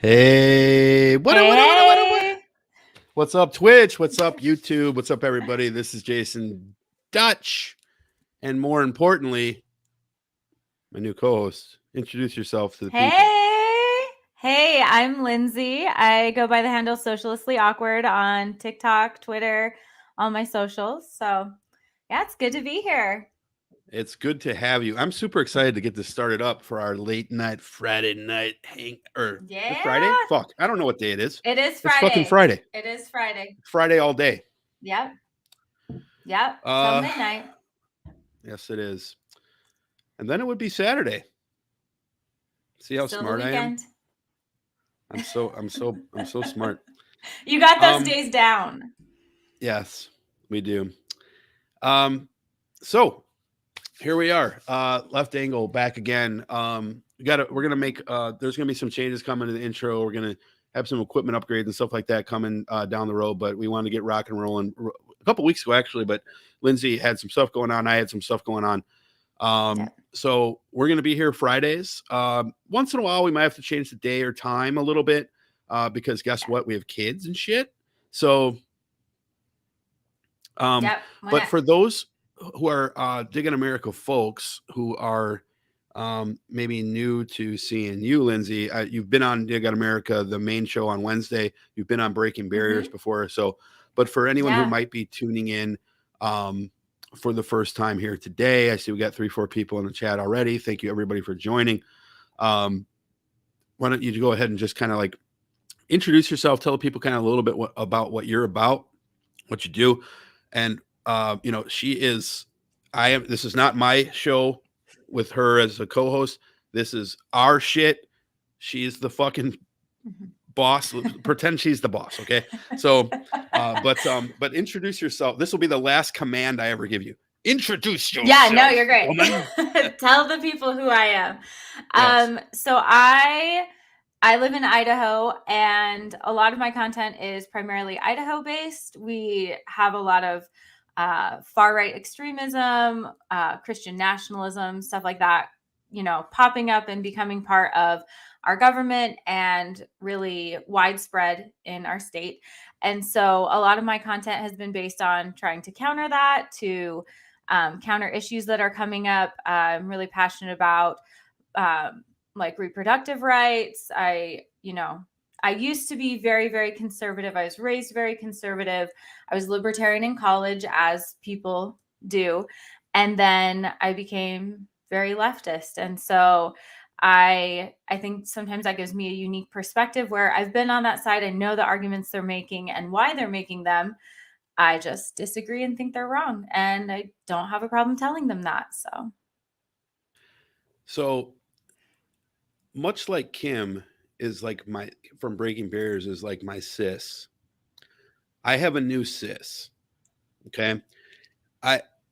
Hey, what up, what up, what up, what up, what up? Hey. What's up, Twitch? What's up, YouTube? What's up, everybody? This is Jason Dutch. And more importantly, my new co-host. Introduce yourself to the people. Hey, I'm Lindsay. I go by the handle Socialistly Awkward on TikTok, Twitter, all my socials. So, yeah, it's good to be here. It's good to have you. I'm super excited to get this started up for our late night Friday night hang or Friday? Yeah, Fuck. I don't know what day it is. it is It's fucking Friday. Friday. It is Friday. Friday all day. Yep. Till Uh midnight. yes, it is. And then it would be Saturday. See how Still the smart I am? weekend. I'm so smart. You got those days down. Yes, we do. So here we are. Left angle back again. We're gonna make there's gonna be some changes coming in the intro. We're gonna have some equipment upgrades and stuff like that coming down the road, but we want to get rock and rolling a couple weeks ago actually, but Lindsay had some stuff going on, I had some stuff going on. So we're going to be here Fridays. Once in a while, we might have to change the day or time a little bit because guess what? We have kids and shit. So, but for those who are Digging America folks who are maybe new to seeing you, Lindsay, you've been on Digging America, the main show on Wednesday. You've been on Breaking Barriers before. So, but for anyone who might be tuning in, for the first time here today, I see we got 3-4 people in the chat already. Thank you everybody for joining. Why don't you go ahead and just kind of like introduce yourself, tell people kind of a little bit about what you're about, what you do. And this is not my show with her as a co-host. This is our shit. She's the fucking boss. Pretend she's the boss, okay? So but introduce yourself. This will be the last command I ever give you. Introduce yourself. Yeah, no, you're great. Tell the people who I am. Yes. So I live in Idaho, and a lot of my content is primarily Idaho based. We have a lot of far right extremism, Christian nationalism, stuff like that, popping up and becoming part of our government and really widespread in our state. And so a lot of my content has been based on trying to counter that, to counter issues that are coming up. I'm really passionate about like reproductive rights. I used to be very, very conservative. I was raised very conservative. I was libertarian in college, as people do. And then I became very leftist. And so I think sometimes that gives me a unique perspective where I've been on that side. I know the arguments they're making and why they're making them. I just disagree and think they're wrong. And I don't have a problem telling them that. So much like Kim is like from Breaking Barriers is like my sis. I have a new sis. Okay.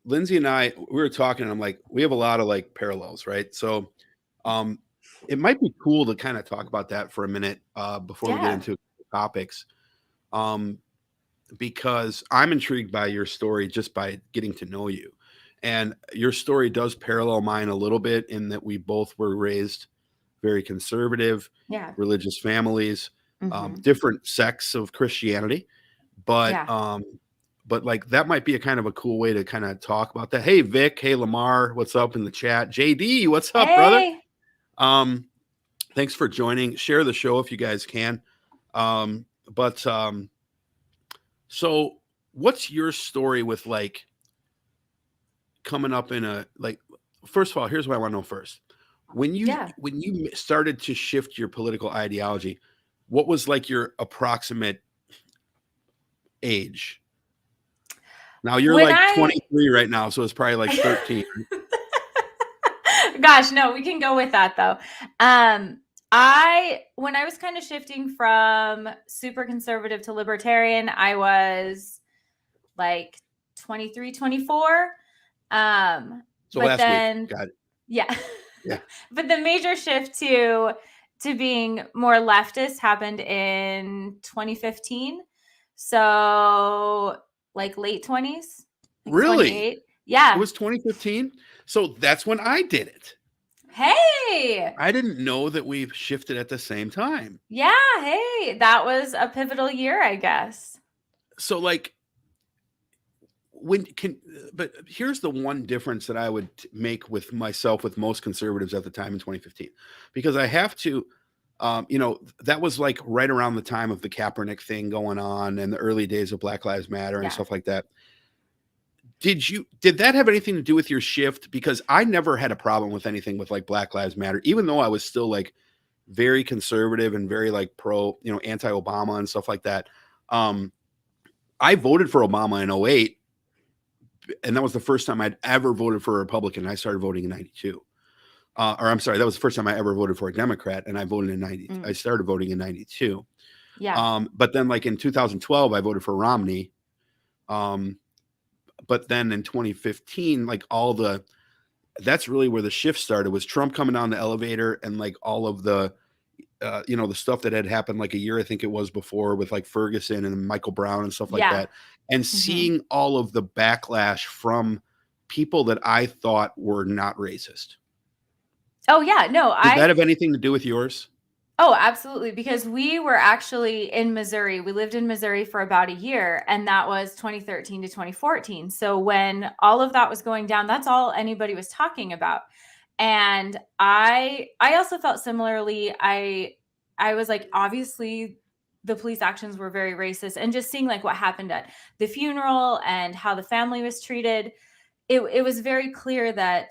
Lindsay and I, we were talking and I'm like, we have a lot of like parallels, right? So it might be cool to kind of talk about that for a minute before we get into topics. Because I'm intrigued by your story just by getting to know you. And your story does parallel mine a little bit in that we both were raised very conservative, religious families, different sects of Christianity. But like that might be a kind of a cool way to kind of talk about that. Hey, Vic. Hey, Lamar. What's up in the chat? JD, what's up, brother? Thanks for joining. Share the show if you guys can. So what's your story with like coming up in a, like, first of all, here's what I want to know first. When you started to shift your political ideology, what was like your approximate age? Now you're like 23 right now, so it's probably like 13. Gosh, no, we can go with that though. When I was kind of shifting from super conservative to libertarian, I was like 23, 24. So last week. Got it. Yeah. But the major shift to being more leftist happened in 2015. So like late 20s. Like really? 28. Yeah. It was 2015. So that's when I did it. Hey. I didn't know that we shifted at the same time. Yeah, hey. That was a pivotal year, I guess. So like when can but here's the one difference that I would make with myself with most conservatives at the time in 2015, because I have to that was like right around the time of the Kaepernick thing going on and the early days of Black Lives Matter and Yeah. stuff like that. Did that have anything to do with your shift? Because I never had a problem with anything with like Black Lives Matter, even though I was still like very conservative and very like pro, anti-Obama and stuff like that. Um, I voted for Obama in '08, and that was the first time I'd ever voted for a Republican. I started voting in '92. Or I'm sorry, that was the first time I ever voted for a Democrat, and I voted in '90. I Mm. started voting in '92. Yeah. But then, like in 2012, I voted for Romney. Um, but then in 2015, like that's really where the shift started. Was Trump coming down the elevator and like all of the the stuff that had happened like a year, I think it was before, with like Ferguson and Michael Brown and stuff like Yeah. that, and Hmm. seeing all of the backlash from people that I thought were not racist. Oh, yeah. No, Did that have anything to do with yours? Oh, absolutely. Because we were actually in Missouri. We lived in Missouri for about a year, and that was 2013 to 2014. So when all of that was going down, that's all anybody was talking about. And I also felt similarly. I was like, obviously the police actions were very racist, and just seeing like what happened at the funeral and how the family was treated, it was very clear that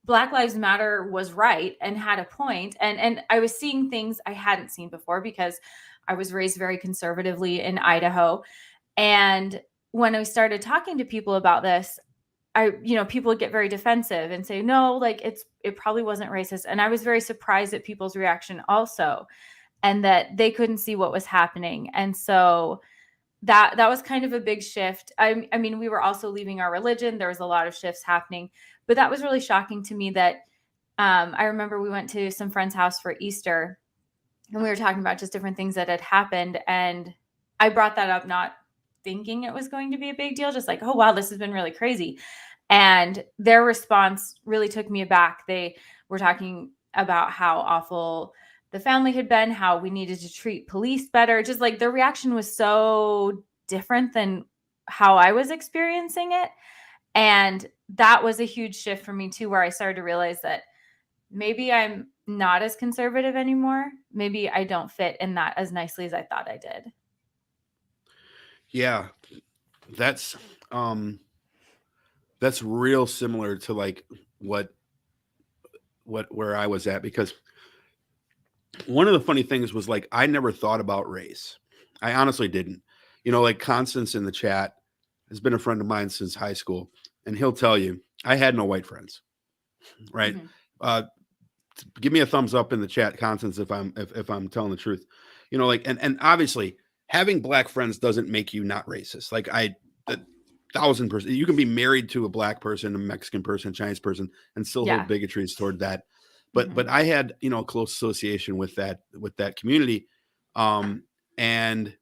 Black Lives Matter was right and had a point. And I was seeing things I hadn't seen before because I was raised very conservatively in Idaho. And when I started talking to people about this, people would get very defensive and say, no, like it probably wasn't racist. And I was very surprised at people's reaction also, and that they couldn't see what was happening. And so that was kind of a big shift. I mean, we were also leaving our religion. There was a lot of shifts happening, but that was really shocking to me that I remember we went to some friend's house for Easter, and we were talking about just different things that had happened. And I brought that up, not thinking it was going to be a big deal, just like, oh, wow, this has been really crazy. And their response really took me aback. They were talking about how awful the family had been, how we needed to treat police better. Just like their reaction was so different than how I was experiencing it. And that was a huge shift for me too, where I started to realize that maybe I'm not as conservative anymore. Maybe I don't fit in that as nicely as I thought I did. Yeah, that's um that's real similar to like what where I was at, because one of the funny things was like I never thought about race. I honestly didn't. Like Constance in the chat has been a friend of mine since high school, and he'll tell you I had no white friends, right? Mm-hmm. Uh, give me a thumbs up in the chat, Constance, if I'm telling the truth. Like and obviously having black friends doesn't make you not racist. Like I 1,000%, you can be married to a black person, a Mexican person, a Chinese person, and still hold Yeah. bigotries toward that. But Mm-hmm. but I had a close association with that community, and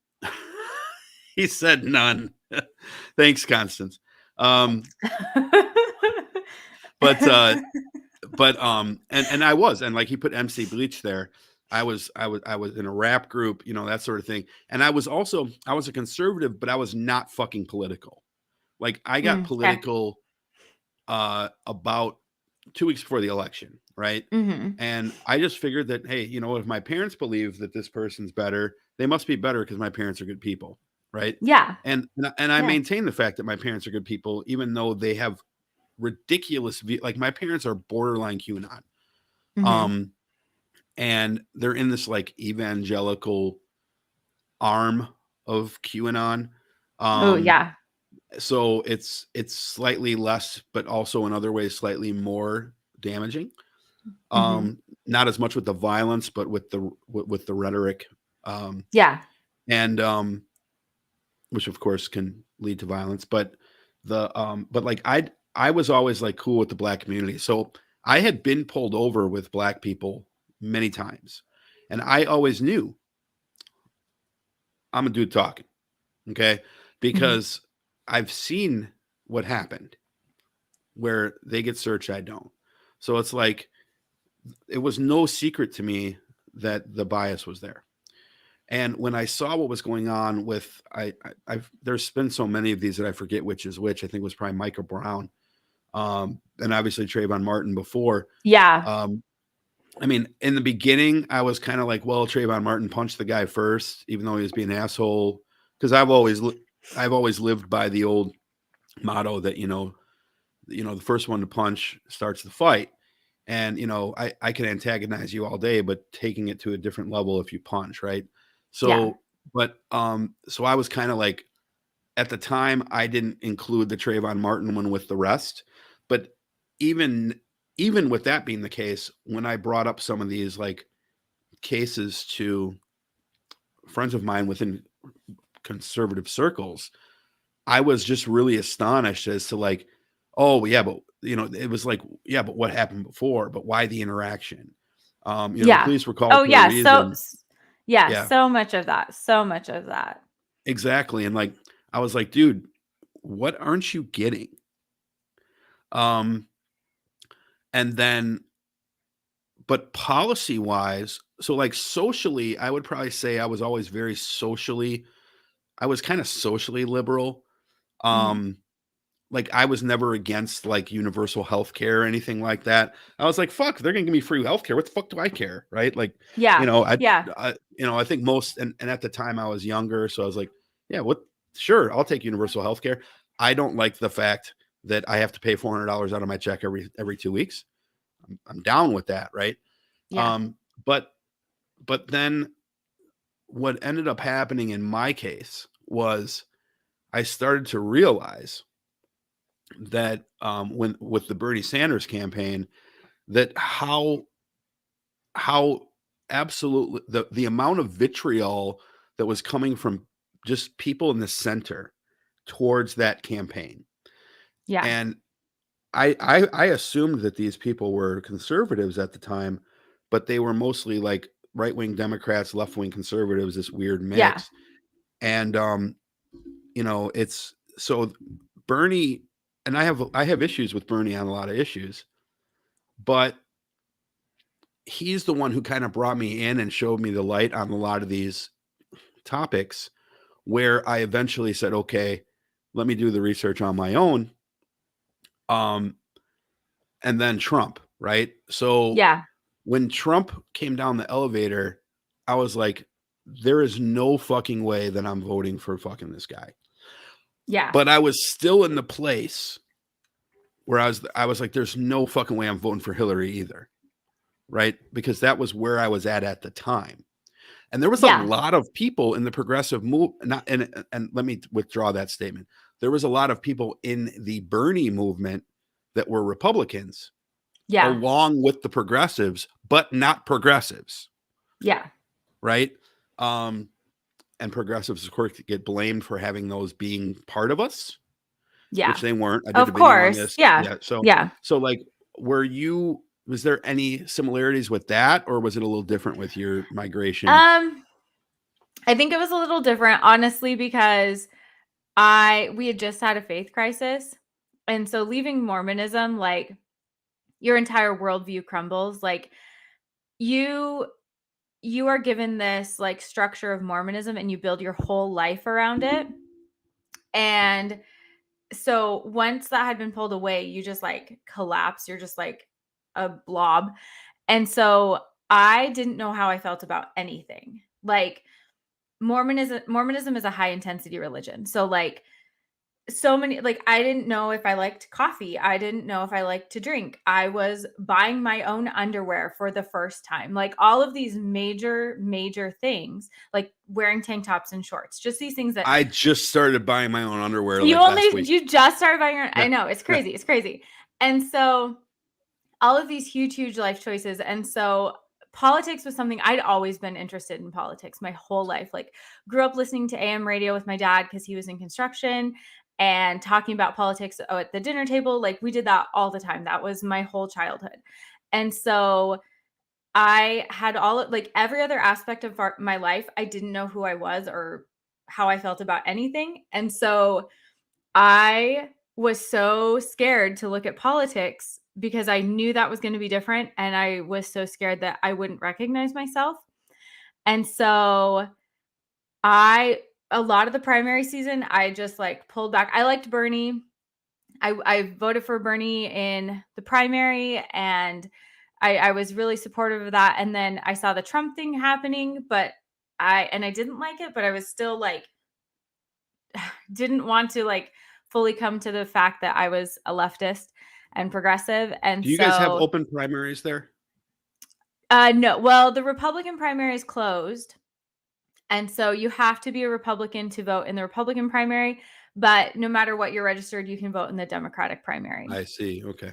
he said none. Thanks, Constance. But and I was, and like he put MC Bleach there. I was in a rap group, that sort of thing. And I was a conservative, but I was not fucking political. Like I got Okay. political about 2 weeks before the election, right? Mm-hmm. And I just figured that, hey, if my parents believe that this person's better, they must be better because my parents are good people, right? Yeah. And I Yeah. maintain the fact that my parents are good people, even though they have ridiculous like my parents are borderline QAnon. Mm-hmm. Um, and they're in this like evangelical arm of QAnon. Oh, Um, yeah. so it's slightly less, but also in other ways slightly more damaging. Mm-hmm. Not as much with the violence, but with the rhetoric, um, Yeah. and which of course can lead to violence. But like I was always like cool with the black community, so I had been pulled over with black people many times, and I always knew I'm a dude talking, okay, Mm-hmm. because I've seen what happened where they get searched, I don't. So it's like it was no secret to me that the bias was there. And when I saw what was going on with, I've there's been so many of these that I forget which is which. I think it was probably Micah Brown, and obviously Trayvon Martin before. Yeah. Um, I mean, in the beginning, I was kind of like, well, Trayvon Martin punched the guy first, even though he was being an asshole. Because I've always lived by the old motto that the first one to punch starts the fight. And I can antagonize you all day, but taking it to a different level if you punch, right? Yeah. So, but so I was kind of like, at the time, I didn't include the Trayvon Martin one with the rest, but even even with that being the case, when I brought up some of these like cases to friends of mine within conservative circles, I was just really astonished as to like, oh yeah, but it was like, yeah, but what happened before? But why the interaction? The Yeah. police were called Oh for a yeah. reason. Yeah, Yeah, so much of that. So much of that. exactly. And like, I was like, dude, what aren't you getting? Um, and then, but policy wise, so like socially, I would probably say I was always I was kind of socially liberal. Mhm. Um, like I was never against like universal health care or anything like that. I was like, fuck, they're gonna give me free health care. What the fuck do I care? Right. Like, Yeah. Yeah. I think most, and at the time I was younger. So I was like, yeah, sure. I'll take universal health care. I don't like the fact that I have to pay $400 out of my check every 2 weeks. I'm down with that. Right. Yeah. Um, but, but then what ended up happening in my case was I started to realize that when with the Bernie Sanders campaign, that how absolutely the amount of vitriol that was coming from just people in the center towards that campaign. Yeah. And I assumed that these people were conservatives at the time, but they were mostly like right-wing Democrats, left-wing conservatives, this weird Yeah. mix. And it's so Bernie, and I have issues with Bernie on a lot of issues, but he's the one who kind of brought me in and showed me the light on a lot of these topics, where I eventually said, okay, let me do the research on my own. Um, and then Trump, right? So Yeah. when Trump came down the elevator, I was like, there is no fucking way that I'm voting for fucking this guy. Yeah. But I was still in the place where I was like, there's no fucking way I'm voting for Hillary either. Right. Because that was where I was at the time. And there was a Yeah. lot of people in the progressive move, not and let me withdraw that statement. There was a lot of people in the Bernie movement that were Republicans Yeah. along with the progressives, but not progressives, Yeah. right? Um, and progressives, of course, get blamed for having those being part of us, which Yeah. they weren't. I did a Of video on course. this. Yeah. Yeah. So Yeah. so like was there any similarities with that, or was it a little different with your migration? Um, I think it was a little different, honestly, because we had just had a faith crisis. And so leaving Mormonism, like your entire worldview crumbles. Like you you are given this like structure of Mormonism and you build your whole life around it. And so once that had been pulled away, you just like collapse. You're just like a blob. And so I didn't know how I felt about anything. Like Mormonism is a high intensity religion. So like so many, like I didn't know if I liked coffee. I didn't know if I liked to drink. I was buying my own underwear for the first time. Like all of these major things, like wearing tank tops and shorts. Just these things that I just started buying my own underwear like last week. you just started buying your, Yeah. I know, it's Yeah. crazy. It's crazy. And so all of these huge life choices. And so politics was something I'd always been interested in politics my whole life. Like grew up listening to AM radio with my dad because he was in construction and talking about politics at the dinner table. Like we did that all the time. That was my whole childhood. And so I had like every other aspect of my life. I didn't know who I was or how I felt about anything. And so I was so scared to look at politics because I knew that was going to be different. And I was so scared that I wouldn't recognize myself. And so a lot of the primary season, I just like pulled back. I liked Bernie. I voted for Bernie in the primary, and I was really supportive of that. And then I saw the Trump thing happening, but I didn't like it, but I was still like, didn't want to like fully come to the fact that I was a leftist and progressive. And Do you guys have so, open primaries there? no, well, the Republican primary is closed. And so you have to be a Republican to vote in the Republican primary. But no matter what you're registered, you can vote in the Democratic primary. I see. Okay.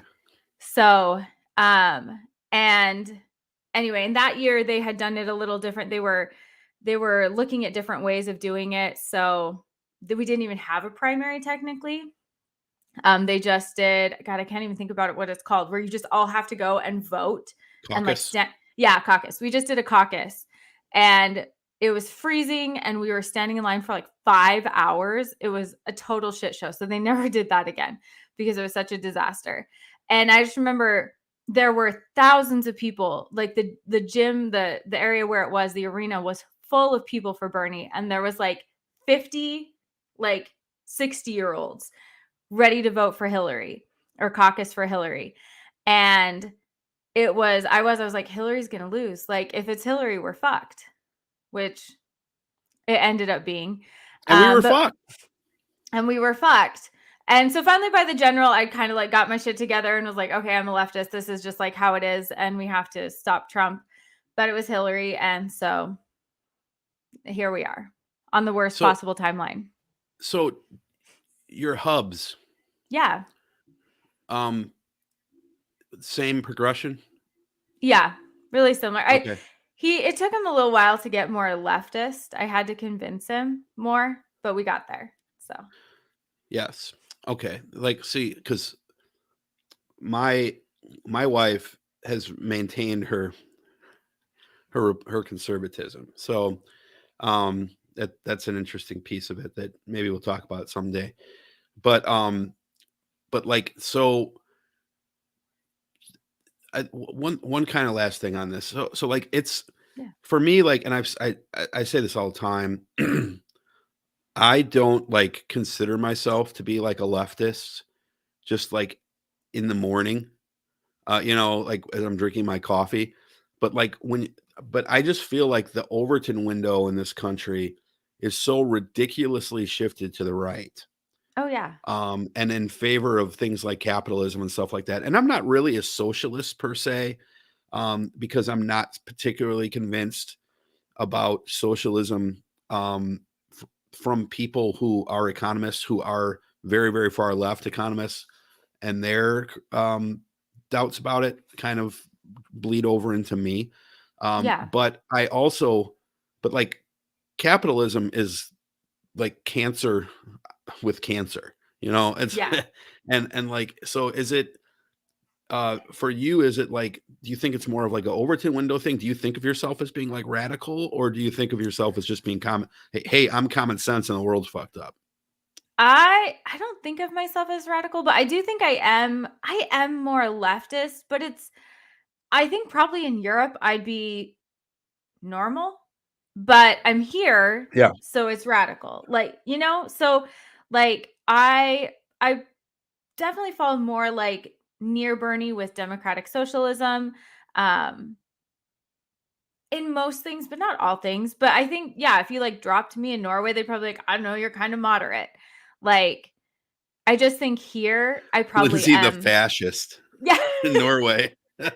So, and anyway, in that year they had done it a little different. They were looking at different ways of doing it. So we didn't even have a primary technically. They just did, God, I can't even think about it, what it's called, where you just all have to go and vote and like Caucus? caucus. We just did a caucus, and it was freezing and we were standing in line for like 5 hours. It was a total shit show. So they never did that again because it was such a disaster. And I just remember there were thousands of people, like the gym, the area where it was, the arena was full of people for Bernie, and there was like 50 like 60-year-olds ready to vote for Hillary or caucus for Hillary. And I was like, Hillary's going to lose. Like, if it's Hillary, we're fucked, which it ended up being. And we were But fucked. and we were fucked. And so finally by the general, I kind of like got my shit together and was like, okay, I'm a leftist. This is just like how it is. And we have to stop Trump. But it was Hillary. And so here we are on the worst possible timeline. So your hubs, Yeah. same progression? Yeah. Really similar. Okay. It took him a little while to get more leftist. I had to convince him more, but we got there. So Yes. Okay. Like, see, because my wife has maintained her conservatism. So that's an interesting piece of it that maybe we'll talk about someday. But like, so one kind of last thing on this. So like, it's for me, like, and I say this all the time. I don't like consider myself to be like a leftist, just like in the morning, like as I'm drinking my coffee. But like but I just feel like the Overton window in this country is so ridiculously shifted to the right. Oh yeah. And in favor of things like capitalism and stuff like that. And I'm not really a socialist per se, because I'm not particularly convinced about socialism, from people who are economists, who are very, very far left economists, and their doubts about it kind of bleed over into me. But like capitalism is like cancer with cancer, it's and like, so is it, for you, is it like, do you think it's more of like an Overton window thing? Do you think of yourself as being like radical, or do you think of yourself as just being common? Hey, I'm common sense and the world's fucked up. I don't think of myself as radical, but I do think I am more leftist, but I think probably in Europe I'd be normal, but I'm here, Yeah. so it's radical. Like, so like I definitely fall more like near Bernie with democratic socialism. In most things, but not all things. But I think, yeah, if you like dropped me in Norway, they'd probably like, I don't know, you're kind of moderate. Like, I just think here I probably Lindsay the am. fascist Yeah. in Norway. They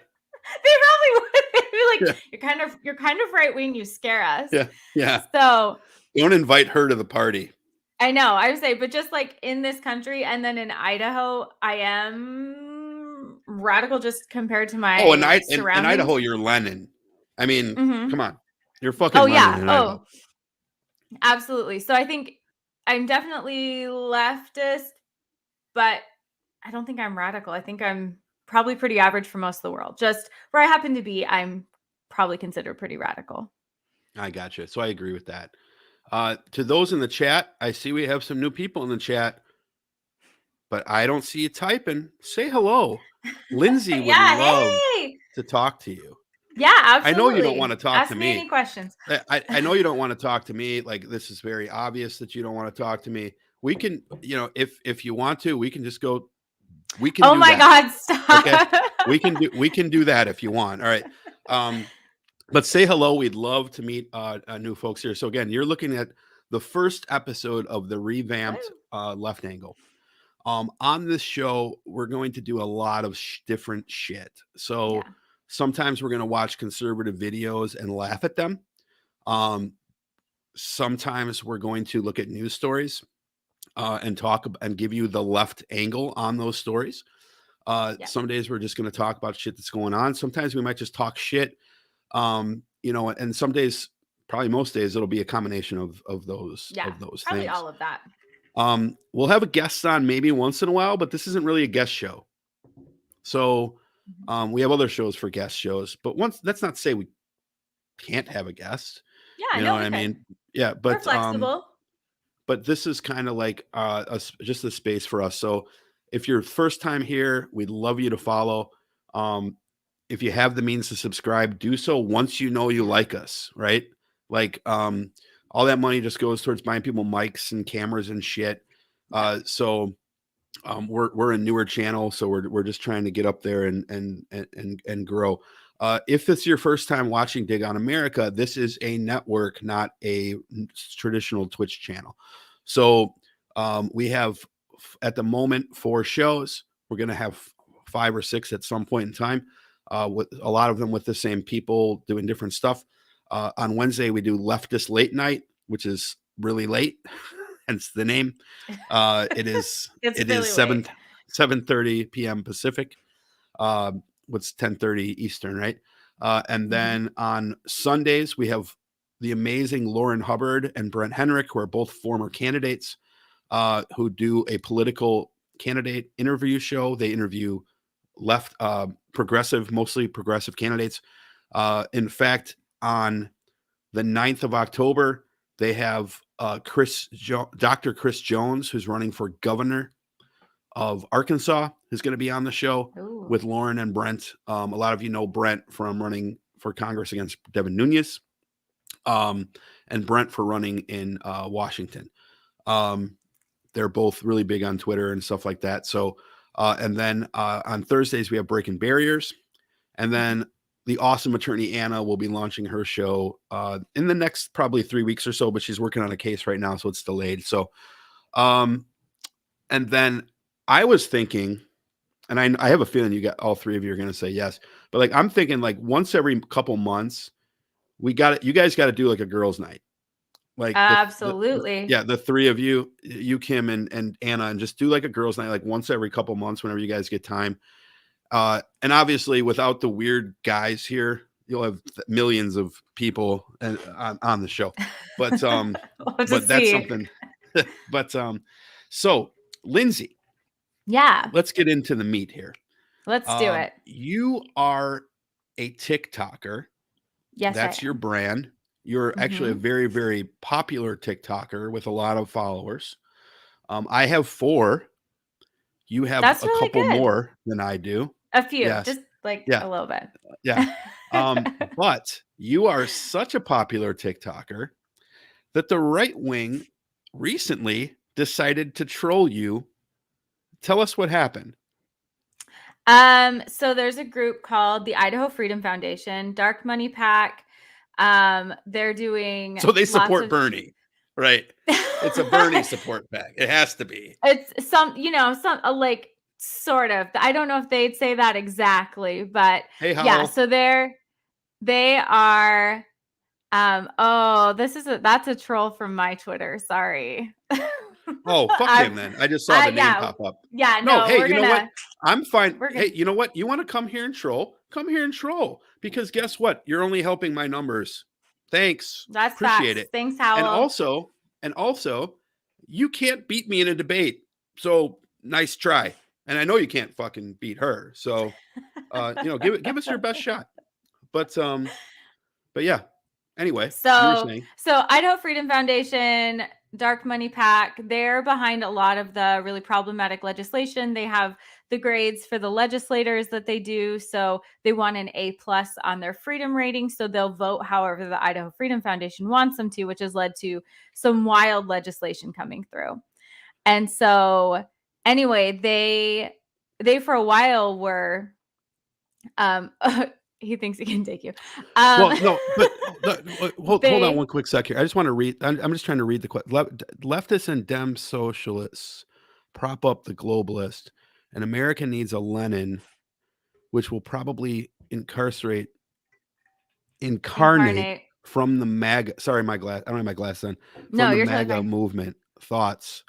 probably would. They'd be like, Yeah. you're kind of right wing, you scare us. Yeah. Yeah. So Don't invite her to the party. I know, I would say, but just like in this country and then in Idaho, I am radical just compared to my In surroundings. Idaho, you're Lenin. I mean, come on. You're fucking Oh, Lenin yeah. in Idaho. Absolutely. So I think I'm definitely leftist, but I don't think I'm radical. I think I'm probably pretty average for most of the world. Just where I happen to be, I'm probably considered pretty radical. I gotcha. So I agree with that. To those in the chat, I see we have some new people in the chat, but I don't see you typing. Say hello. Lindsay would Yeah, love hey. to talk to you. Yeah, I know you don't want absolutely. to talk Ask to me any me. questions. I know you don't want to talk to me. Like, this is very obvious that you don't want to talk to me. We can, if you want to, we can just go. We can Oh do my that. God, Okay, stop. we can do that if you want. All right. But say hello. We'd love to meet new folks here. So again, you're looking at the first episode of the revamped Woo. Left Angle. On this show, we're going to do a lot of different shit. So Yeah. sometimes we're going to watch conservative videos and laugh at them. Um, Sometimes we're going to look at news stories and talk and give you the left angle on those stories. Yeah. Some days we're just going to talk about shit that's going on. Sometimes we might just talk shit. And some days, probably most days, it'll be a combination of those Yeah. Probably things. all of that. We'll have a guest on maybe once in a while, but this isn't really a guest show. So we have other shows for guest shows, but that's not to say we can't have a guest. Yeah, You know no, what we I could. mean? Yeah, We're flexible. but this is kind of like just a space for us. So if you're first time here, we'd love you to follow. If you have the means to subscribe, do so once you know you like us, right? Like all that money just goes towards buying people mics and cameras and shit. So we're a newer channel, so we're just trying to get up there and grow. If it's your first time watching Dig on America, this is a network, not a traditional Twitch channel. So we have at the moment 4 shows. We're going to have 5 or 6 at some point in time. With a lot of them with the same people doing different stuff. On Wednesday we do Leftist Late Night, which is really late, hence the name. It is It's it really is late. 7:30 p.m. Pacific. What's 10:30 Eastern, right? And then on Sundays we have the amazing Lauren Hubbard and Brent Henrik, who are both former candidates, who do a political candidate interview show. They interview mostly progressive candidates. In fact, on the 9th of October, they have Dr. Chris Jones, who's running for governor of Arkansas, who's going to be on the show with Lauren and Brent. A lot of you know Brent from running for Congress against Devin Nunes, and Brent for running in Washington. They're both really big on Twitter and stuff like that. So, and then on Thursdays, we have Breaking Barriers. And then the awesome attorney Anna will be launching her show in the next probably 3 weeks or so, but she's working on a case right now, so it's delayed. So, and then I was thinking, and I have a feeling you got all 3 of you are going to say yes, but like I'm thinking like once every couple months, you guys got to do like a girls' night. Like Absolutely. the 3 of you, Kim and Anna, and just do like a girls' night, like once every couple months, whenever you guys get time. And obviously, without the weird guys here, you'll have millions of people on the show. But We'll that's see. something. But so Lindsay, yeah, let's get into the meat here. Let's do it. You are a TikToker. Yes, that's your brand. You're actually a very, very popular TikToker with a lot of followers. I have 4. You have That's a really couple good. more than I do. A few, Yes. just like a little bit. Yeah. But you are such a popular TikToker that the right wing recently decided to troll you. Tell us what happened. So there's a group called the Idaho Freedom Foundation, Dark Money PAC. They're doing So they support Bernie, right? It's a Bernie support PAC. It has to be. It's some like sort of. I don't know if they'd say that exactly, but hey, yeah. So they are. That's a troll from my Twitter. Sorry. Oh, fuck him then. I just saw the name pop up. Yeah, no. Hey, you know what? I'm fine. Hey, you know what? You want to come here and troll? Come here and troll. Because guess what? You're only helping my numbers. Thanks. That's appreciate facts. it. Thanks, Howell. And also, you can't beat me in a debate. So nice try. And I know you can't fucking beat her. So give us your best shot. But yeah. Anyway, so Idaho Freedom Foundation, Dark Money PAC, they're behind a lot of the really problematic legislation. They have the grades for the legislators that they do. So they want an A+ on their freedom rating. So they'll vote however the Idaho Freedom Foundation wants them to, which has led to some wild legislation coming through. And so anyway, they for a while were he thinks he can take you. Well, no, but hold on They one quick sec here. I just want to read. I'm just trying to read the leftists and Dem socialists prop up the globalist, and America needs a Lenin, which will probably incarnate from the MAGA. Sorry, my glass. I don't have my glass on. From the you're MAGA totally fine. movement thoughts.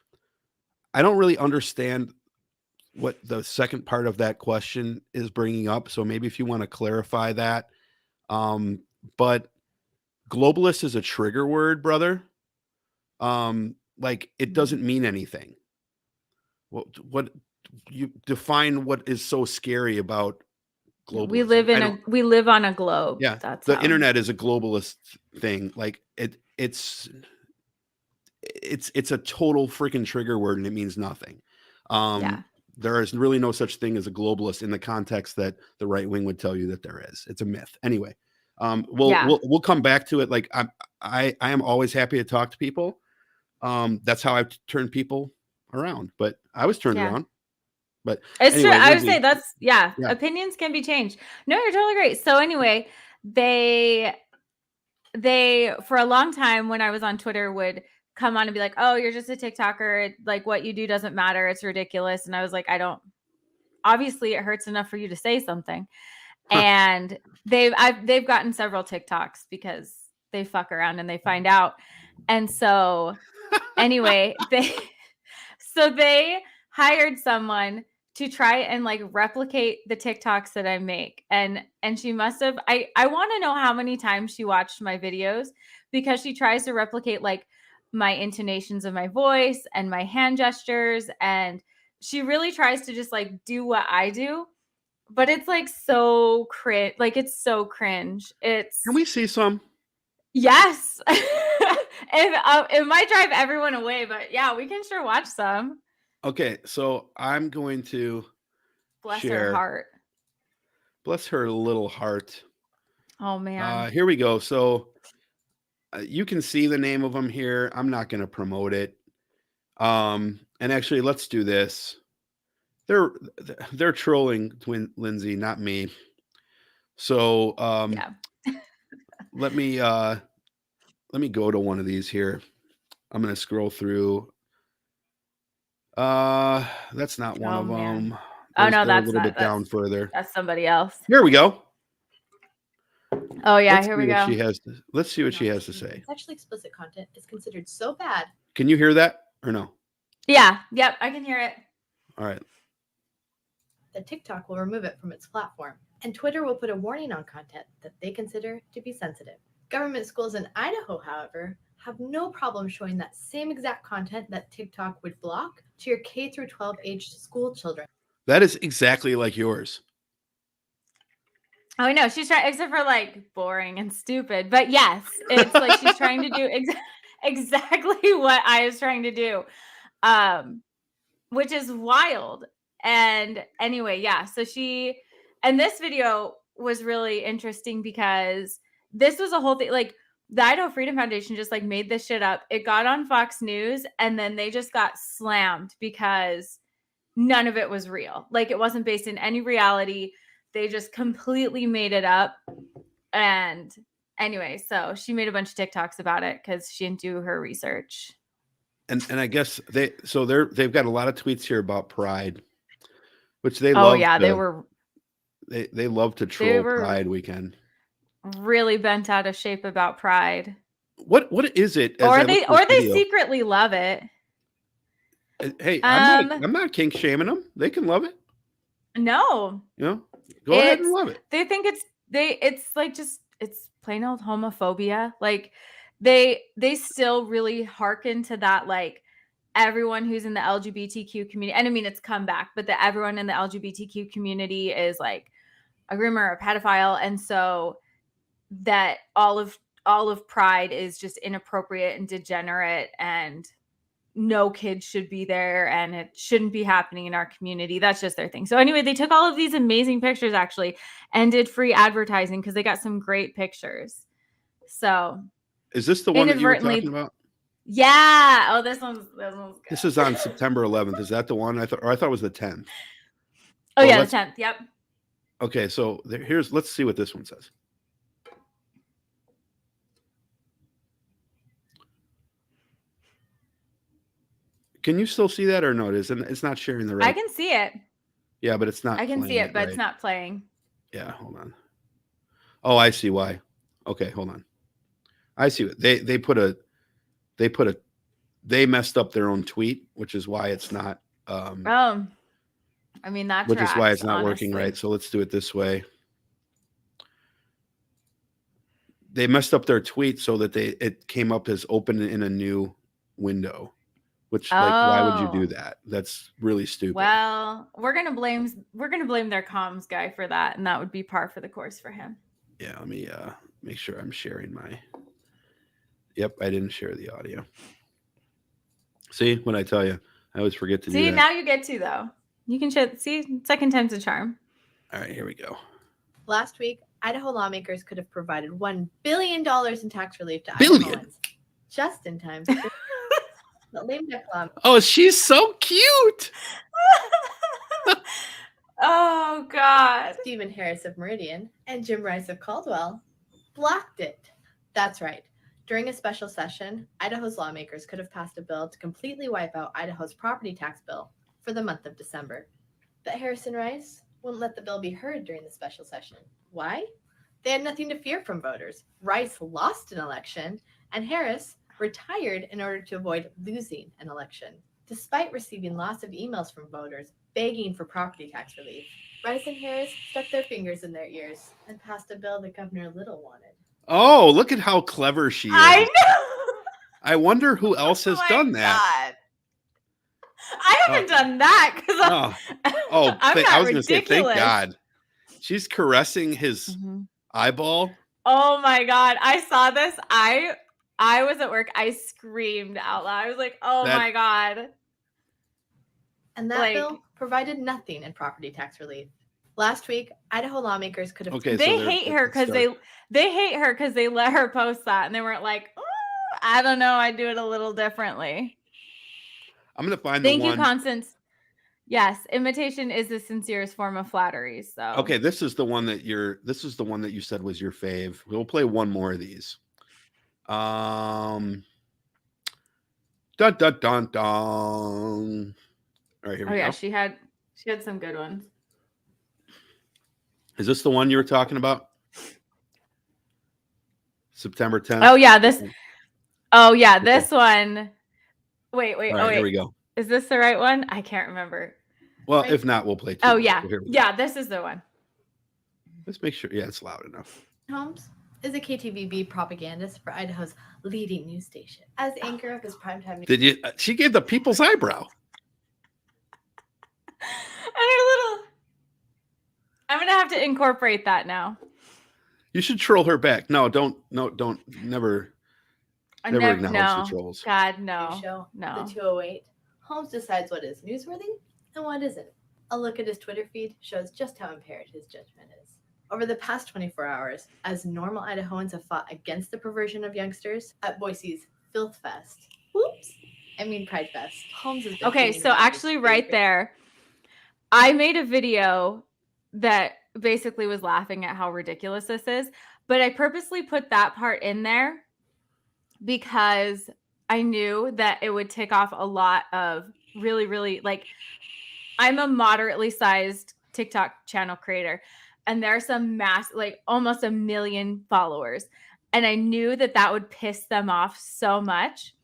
I don't really understand what the second part of that question is bringing up. So maybe if you want to clarify that. But globalist is a trigger word, brother. Like it doesn't mean anything. What you define what is so scary about globalism? We live on a globe. Yeah, that's the internet is a globalist thing. Like it's a total freaking trigger word, and it means nothing. There is really no such thing as a globalist in the context that the right wing would tell you that there is. It's a myth. Anyway, we'll come back to it. Like I am always happy to talk to people. That's how I turn people around. But I was turned around. But it's anyway, true. I would say that's opinions can be changed. No, you're totally great. So anyway, they for a long time when I was on Twitter would come on and be like, oh, you're just a TikToker. Like what you do doesn't matter. It's ridiculous. And I was like, obviously it hurts enough for you to say something. And they've gotten several TikToks because they fuck around and they find out. And so anyway, they hired someone to try and like replicate the TikToks that I make. And she must have, I want to know how many times she watched my videos, because she tries to replicate like my intonations of my voice and my hand gestures. And she really tries to just like do what I do, but it's like so cringe. Like it's so cringe. Can we see some? Yes. It might drive everyone away, but yeah, we can sure watch some. Okay, so I'm going to bless her heart. Bless her little heart. Oh man. Here we go. So you can see the name of them here. I'm not going to promote it. And actually, let's do this. They're trolling Lindsay, not me. So let me go to one of these here. I'm going to scroll through. That's not one of them. That's a little bit down further. That's somebody else. Here we go. Oh yeah, here we go. Let's see what she has to say. Sexually explicit content is considered so bad. Can you hear that or no? Yeah. Yep, I can hear it. All right. That TikTok will remove it from its platform, and Twitter will put a warning on content that they consider to be sensitive. Government schools in Idaho, however, have no problem showing that same exact content that TikTok would block to your K through 12 age school children. That is exactly like yours. Oh, I know. She's trying, except for like boring and stupid. But yes, it's like she's trying to do exactly what I was trying to do, which is wild. And anyway, yeah. So and this video was really interesting because this was a whole thing. Like the Idaho Freedom Foundation just like made this shit up. It got on Fox News and then they just got slammed because none of it was real. Like it wasn't based in any reality. They just completely made it up. And anyway, so she made a bunch of TikToks about it because she didn't do her research. And I guess they've got a lot of tweets here about Pride, which they love. Oh yeah, they love to troll Pride weekend. Really bent out of shape about Pride. What is it? Or they secretly love it. Hey, I'm not kink shaming them. They can love it. No. You know, go ahead and love it. They think it's like just it's plain old homophobia. Like they still really hearken to that, like everyone who's in the LGBTQ community. And I mean, it's come back, but that everyone in the LGBTQ community is like a groomer, a pedophile. And so that all of Pride is just inappropriate and degenerate. And no kids should be there and it shouldn't be happening in our community. That's just their thing. So anyway, they took all of these amazing pictures actually and did free advertising because they got some great pictures. So is this the one that you were talking about? Yeah. Oh, this one's good. This is on September 11th. Is that the one? I thought it was the 10th. Oh, well, yeah, the 10th. Yep. Okay, so let's see what this one says. Can you still see that or no? It's not sharing the right. I can see it. Yeah, but it's not. I can see it, but right. It's not playing. Yeah, hold on. Oh, I see why. Okay, hold on. I see what they messed up their own tweet, which is why it's not. I mean, that's which is why it's not working right. So let's do it this way. They messed up their tweet so that it came up as open in a new window. Which, like, why would you do that? That's really stupid. Well, we're gonna blame their comms guy for that, and that would be par for the course for him. Yeah, let me make sure I'm sharing my. Yep, I didn't share the audio. See, when I tell you, I always forget to do that. See, now you get to though. You can share. See, second time's a charm. All right, here we go. Last week, Idaho lawmakers could have provided $1 billion in tax relief to Idahoans just in time. Oh, she's so cute. Oh, God. Stephen Harris of Meridian and Jim Rice of Caldwell blocked it. That's right. During a special session, Idaho's lawmakers could have passed a bill to completely wipe out Idaho's property tax bill for the month of December. But Harris and Rice wouldn't let the bill be heard during the special session. Why? They had nothing to fear from voters. Rice lost an election, and Harris retired in order to avoid losing an election. Despite receiving lots of emails from voters begging for property tax relief, Rice and Harris stuck their fingers in their ears and passed a bill that Governor Little wanted. Oh, look at how clever she is. I know. I wonder who else has done that. God. I haven't done that because I was going to say, thank God. She's caressing his eyeball. Oh my God. I saw this. I was at work. I screamed out loud. I was like, oh my God. And that bill provided nothing in property tax relief. Last week, Idaho lawmakers could have. Okay, they hate her because they hate her because they let her post that and they weren't like, oh, I don't know. I do it a little differently. I'm going to find the one. Thank you, Constance. Yes, imitation is the sincerest form of flattery. So okay, this is the one that you said was your fave. We'll play one more of these. Dun dun dun dun. All right, here we go. Yeah, she had some good ones. Is this the one you were talking about? September 10th. Oh yeah, this. Oh yeah, this one. Wait. Here we go. Is this the right one? I can't remember. Well, if not, we'll play two. Oh yeah, yeah. This is the one. Let's make sure. Yeah, it's loud enough. Holmes is a KTVB propagandist for Idaho's leading news station. As anchor of his primetime. Did you? She gave the people's eyebrow. And her little. I'm gonna have to incorporate that now. You should troll her back. No, don't. Never acknowledge the trolls. God, no. Show, no. The 208. Holmes decides what is newsworthy and what isn't. A look at his Twitter feed shows just how impaired his judgment is. Over the past 24 hours, as normal Idahoans have fought against the perversion of youngsters at Boise's Filth Fest. Pride Fest. Holmes is okay, so actually right there, I made a video that basically was laughing at how ridiculous this is, but I purposely put that part in there because I knew that it would tick off a lot of really, really, like, I'm a moderately sized TikTok channel creator, and there are some like almost 1 million followers. And I knew that would piss them off so much.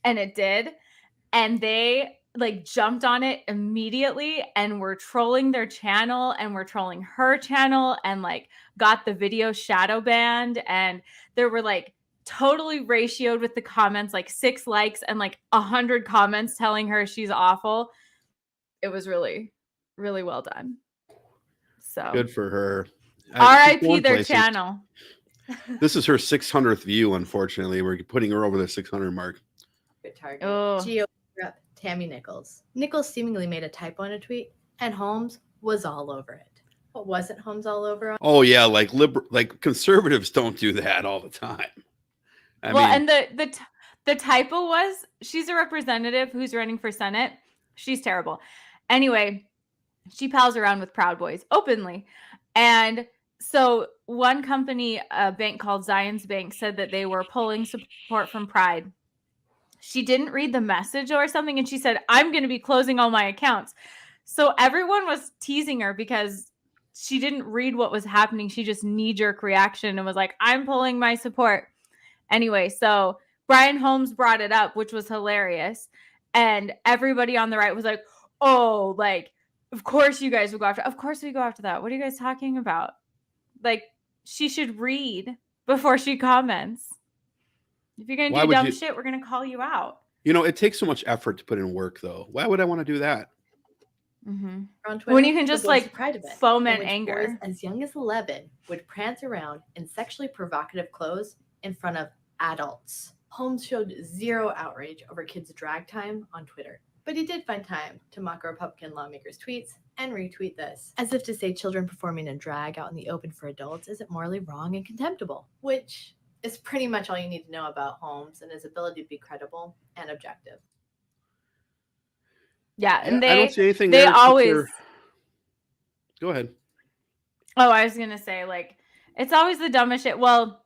And it did. And they like jumped on it immediately and were trolling their channel and were trolling her channel and like got the video shadow banned. And there were like totally ratioed with the comments, like 6 likes and like 100 comments telling her she's awful. It was really, really well done. So good for her. RIP their channel. This is her 600th view. Unfortunately, we're putting her over the 600 mark. Good target. Oh. Rep. Tammy Nichols. Nichols seemingly made a typo in a tweet, and Holmes was all over it. What wasn't Holmes all over on? Oh yeah, like conservatives don't do that all the time. I mean, and the typo was, she's a representative who's running for Senate. She's terrible. Anyway, she pals around with Proud Boys openly. And so one company, a bank called Zions Bank, said that they were pulling support from Pride. She didn't read the message or something, and she said, I'm going to be closing all my accounts. So everyone was teasing her because she didn't read what was happening. She just knee-jerk reaction and was like, I'm pulling my support. Anyway, so Brian Holmes brought it up, which was hilarious. And everybody on the right was like, oh, like, of course you guys would go after. Of course we go after that. What are you guys talking about? Like, she should read before she comments. If you're going to do dumb shit, we're going to call you out. You know, it takes so much effort to put in work, though. Why would I want to do that? Mm-hmm. Twitter, when you can just like foment anger. Boys as young as 11 would prance around in sexually provocative clothes in front of adults. Holmes showed zero outrage over kids' drag time on Twitter, but he did find time to mock a Republican lawmaker's tweets and retweet this, as if to say children performing in drag out in the open for adults isn't morally wrong and contemptible, which is pretty much all you need to know about Holmes and his ability to be credible and objective. Yeah, and I don't see anything. They always. Go ahead. Oh, I was gonna say, like, it's always the dumbest shit. Well,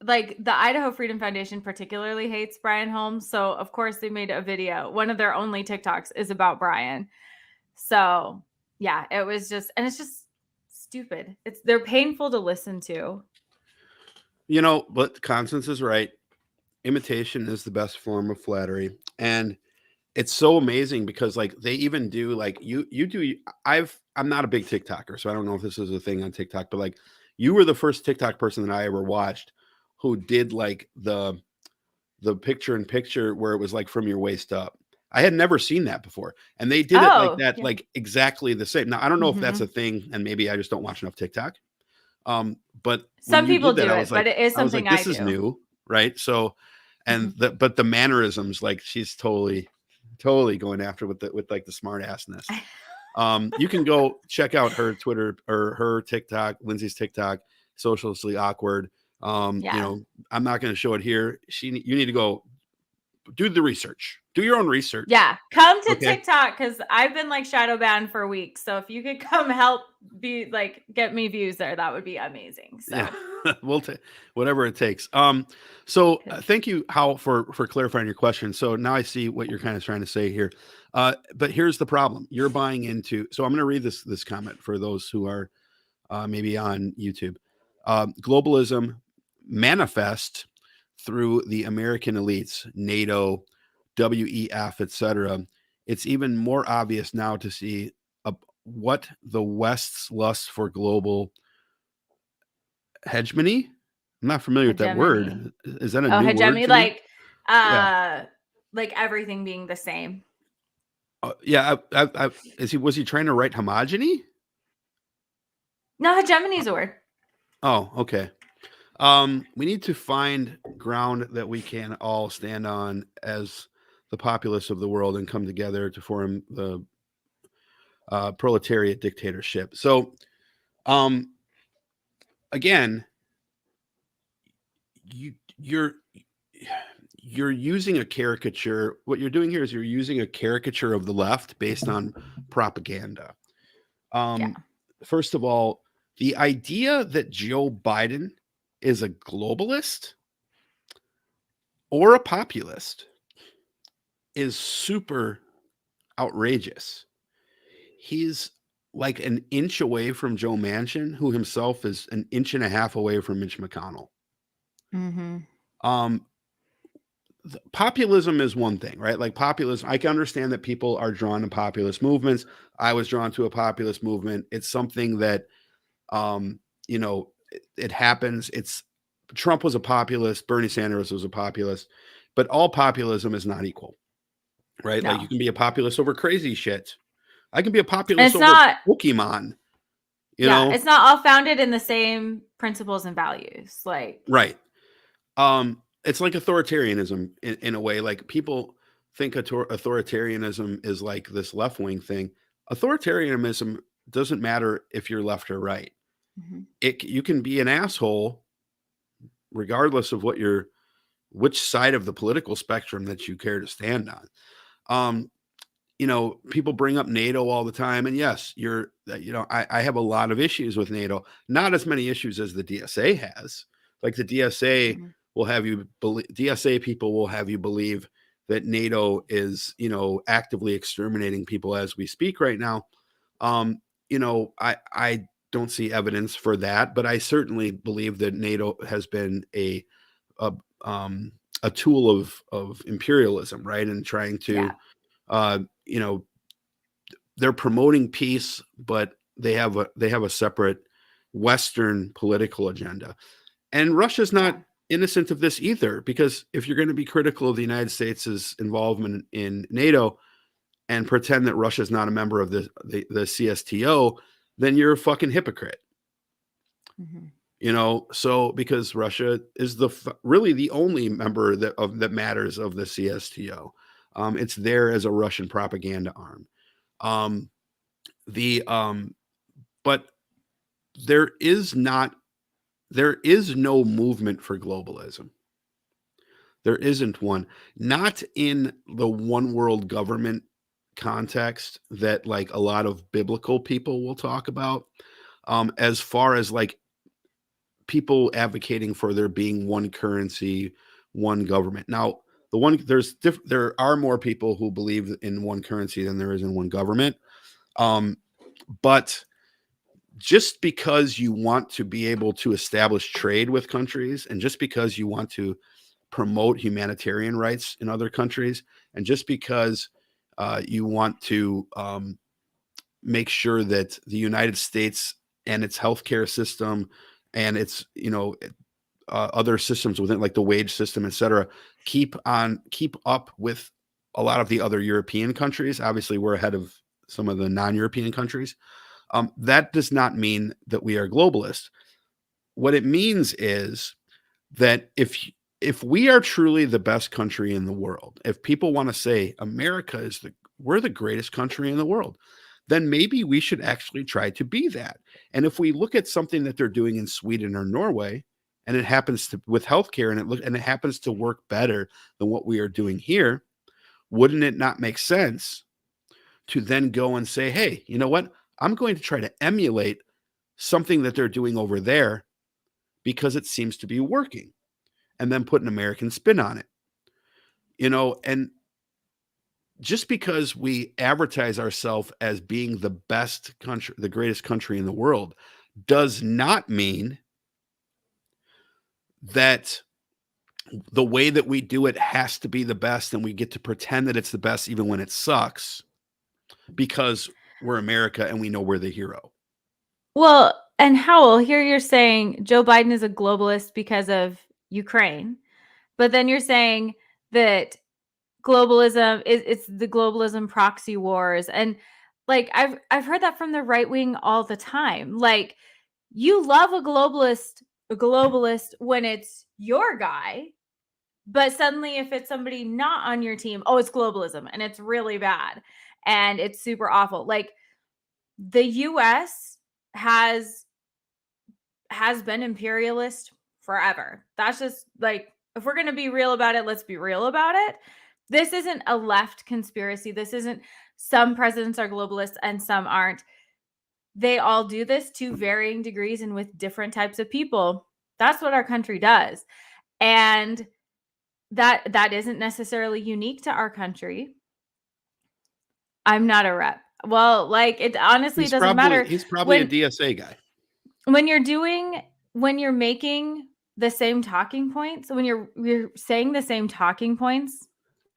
like the Idaho Freedom Foundation particularly hates Brian Holmes, so of course they made a video. One of their only TikToks is about Brian. So yeah, it was just, and it's just stupid. They're painful to listen to. You know, but Constance is right. Imitation is the best form of flattery, and it's so amazing because like they even do like you do. I'm not a big TikToker, so I don't know if this is a thing on TikTok, but like you were the first TikTok person that I ever watched who did like the picture in picture where it was like from your waist up. I had never seen that before, and they did it like that, like exactly the same. Now I don't know if that's a thing, and maybe I just don't watch enough TikTok. But some people do it, but it is something I do. This is new, right? So, and but the mannerisms, like she's totally going after with like the smart assness. You can go check out her Twitter or her TikTok, Lindsay's TikTok, Socially Awkward. You know, I'm not going to show it here. You need to go do the research. Do your own research. Yeah. Come to TikTok because I've been like shadow banned for weeks. So if you could come help get me views there, that would be amazing. So yeah. We'll take whatever it takes. Thank you, Hal, for clarifying your question. So now I see what you're kind of trying to say here. But here's the problem. You're buying into, so I'm going to read this comment for those who are maybe on YouTube. Globalism manifest through the American elites, NATO, WEF, etc. It's even more obvious now to see what the West's lust for global hegemony. I'm not familiar with that word. Is that a new hegemony? Word like everything being the same. Yeah. Was he trying to write homogeny? No, hegemony is a word. Oh, okay. We need to find ground that we can all stand on as the populace of the world and come together to form the proletariat dictatorship. So, again, you're using a caricature. What you're doing here is you're using a caricature of the left based on propaganda. First of all, the idea that Joe Biden is a globalist or a populist is super outrageous. He's like an inch away from Joe Manchin, who himself is an inch and a half away from Mitch McConnell. Populism is one thing, right? Like populism, I can understand that people are drawn to populist movements. I was drawn to a populist movement. It's something that, you know, it happens. Trump was a populist. Bernie Sanders was a populist, but all populism is not equal, right? No. Like you can be a populist over crazy shit. I can be a populist over Pokemon. You know, it's not all founded in the same principles and values. Like, right. It's like authoritarianism in a way. Like people think authoritarianism is like this left wing thing. Authoritarianism doesn't matter if you're left or right. Mhm. You can be an asshole regardless of which side of the political spectrum that you care to stand on. People bring up NATO all the time, and yes, I have a lot of issues with NATO. Not as many issues as the DSA has. Like the DSA Mhm. will have you believe, DSA people will have you believe that NATO is, actively exterminating people as we speak right now. I don't see evidence for that, but I certainly believe that NATO has been a, um, a tool of imperialism, right? And trying Yeah. to, uh, you know, they're promoting peace, but they have a separate Western political agenda. And Russia's not Yeah. innocent of this either, because if you're going to be critical of the United States' involvement in NATO and pretend that Russia's not a member of the CSTO, then you're a fucking hypocrite. Mhm. So because Russia is really the only member that matters of the CSTO. It's there as a Russian propaganda arm. Um, the but there is no movement for globalism. There isn't one. Not in the one world government context that like a lot of biblical people will talk about. As far as like people advocating for there being one currency, one government. Now, there are more people who believe in one currency than there is in one government. But just because you want to be able to establish trade with countries, and just because you want to promote humanitarian rights in other countries, and just because you want to make sure that the United States and its healthcare system and its other systems within, like the wage system, et cetera, keep up with a lot of the other European countries. Obviously, we're ahead of some of the non-European countries. That does not mean that we are globalist. What it means is that if we are truly the best country in the world, if people want to say we're the greatest country in the world, then maybe we should actually try to be that. And if we look at something that they're doing in Sweden or Norway, and it happens to with healthcare, and it happens to work better than what we are doing here, wouldn't it not make sense to then go and say, hey, you know what? I'm going to try to emulate something that they're doing over there because it seems to be working, and then put an American spin on it. And just because we advertise ourselves as being the best country, the greatest country in the world, does not mean that the way that we do it has to be the best and we get to pretend that it's the best even when it sucks, because we're America and we know we're the hero. Well, and Howell, here you're saying Joe Biden is a globalist because of Ukraine, but then you're saying that globalism it's the globalism proxy wars, and like I've heard that from the right wing all the time. Like, you love a globalist when it's your guy, but suddenly if it's somebody not on your team, oh, it's globalism and it's really bad and it's super awful. Like, the US has been imperialist forever. That's just like, if we're going to be real about it, let's be real about it. This isn't a left conspiracy. This isn't some presidents are globalists and some aren't. They all do this to varying degrees and with different types of people. That's what our country does. And that isn't necessarily unique to our country. I'm not a rep. Well, like, it honestly doesn't matter. He's probably a DSA guy. When you're making the same talking points, when you're saying the same talking points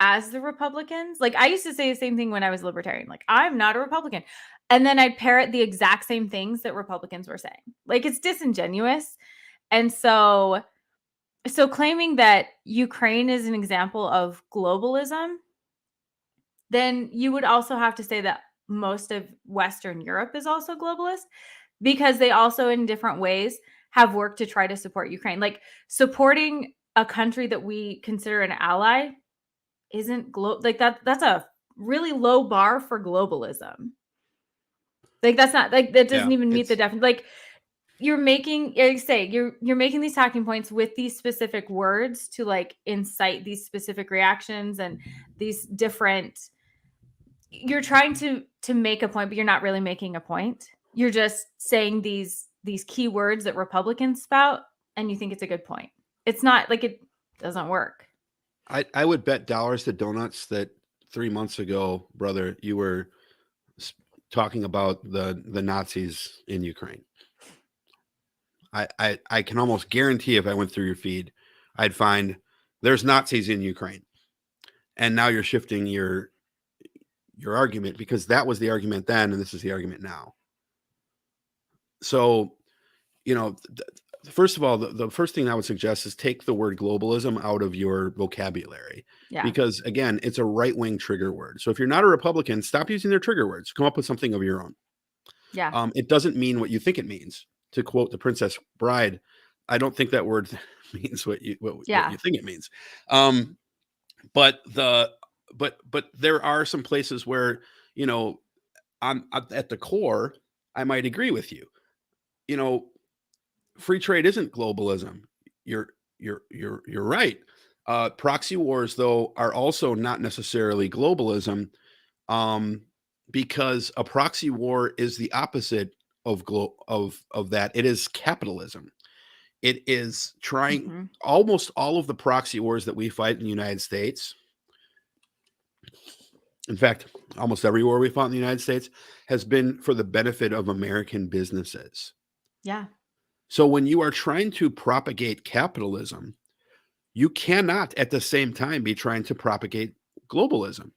as the Republicans, like I used to say the same thing when I was libertarian, like, I'm not a Republican. And then I'd parrot the exact same things that Republicans were saying. Like, it's disingenuous. And so claiming that Ukraine is an example of globalism, then you would also have to say that most of Western Europe is also globalist, because they also in different ways have worked to try to support Ukraine. Like, supporting a country that we consider an ally isn't like that's a really low bar for globalism. Like that's not like that doesn't even meet the definition. Like you're making, like say, you're making these talking points with these specific words to like incite these specific reactions and these different. You're trying to make a point, but you're not really making a point. You're just saying these key words that Republicans spout, and you think it's a good point. It's not like it doesn't work. I would bet dollars to donuts that 3 months ago, brother, you were talking about the Nazis in Ukraine. I can almost guarantee if I went through your feed, I'd find there's Nazis in Ukraine. And now you're shifting your argument because that was the argument then and this is the argument now. So, you know, first of all, the first thing I would suggest is take the word globalism out of your vocabulary. Yeah. Because again, it's a right-wing trigger word. So if you're not a Republican, stop using their trigger words. Come up with something of your own. Yeah. It doesn't mean what you think it means. To quote the Princess Bride, I don't think that word means what you think it means. But there are some places where, you know, I'm at the core, I might agree with you. You know, free trade isn't globalism. You're right. Proxy wars, though, are also not necessarily globalism, because a proxy war is the opposite of that. It is capitalism. It is trying almost all of the proxy wars that we fight in the United States. In fact, almost every war we fought in the United States has been for the benefit of American businesses. Yeah. So when you are trying to propagate capitalism, you cannot at the same time be trying to propagate globalism.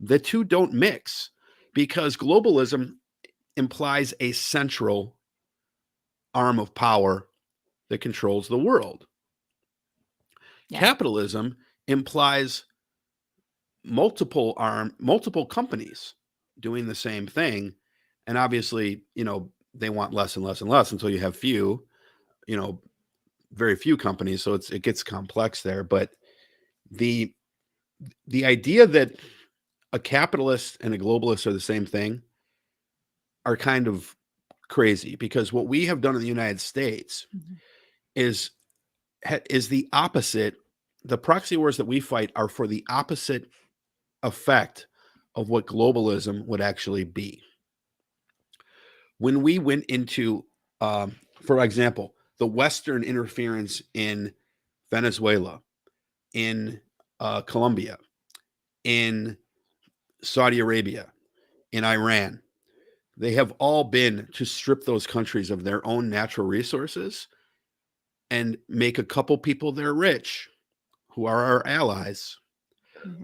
The two don't mix because globalism implies a central arm of power that controls the world. Yeah. Capitalism implies multiple companies doing the same thing. And obviously, you know, they want less and less and less until you have few, you know, very few companies. So it gets complex there. But the idea that a capitalist and a globalist are the same thing are kind of crazy, because what we have done in the United States is the opposite. The proxy wars that we fight are for the opposite effect of what globalism would actually be. When we went into, for example, the Western interference in Venezuela, in Colombia, in Saudi Arabia, in Iran, they have all been to strip those countries of their own natural resources and make a couple people there rich, who are our allies,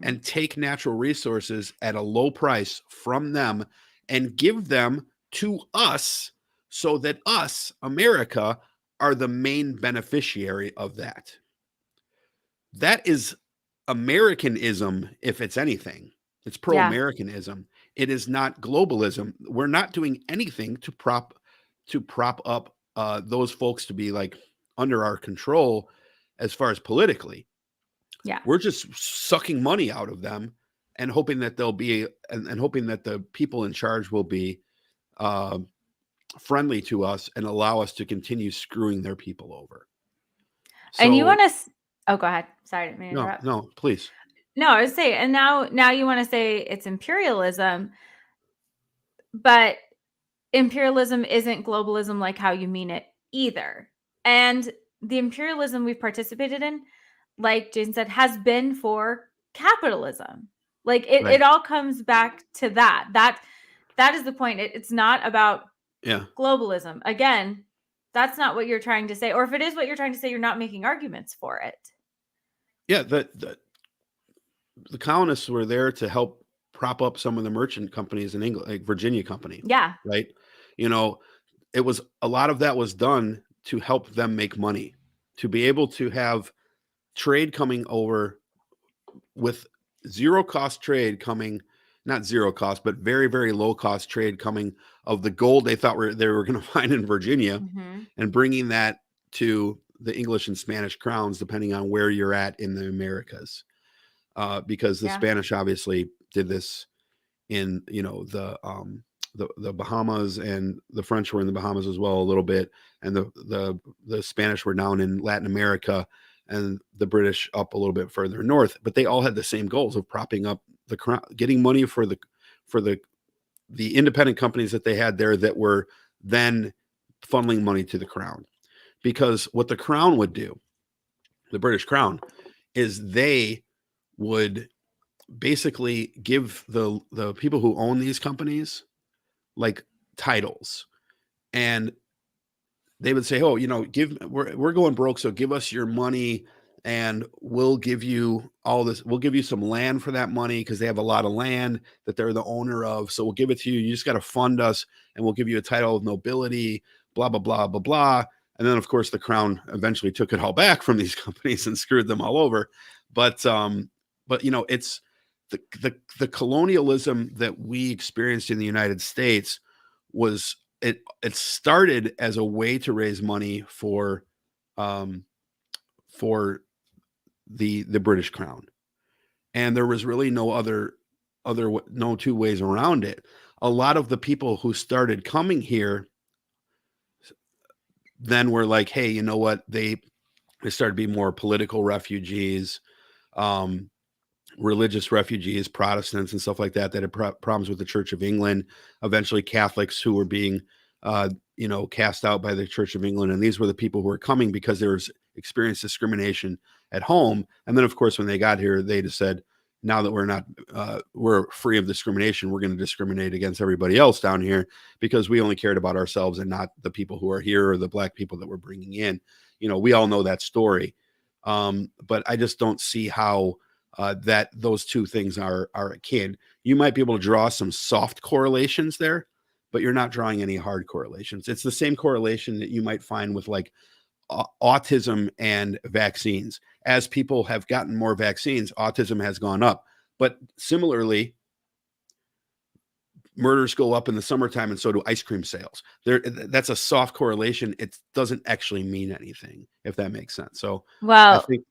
and take natural resources at a low price from them and give them to us so that us, America, are the main beneficiary of that. That is Americanism, if it's anything. It's pro-Americanism. It is not globalism. We're not doing anything to prop up those folks to be like under our control as far as politically. Yeah. We're just sucking money out of them and hoping that they'll be and hoping that the people in charge will be friendly to us and allow us to continue screwing their people over. So, and you want to go ahead. Sorry, to interrupt. No, please. No, I was saying, and now you want to say it's imperialism, but imperialism isn't globalism like how you mean it either. And the imperialism we've participated in, like Jason said, has been for capitalism. Like it all comes back to that. That is the point. It's not about globalism. Again, that's not what you're trying to say. Or if it is what you're trying to say, you're not making arguments for it. Yeah, the colonists were there to help prop up some of the merchant companies in England, like Virginia Company. Yeah. Right. You know, it was a lot of that was done to help them make money, to be able to have trade coming over with zero cost trade coming, not zero cost, but very, very low cost trade coming of the gold they thought they were going to find in Virginia and bringing that to the English and Spanish crowns, depending on where you're at in the Americas. because the Yeah. Spanish obviously did this in, the Bahamas, and the French were in the Bahamas as well a little bit, and the Spanish were down in Latin America, and the British up a little bit further north. But they all had the same goals of propping up the crown, getting money for the independent companies that they had there that were then funneling money to the crown. Because what the crown would do, the British crown, is they would basically give the people who own these companies like titles, and they would say, "Oh, we're going broke, so give us your money, and we'll give you all this. We'll give you some land for that money, because they have a lot of land that they're the owner of. So we'll give it to you. You just got to fund us, and we'll give you a title of nobility. Blah blah blah blah blah." And then, of course, the crown eventually took it all back from these companies and screwed them all over. But it's the colonialism that we experienced in the United States was it started as a way to raise money for the British crown, and there was really no two ways around it. A lot of the people who started coming here then were like, hey, you know what, they started to be more political refugees, religious refugees, Protestants and stuff like that had problems with the Church of England, eventually Catholics who were being cast out by the Church of England. And these were the people who were coming because there was experienced discrimination at home. And then, of course, when they got here, they just said, now that we're free of discrimination, we're going to discriminate against everybody else down here, because we only cared about ourselves and not the people who are here or the Black people that we're bringing in. We all know that story. But I just don't see how that those two things are akin. You might be able to draw some soft correlations there, but you're not drawing any hard correlations. It's the same correlation that you might find with like autism and vaccines. As people have gotten more vaccines, autism has gone up. But similarly, murders go up in the summertime, and so do ice cream sales. That's a soft correlation. It doesn't actually mean anything, if that makes sense. So, well, I think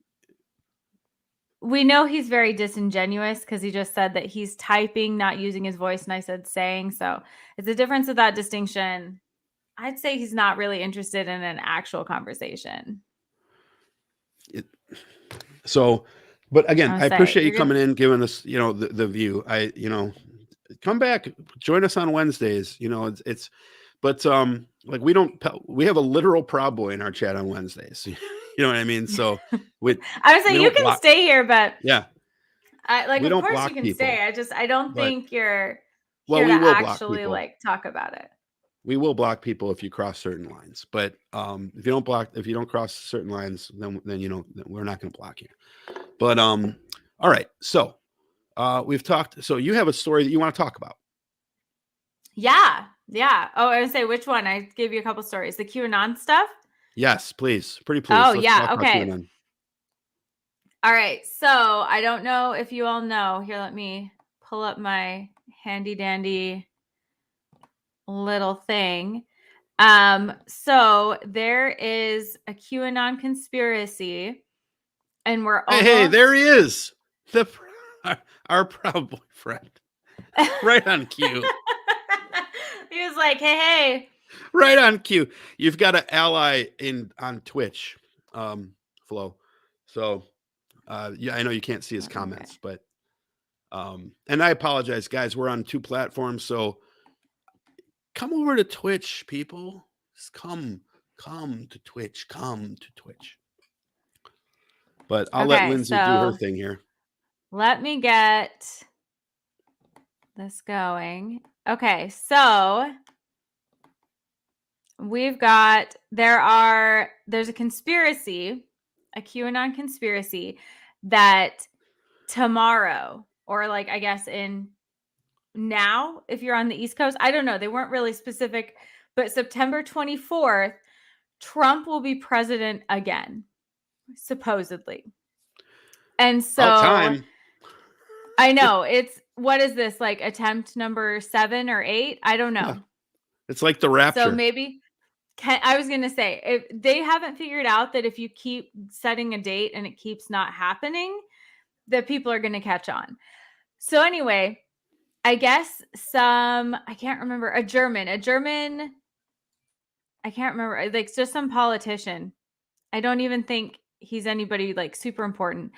we know he's very disingenuous, because he just said that he's typing, not using his voice, and I said saying. So it's a difference of that distinction. I'd say he's not really interested in an actual conversation. But again, I appreciate you coming in, giving us, the view. Come back, join us on Wednesdays. But we have a literal Proud Boy in our chat on Wednesdays. You know what I mean? So I was saying you can stay here, but yeah, of course you can people. stay. I don't think you're here to will actually talk about it. We will block people if you cross certain lines, but if you don't cross certain lines, then we're not going to block you. But all right, so we've talked. So you have a story that you want to talk about? Yeah. Oh, I would say which one? I gave you a couple stories. The QAnon stuff. Yes, please. Pretty please. Oh, yeah. Okay. All right. So I don't know if you all know. Here, let me pull up my handy dandy little thing. So there is a QAnon conspiracy, and we're hey, there he is, our Proud Boy friend, right on cue. He was like, hey, right on cue. You've got an ally on Twitch, Flo. So yeah, I know you can't see his comments, but and I apologize, guys. We're on 2 platforms, so come over to Twitch, people. Just come to Twitch. But I'll let Lindsay do her thing here. Let me get this going. Okay, so we've got there's a conspiracy, a QAnon conspiracy, that tomorrow, or I guess now, if you're on the East Coast, I don't know, they weren't really specific, but September 24th, Trump will be president again, supposedly. And so time. I know what is this, attempt number 7 or 8? I don't know. Yeah. It's like the rapture. So maybe I was going to say, if they haven't figured out that if you keep setting a date and it keeps not happening, that people are going to catch on. So anyway, I guess I can't remember, a German, I can't remember, like just some politician. I don't even think he's anybody like super important,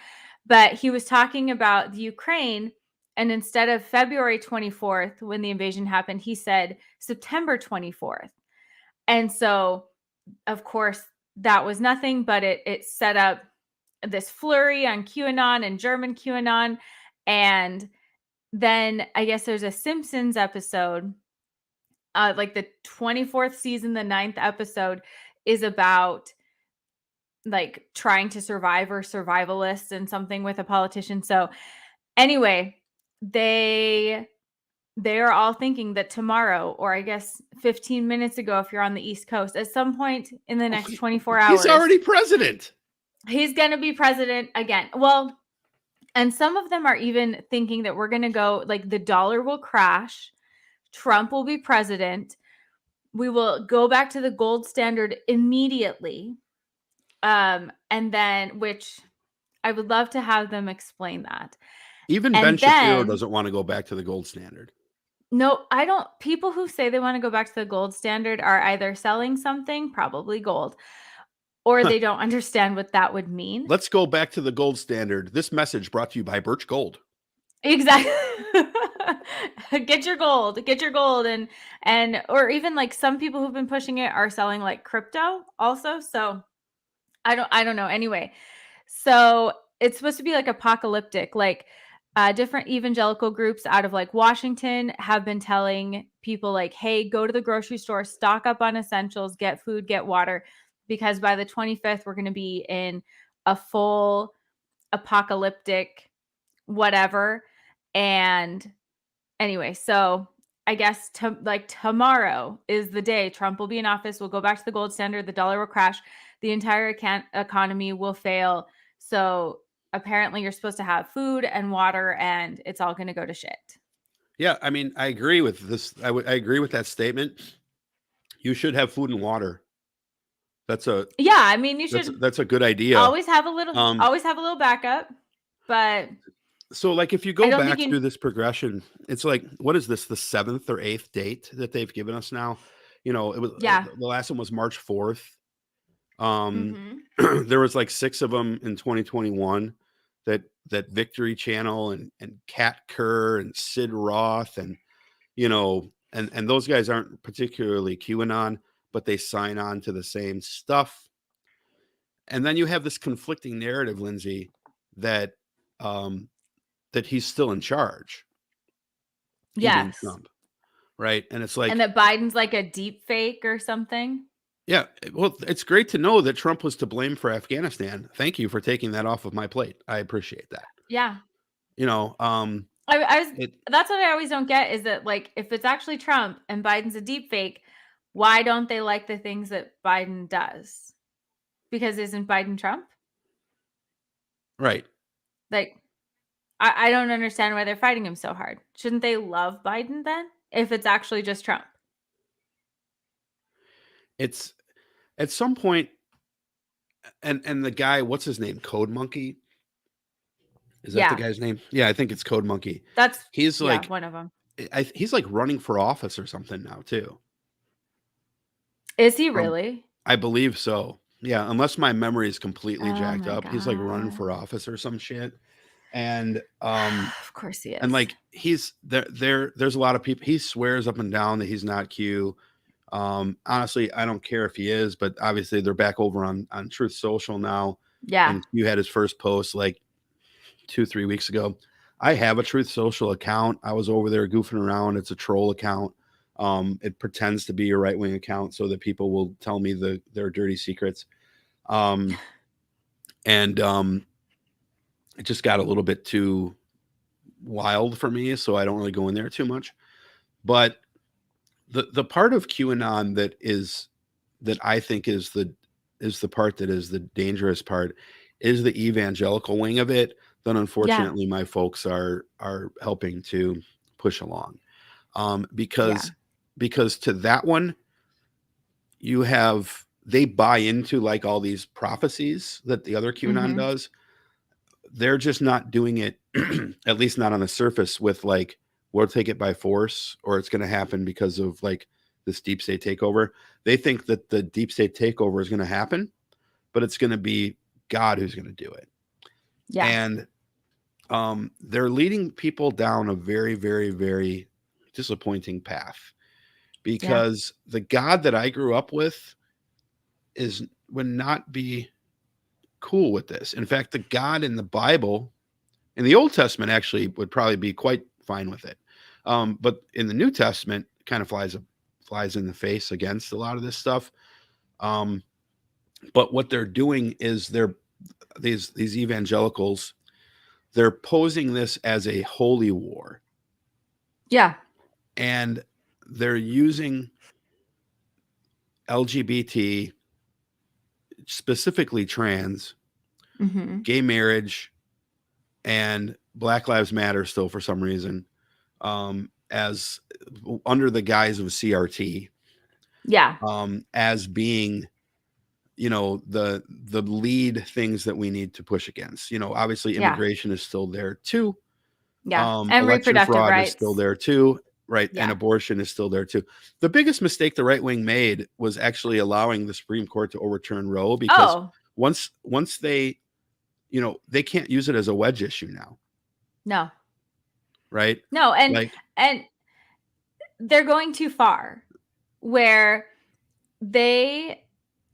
but he was talking about the Ukraine. And instead of February 24th, when the invasion happened, he said September 24th. And so, of course, that was nothing, but it set up this flurry on QAnon and German QAnon. And then I guess there's a Simpsons episode, like the 24th season, the 9th episode is about like trying to survive or survivalist and something with a politician. So anyway, they are all thinking that tomorrow, or I guess 15 minutes ago, if you're on the East Coast, at some point in the next 24 hours, he's already president. He's going to be president again. Well, and some of them are even thinking that we're going to go, like, the dollar will crash, Trump will be president, we will go back to the gold standard immediately. And then, which I would love to have them explain that. Even And Ben Shapiro then- doesn't want to go back to the gold standard. No, I don't. People who say they want to go back to the gold standard are either selling something, probably gold, or they don't understand what that would mean. Let's go back to the gold standard. This message brought to you by Birch Gold. Exactly. Get your gold, and or even like some people who've been pushing it are selling like crypto also. So I don't know. Anyway, so it's supposed to be like apocalyptic, like different evangelical groups out of like Washington have been telling people like, hey, go to the grocery store, stock up on essentials, get food, get water, because by the 25th, we're going to be in a full apocalyptic whatever. And anyway, so I guess tomorrow is the day Trump will be in office. We'll go back to the gold standard. The dollar will crash. The entire economy will fail. So apparently you're supposed to have food and water, and it's all going to go to shit. Yeah, I mean, I agree with this. I agree with that statement. You should have food and water. I mean, you should. That's a good idea. Always have a little backup. But so, like, if you go back through this progression, it's like, what is this? The 7th or 8th date that they've given us now? You know, it was the last one was March 4th. There was like 6 of them in 2021 that Victory Channel and Kat Kerr and Sid Roth and, you know, and those guys aren't particularly QAnon, but they sign on to the same stuff. And then you have this conflicting narrative, Lindsay, that that he's still in charge. Yes. Trump, right? And it's like, and that Biden's like a deep fake or something. Yeah, well, it's great to know that Trump was to blame for Afghanistan. Thank you for taking that off of my plate. I appreciate that. Yeah. You know, that's what I always don't get is that, like, if it's actually Trump and Biden's a deep fake, why don't they like the things that Biden does? Because isn't Biden Trump? Right. Like, I don't understand why they're fighting him so hard. Shouldn't they love Biden then, if it's actually just Trump? It's at some point, and the guy, what's his name? Code Monkey? Is that the guy's name? Yeah, I think it's Code Monkey. He's like one of them. He's like running for office or something now too. Is he really? I believe so. Yeah, unless my memory is completely jacked up. God. He's like running for office or some shit. And of course he is. And like he's there's a lot of people, he swears up and down that he's not Q. Honestly, I don't care if he is, but obviously they're back over on Truth Social now. Yeah. And you had his first post like 2-3 weeks ago. I have a Truth Social account. I was over there goofing around. It's a troll account. It pretends to be a right-wing account so that people will tell me their dirty secrets. It just got a little bit too wild for me, so I don't really go in there too much. But the part of QAnon that I think is the part that is the dangerous part is the evangelical wing of it that unfortunately my folks are helping to push along. Because to that one, they buy into like all these prophecies that the other QAnon does. they're just not doing it, at least not on the surface, with like, we'll take it by force, or it's going to happen because of like this deep state takeover. They think that the deep state takeover is going to happen, but it's going to be God who's going to do it. Yeah. And they're leading people down a very, very, very disappointing path, because the God that I grew up with would not be cool with this. In fact, the God in the Bible, in the Old Testament, actually would probably be quite fine with it. But in the New Testament, kind of flies in the face against a lot of this stuff. But what they're doing is these evangelicals, they're posing this as a holy war. Yeah. And they're using LGBT, specifically trans, gay marriage, and Black Lives Matter still for some reason, as under the guise of CRT. Yeah. As being, the lead things that we need to push against. Obviously immigration is still there too. Yeah. And Election reproductive fraud rights is still there too. Right. Yeah. And abortion is still there too. The biggest mistake the right wing made was actually allowing the Supreme Court to overturn Roe, because once they, they can't use it as a wedge issue now. No. Right. No. And they're going too far, where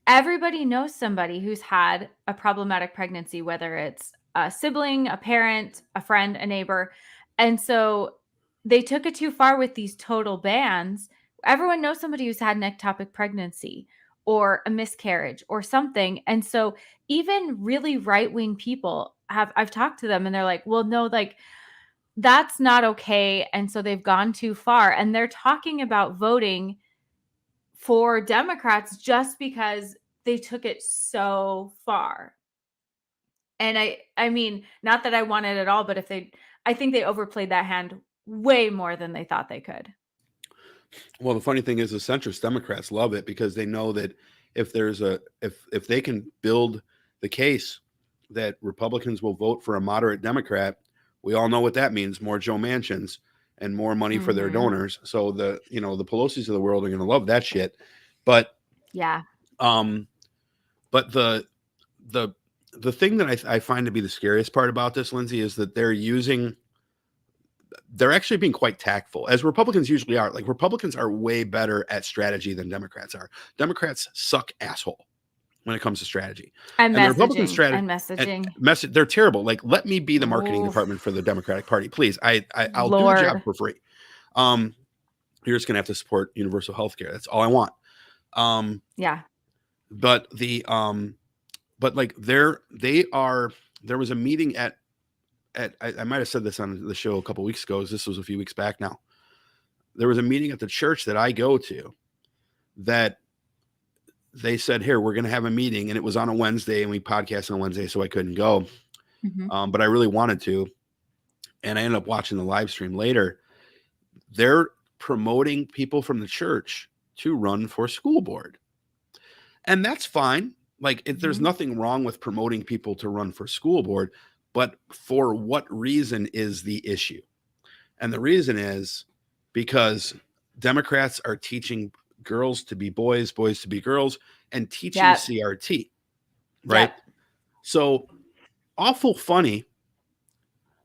everybody knows somebody who's had a problematic pregnancy, whether it's a sibling, a parent, a friend, a neighbor. And so they took it too far with these total bans. Everyone knows somebody who's had an ectopic pregnancy or a miscarriage or something. And so even really right-wing people I've talked to them and they're like, well, no, like that's not okay. And so they've gone too far, and they're talking about voting for Democrats just because they took it so far. And I mean, not that I want it at all, but I think they overplayed that hand way more than they thought they could. Well, the funny thing is the centrist Democrats love it, because they know that if they can build the case that Republicans will vote for a moderate Democrat, we all know what that means: more Joe Manchins and more money for their donors. So the Pelosi's of the world are going to love that shit. But yeah. But the thing that I find to be the scariest part about this, Lindsay, is that they're actually being quite tactful, as Republicans usually are. Like, Republicans are way better at strategy than Democrats are. Democrats suck asshole when it comes to strategy. And the Republican messaging. They're terrible. Like, let me be the marketing department for the Democratic Party, please. I'll do the job for free. You're just gonna have to support universal health care. That's all I want. Yeah. But there was a meeting at I might have said this on the show a couple of weeks ago. This was a few weeks back now. There was a meeting at the church that I go to that they said, here, we're going to have a meeting. And it was on a Wednesday, and we podcast on Wednesday, so I couldn't go. But I really wanted to. And I ended up watching the live stream later. They're promoting people from the church to run for school board. And that's fine. Like, there's nothing wrong with promoting people to run for school board. But for what reason is the issue? And the reason is because Democrats are teaching girls to be boys, boys to be girls, and teaching CRT, right? Yep. So awful funny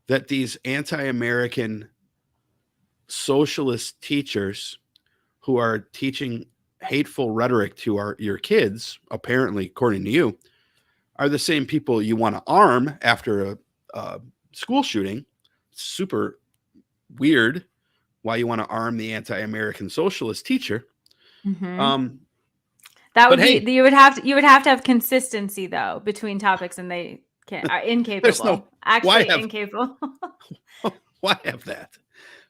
that these anti-American socialist teachers who are teaching hateful rhetoric to your kids, apparently, according to you, are the same people you want to arm after a school shooting. Super weird why you want to arm the anti-American socialist teacher. That would be, you would have to have consistency though between topics, and they are incapable. Incapable. Why have that?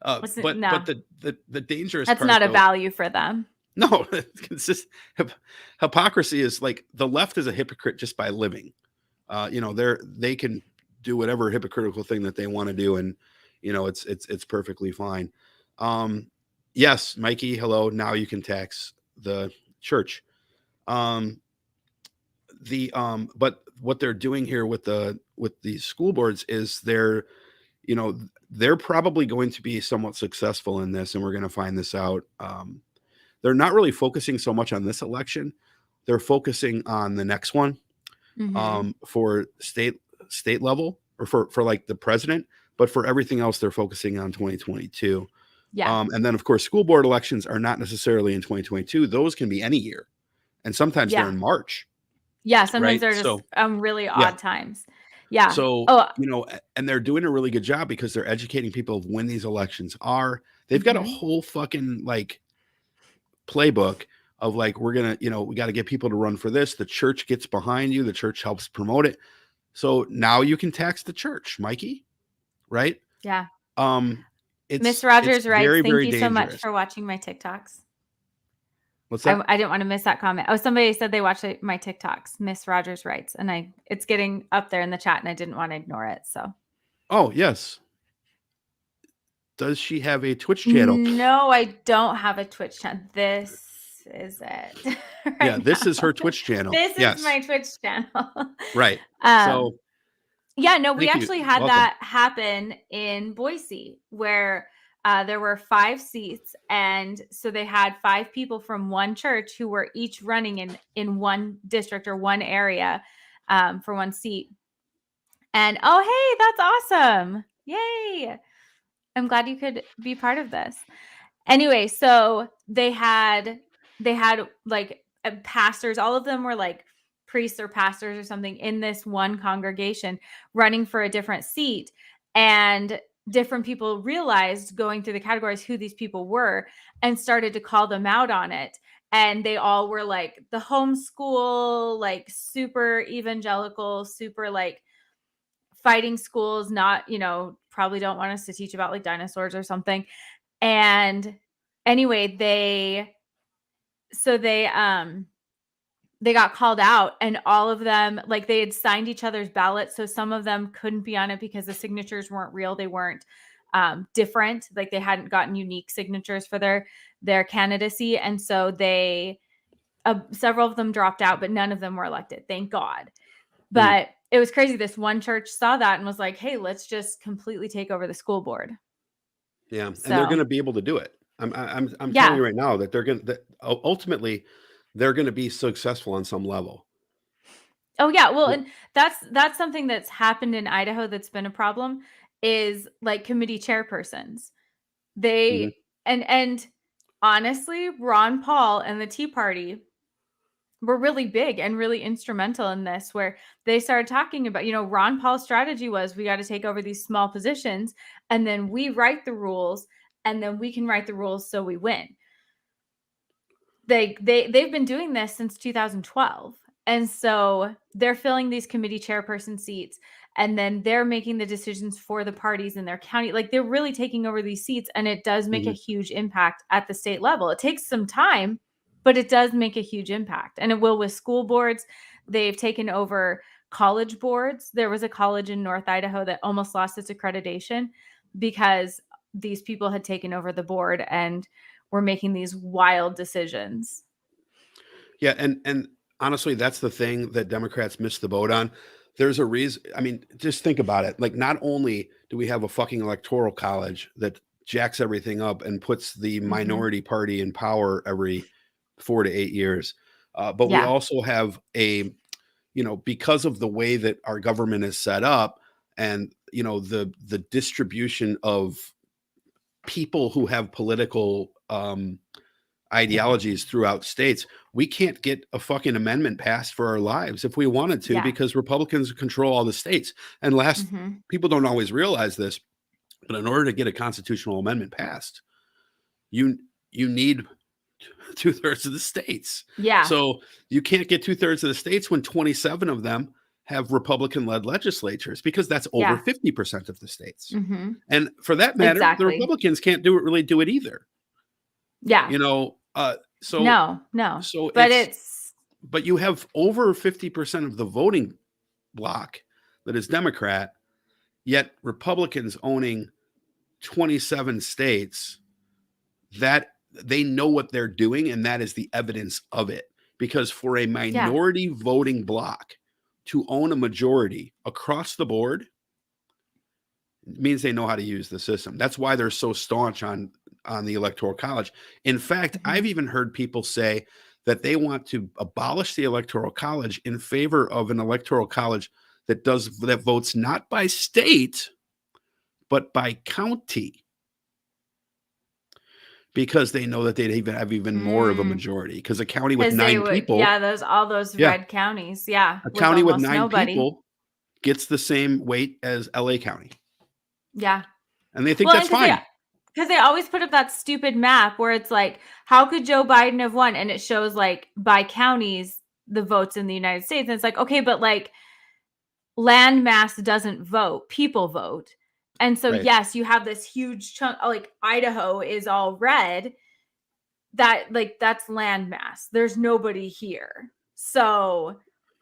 But the dangerous that's part, not a value for them. No, hypocrisy is like, the left is a hypocrite just by living. They can do whatever hypocritical thing that they want to do, and it's perfectly fine. Yes, Mikey, hello. Now you can tax the church. But what they're doing here with these school boards is they're probably going to be somewhat successful in this, and we're going to find this out. They're not really focusing so much on this election. They're focusing on the next one, for state level, or for like the president, but for everything else, they're focusing on 2022. Yeah. And then of course, school board elections are not necessarily in 2022. Those can be any year. And sometimes they're in March. Yeah. Sometimes right? they're just So, really yeah. odd times. Yeah. So, Oh, and they're doing a really good job because they're educating people of when these elections are. They've got a whole fucking like playbook of like, we're going to, we got to get people to run for this. The church gets behind you. The church helps promote it. So now you can tax the church, Mikey. Right? yeah. Miss Rogers writes, very, thank very you dangerous. so much for watching my TikToks. What's that? I didn't want to miss that comment. Oh, somebody said they watched my TikToks. Miss Rogers writes, and it's getting up there in the chat, and I didn't want to ignore it. So. Oh, yes. Does she have a Twitch channel? No, I don't have a Twitch channel. This is it. This is her Twitch channel. This is my Twitch channel. Right. So. Yeah, no, we actually had that happen in Boise, where there were 5 seats, and so they had 5 people from one church who were each running in one district or one area for one seat. And oh, hey, that's awesome! Yay! I'm glad you could be part of this. Anyway, so they had like pastors. All of them were like priests or pastors or something in this one congregation running for a different seat, and different people realized going through the categories who these people were and started to call them out on it. And they all were like the homeschool, like super evangelical, super like fighting schools, not, probably don't want us to teach about like dinosaurs or something. And anyway, they got called out, and all of them, like, they had signed each other's ballots. So some of them couldn't be on it because the signatures weren't real. They weren't different. Like, they hadn't gotten unique signatures for their candidacy. And so several of them dropped out, but none of them were elected. Thank God. But it was crazy. This one church saw that and was like, hey, let's just completely take over the school board. Yeah. So, and they're going to be able to do it. I'm telling you right now that ultimately they're going to be successful on some level. Oh yeah. Well, and that's something that's happened in Idaho that's been a problem, is like committee chairpersons. They and honestly, Ron Paul and the Tea Party were really big and really instrumental in this, where they started talking about, Ron Paul's strategy was, we got to take over these small positions, and then we write the rules, and then we can write the rules so we win. They've been doing this since 2012. And so they're filling these committee chairperson seats, and then they're making the decisions for the parties in their county. Like, they're really taking over these seats, and it does make a huge impact at the state level. It takes some time, but it does make a huge impact. And it will with school boards. They've taken over college boards. There was a college in North Idaho that almost lost its accreditation because these people had taken over the board and were making these wild decisions. Yeah. And honestly, that's the thing that Democrats missed the boat on. There's a reason. I mean, just think about it. Like, not only do we have a fucking electoral college that jacks everything up and puts the minority party in power every 4 to 8 years, but we also have because of the way that our government is set up, and the distribution of people who have political ideologies throughout states, we can't get a fucking amendment passed for our lives if we wanted to, because Republicans control all the states. And people don't always realize this, but in order to get a constitutional amendment passed, you need 2/3 of the states. Yeah. So you can't get 2/3 of the states when 27 of them have Republican-led legislatures, because that's over 50% of the states. And for that matter, the Republicans can't do it either. Yeah. So no. So but you have over 50% of the voting block that is Democrat, yet Republicans owning 27 states. That they know what they're doing, and that is the evidence of it. Because for a minority voting bloc to own a majority across the board means they know how to use the system. That's why they're so staunch on the Electoral College. In fact, I've even heard people say that they want to abolish the Electoral College in favor of an Electoral College that votes not by state, but by county, because they know that they'd even have even more of a majority. Because a county with 9 people, all those red counties, a county with 9 people gets the same weight as LA County. Yeah, and they think that's fine. Because they always put up that stupid map where it's like, how could Joe Biden have won? And it shows like by counties the votes in the United States. And it's like, okay, but like land mass doesn't vote, people vote. And so, yes, you have this huge chunk, like Idaho is all red. That's land mass. There's nobody here. So,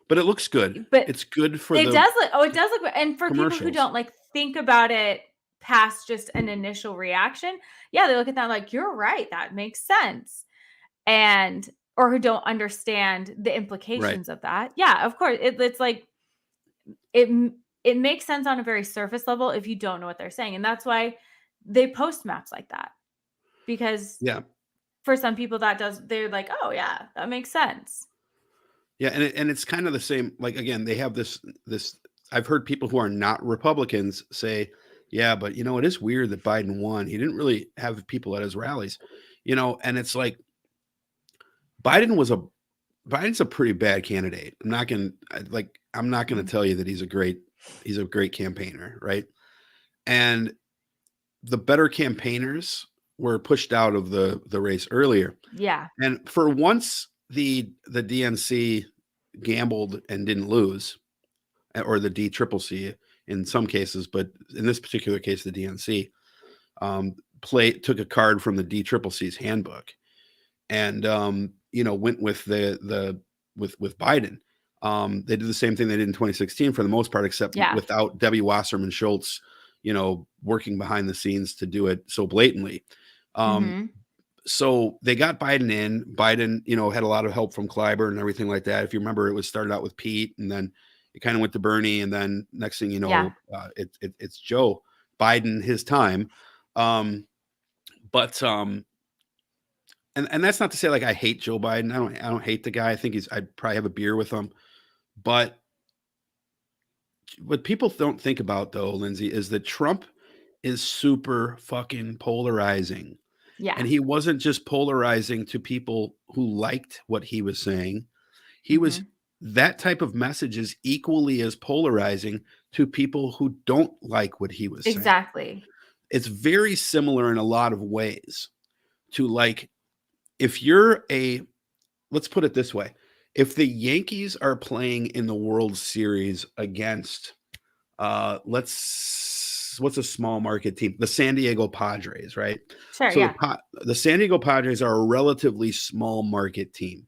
but it looks good. But it's good for it does look, and for people who don't like think about it past just an initial reaction, they look at that like, you're right, that makes sense. And or who don't understand the implications of that. Yeah, of course. It's like it makes sense on a very surface level if you don't know what they're saying. And that's why they post maps like that. Because for some people they're like, oh yeah, that makes sense. Yeah, and it's kind of the same. Like, again, they have this. I've heard people who are not Republicans say, yeah, but it is weird that Biden won. He didn't really have people at his rallies, and it's like Biden's a pretty bad candidate. I'm not going to tell you that he's a great campaigner, right? And the better campaigners were pushed out of the race earlier. Yeah. And for once the DNC gambled and didn't lose, or the DCCC in some cases, but in this particular case, the DNC took a card from the DCCC's handbook and went with with Biden. They did the same thing they did in 2016 for the most part, except without Debbie Wasserman Schultz, working behind the scenes to do it so blatantly. So they got Biden in. Biden, had a lot of help from Clyburn and everything like that. If you remember, it started out with Pete, and then it kind of went to Bernie, and then next thing you know, it's Joe Biden, his time. And that's not to say like I hate Joe Biden. I don't hate the guy. I think I'd probably have a beer with him. But what people don't think about though, Lindsay, is that Trump is super fucking polarizing. Yeah. And he wasn't just polarizing to people who liked what he was saying. He was that type of message is equally as polarizing to people who don't like what he was saying. Exactly. It's very similar in a lot of ways to like, if let's put it this way. If the Yankees are playing in the World Series against, what's a small market team? The San Diego Padres, right? Sure, so the San Diego Padres are a relatively small market team.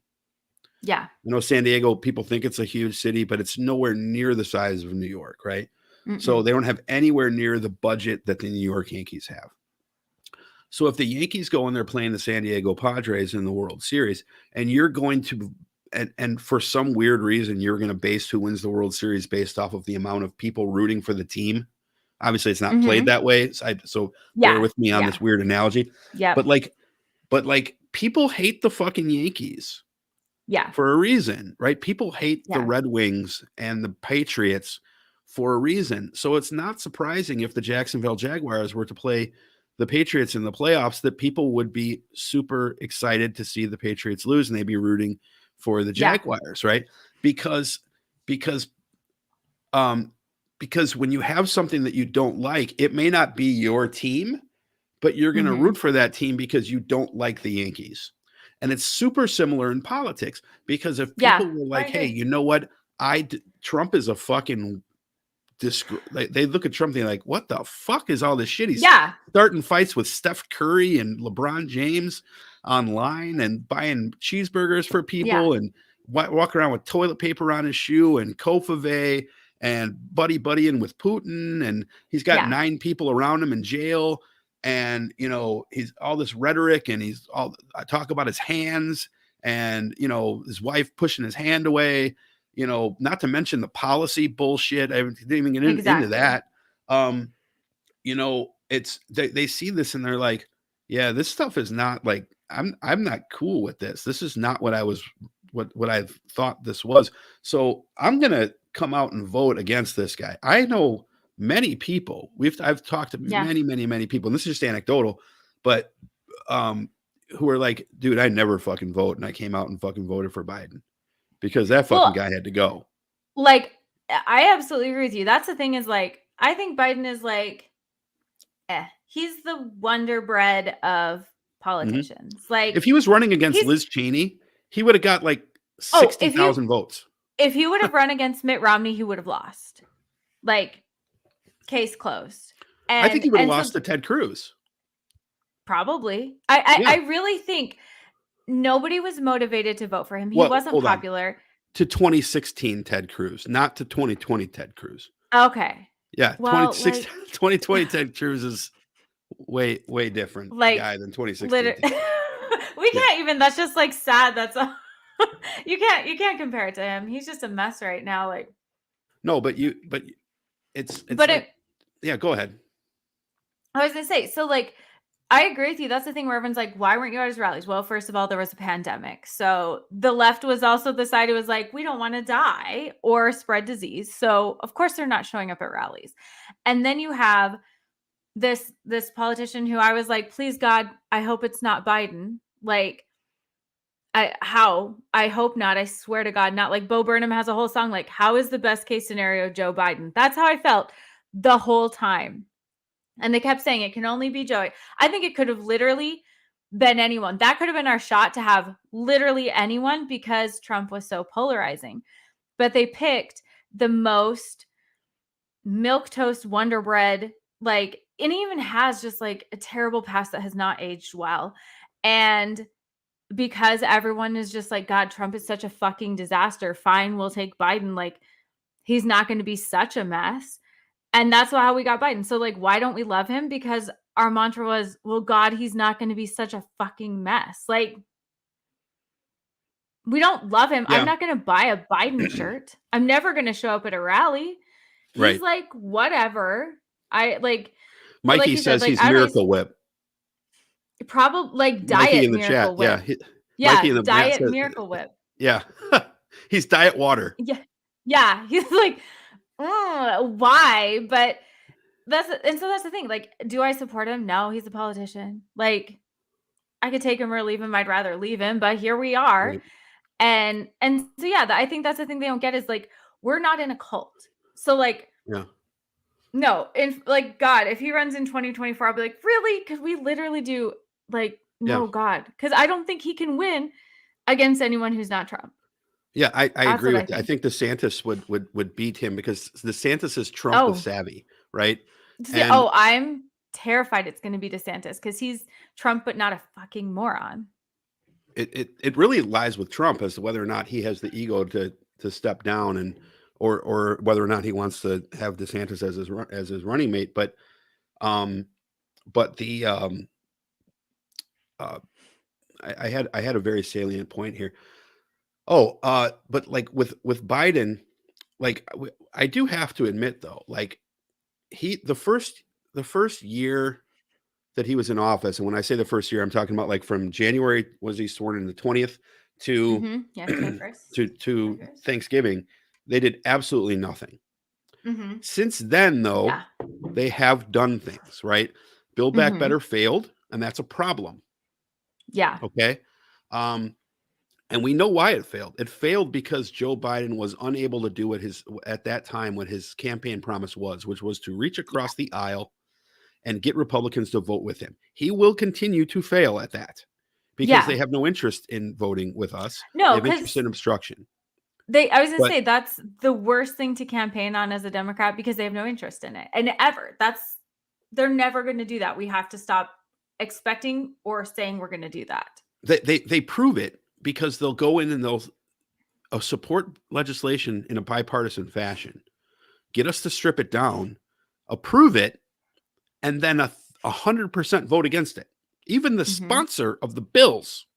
Yeah. San Diego, people think it's a huge city, but it's nowhere near the size of New York, right? So they don't have anywhere near the budget that the New York Yankees have. So if the Yankees go and they're playing the San Diego Padres in the World Series, and you're going to, and for some weird reason, you're going to base who wins the World Series based off of the amount of people rooting for the team. Obviously, it's not played that way. So bear with me on this weird analogy. Yeah. But like people hate the fucking Yankees. Yeah. For a reason, right? People hate the Red Wings and the Patriots for a reason. So it's not surprising if the Jacksonville Jaguars were to play the Patriots in the playoffs that people would be super excited to see the Patriots lose and they'd be rooting for the Jaguars, right? Because when you have something that you don't like, it may not be your team, but you're going to root for that team because you don't like the Yankees. And it's super similar in politics, because if people were like, hey, you know what? Trump is a fucking they look at Trump and they're like, what the fuck is all this shit? He's starting fights with Steph Curry and LeBron James online and buying cheeseburgers for people and walking around with toilet paper on his shoe and Kofave and buddying with Putin. And he's got 9 people around him in jail. And, he's all this rhetoric, and I talk about his hands and, his wife pushing his hand away. not to mention the policy bullshit. I didn't even get into Exactly. that. They see this and they're like, yeah, this stuff is not like, I'm not cool with this. This is not what I thought this was. So I'm going to come out and vote against this guy. I know many people. I've talked to many, many, many people, and this is just anecdotal, but who are like, dude, I never fucking vote, and I came out and fucking voted for Biden because that fucking guy had to go. Like, I absolutely agree with you. That's the thing is, like, I think Biden is like, he's the Wonder Bread of politicians. Mm-hmm. Like, if he was running against Liz Cheney, he would have got like 60,000 votes. If he would have run against Mitt Romney, he would have lost. Like, case closed. And I think he would have lost to Ted Cruz. Probably. I really think nobody was motivated to vote for him. He wasn't popular. To 2016 Ted Cruz, not to 2020 Ted Cruz. Okay. Yeah, 2020 Ted Cruz is way different guy than 2016. We can't even. That's just like sad. That's you can't compare it to him. He's just a mess right now. Like, no, but it's yeah. Go ahead. I was gonna say, so like, I agree with you. That's the thing where everyone's like, why weren't you at his rallies? Well, first of all, there was a pandemic. So the left was also the side who was like, we don't want to die or spread disease. So of course they're not showing up at rallies. And then you have this politician who I was like, please God, I hope it's not Biden. Like, I hope not. I swear to God, not. Like, Bo Burnham has a whole song like, how is the best case scenario Joe Biden? That's how I felt the whole time. And they kept saying it can only be Joey. I think it could have literally been anyone. That could have been our shot to have literally anyone because Trump was so polarizing. But they picked the most milquetoast Wonder Bread, like, and he even has just like a terrible past that has not aged well. And because everyone is just like, God, Trump is such a fucking disaster. Fine, we'll take Biden. Like, he's not going to be such a mess. And that's how we got Biden. So, like, why don't we love him? Because our mantra was, well, God, he's not going to be such a fucking mess. Like, we don't love him. Yeah. I'm not going to buy a Biden shirt. I'm never going to show up at a rally. He's like, whatever. Mikey says he's Miracle Whip. Probably like Diet Miracle Whip. Yeah. Mikey in the Diet says, Miracle Whip. Yeah. He's Diet Water. Yeah. Yeah. He's like, why? But that's the thing. Like, do I support him? No, he's a politician. Like, I could take him or leave him. I'd rather leave him, but here we are. Right. And so, yeah, I think that's the thing they don't get is like, we're not in a cult. So like, no, like, God, if he runs in 2024, I'll be like, really? Because we literally do like, no, God, because I don't think he can win against anyone who's not Trump. Yeah, I agree with you. I think DeSantis would beat him because DeSantis is Trump savvy, right? I'm terrified it's going to be DeSantis because he's Trump, but not a fucking moron. It really lies with Trump as to whether or not he has the ego to step down and or whether or not he wants to have DeSantis as his running mate. But I had a very salient point here. But like with Biden, like I do have to admit though, like the first year that he was in office, and when I say the first year, I'm talking about like from January, was he sworn in the 20th to to Thanksgiving, they did absolutely nothing. Mm-hmm. Since then, though, they have done things, right? Build Back Better failed, and that's a problem. Yeah. Okay. And we know why it failed. It failed because Joe Biden was unable to do what at that time what his campaign promise was, which was to reach across the aisle and get Republicans to vote with him. He will continue to fail at that because they have no interest in voting with us. No, they have interest in obstruction. I was going to say that's the worst thing to campaign on as a Democrat because they have no interest in it. And they're never going to do that. We have to stop expecting or saying we're going to do that. They prove it because they'll go in and they'll support legislation in a bipartisan fashion, get us to strip it down, approve it, and then 100% vote against it. Even the sponsor of the bills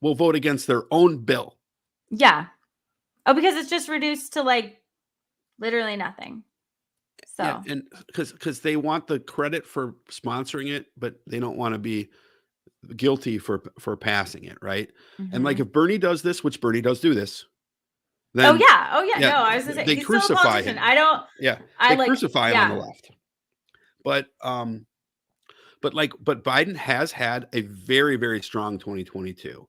will vote against their own bill. Yeah. Oh, because it's just reduced to like literally nothing. So Yeah, and because they want the credit for sponsoring it, but they don't want to be guilty for passing it, right? And like mhm. if Bernie does this, which Bernie does do this, Oh then yeah. Oh yeah. yeah, No, I was gonna say they he's still a crucify politician. him. Yeah, I they like crucify him on the yeah. left. But but Biden has had a very, very strong 2022.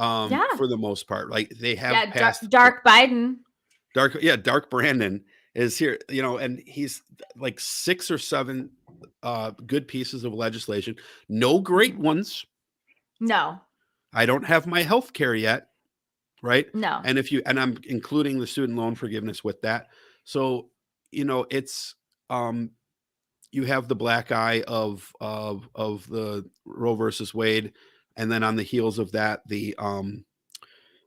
Yeah. For the most part. Like they have Yeah. passed Dark Biden. Dark Brandon is here, and he's like 6 or 7 good pieces of legislation. No great Mhm. ones. No. I don't have my health care yet, right? No. And I'm including the student loan forgiveness with that. So, it's you have the black eye of the Roe versus Wade, and then on the heels of that,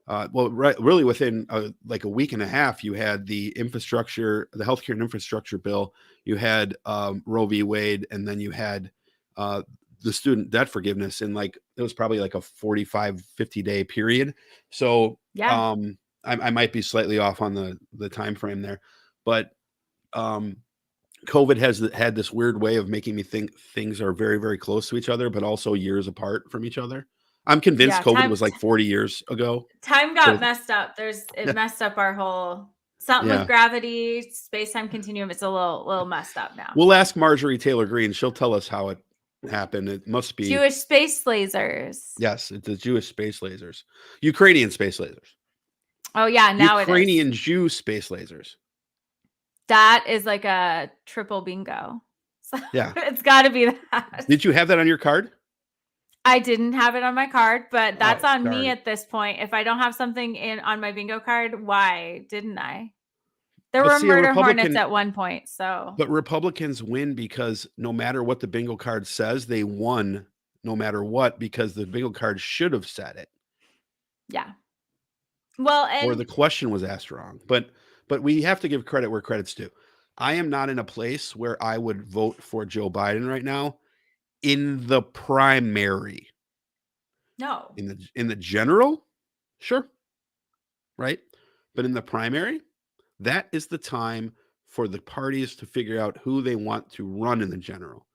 really within like a week and a half, you had the healthcare and infrastructure bill. You had Roe v. Wade, and then you had the student debt forgiveness. And like it was probably like a 45, 50-day period. So Yeah. I might be slightly off on the time frame there, but COVID has had this weird way of making me think things are very, very close to each other, but also years apart from each other. I'm convinced Yeah. COVID was like 40 years ago. Time So got messed up. It messed up our whole something yeah, with gravity, space-time continuum. It's a little messed up now. we'll ask Marjorie Taylor Greene. She'll tell us how it happened. It must be Jewish space lasers. yes. It's the Jewish space lasers, Ukrainian space lasers, Oh yeah, now it is. Ukrainian Jew space lasers. That is like a triple bingo. So Yeah. it's got to be that. Did you have that on your card? I didn't have it on my card, but that's Oh, on darn me it. at this point. If I don't have something on my bingo card, why didn't I? There But were see, a murder hornets Republican, at one point, so but Republicans win because no matter what the bingo card says, they won no matter what because the bingo card should have said it. yeah. Well, Or and the question was asked wrong. But we have to give credit where credit's due. I am not in a place where I would vote for Joe Biden right now in the primary. no. In the general, sure, right? But in the primary, that is the time for the parties to figure out who they want to run in the general.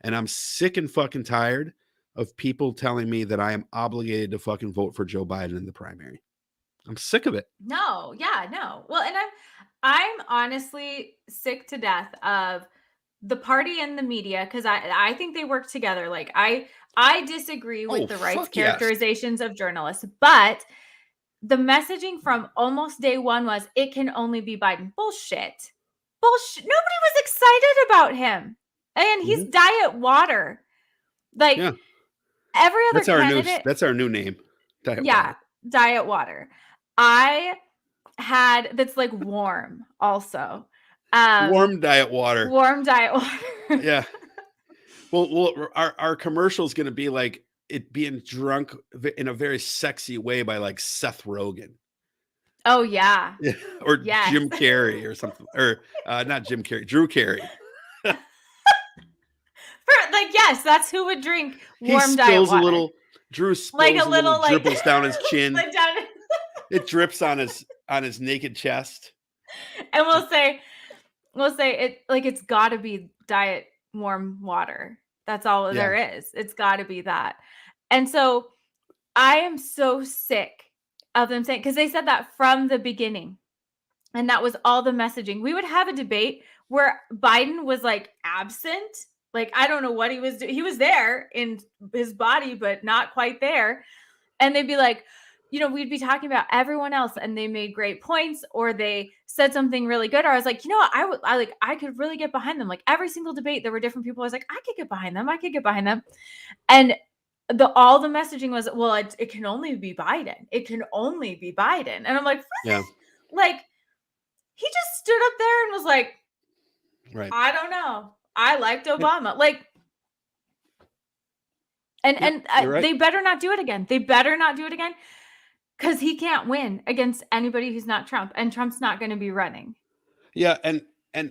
And I'm sick and fucking tired of people telling me that I am obligated to fucking vote for Joe Biden in the primary. I'm sick of it. No, yeah, no. Well, and I'm honestly sick to death of the party and the media because I think they work together. Like I disagree with the rights fuck yes. characterizations of journalists, but the messaging from almost day one was it can only be Biden. Bullshit. Bullshit. Nobody was excited about him. And he's diet water. Like Yeah. every other That's candidate. our new name. Diet Yeah, water. diet water. I had that's like warm also. Warm diet water. Warm diet water. Yeah. Well, our commercial is going to be like it being drunk in a very sexy way by like Seth Rogen. Oh yeah. Or Yes. Jim Carrey or something. Or not Jim Carrey, Drew Carey. Like yes, that's who would drink warm He diet spills water. a little. Drew spills Like a little like dribbles down his chin. like down, It drips on his naked chest. and we'll say it like it's got to be diet warm water. That's all there is. It's got to be that. And so I am so sick of them saying because they said that from the beginning. And that was all the messaging. We would have a debate where Biden was like absent. Like, I don't know what he was doing. He was there in his body, but not quite there. And they'd be like, we'd be talking about everyone else and they made great points or they said something really good. Or I was like, I could really get behind them. Like every single debate, there were different people. I was like, I could get behind them. And all the messaging was, well, it can only be Biden. It can only be Biden. And I'm like, yeah, like, he just stood up there and was like, right. I don't know. I liked Obama. Like, and right. they better not do it again. They better not do it again because he can't win against anybody who's not Trump, and Trump's not going to be running. Yeah, and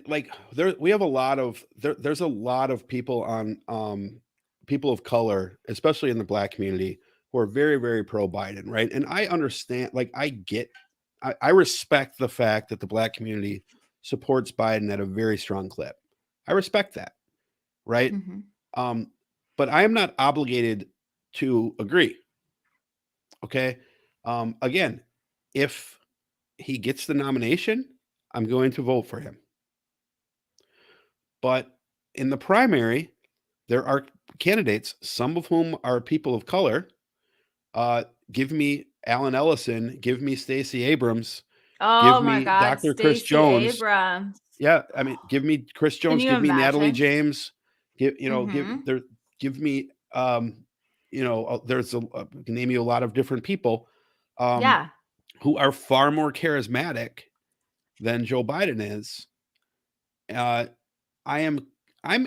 like we have a lot of there's a lot of people on people of color, especially in the Black community, who are very, very pro Biden, right? And I understand, like I get I respect the fact that the Black community supports Biden at a very strong clip. I respect that, right? Mm-hmm. But I am not obligated to agree. Okay. Again, if he gets the nomination, I'm going to vote for him. But in the primary, there are candidates, some of whom are people of color. Give me Alan Ellison, give me Stacey Abrams, Oh give my me God, Dr. Chris Stacey Jones. Abrams. Yeah, I mean, give me Chris Can Jones, you give me Natalie imagine? James, give Mm-hmm. give me there's I can name you a lot of different people Yeah. who are far more charismatic than Joe Biden is. Uh, I'm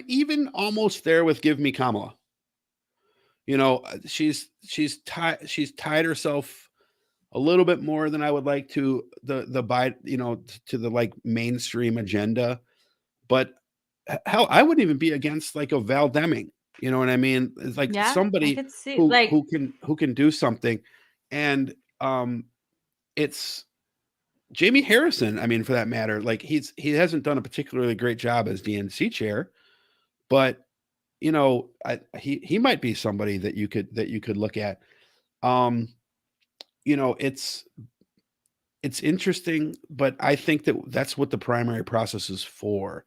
even almost there with give me Kamala. She's tied herself a little bit more than I would like to the Biden, to the like mainstream agenda. But hell, I wouldn't even be against like a Val Deming. You know what I mean? It's like Yeah, I somebody could see who like who can do something. And it's Jamie Harrison, I mean, for that matter, like he hasn't done a particularly great job as DNC chair, but he might be somebody that you could look at. Um, it's interesting, but I think that's what the primary process is for.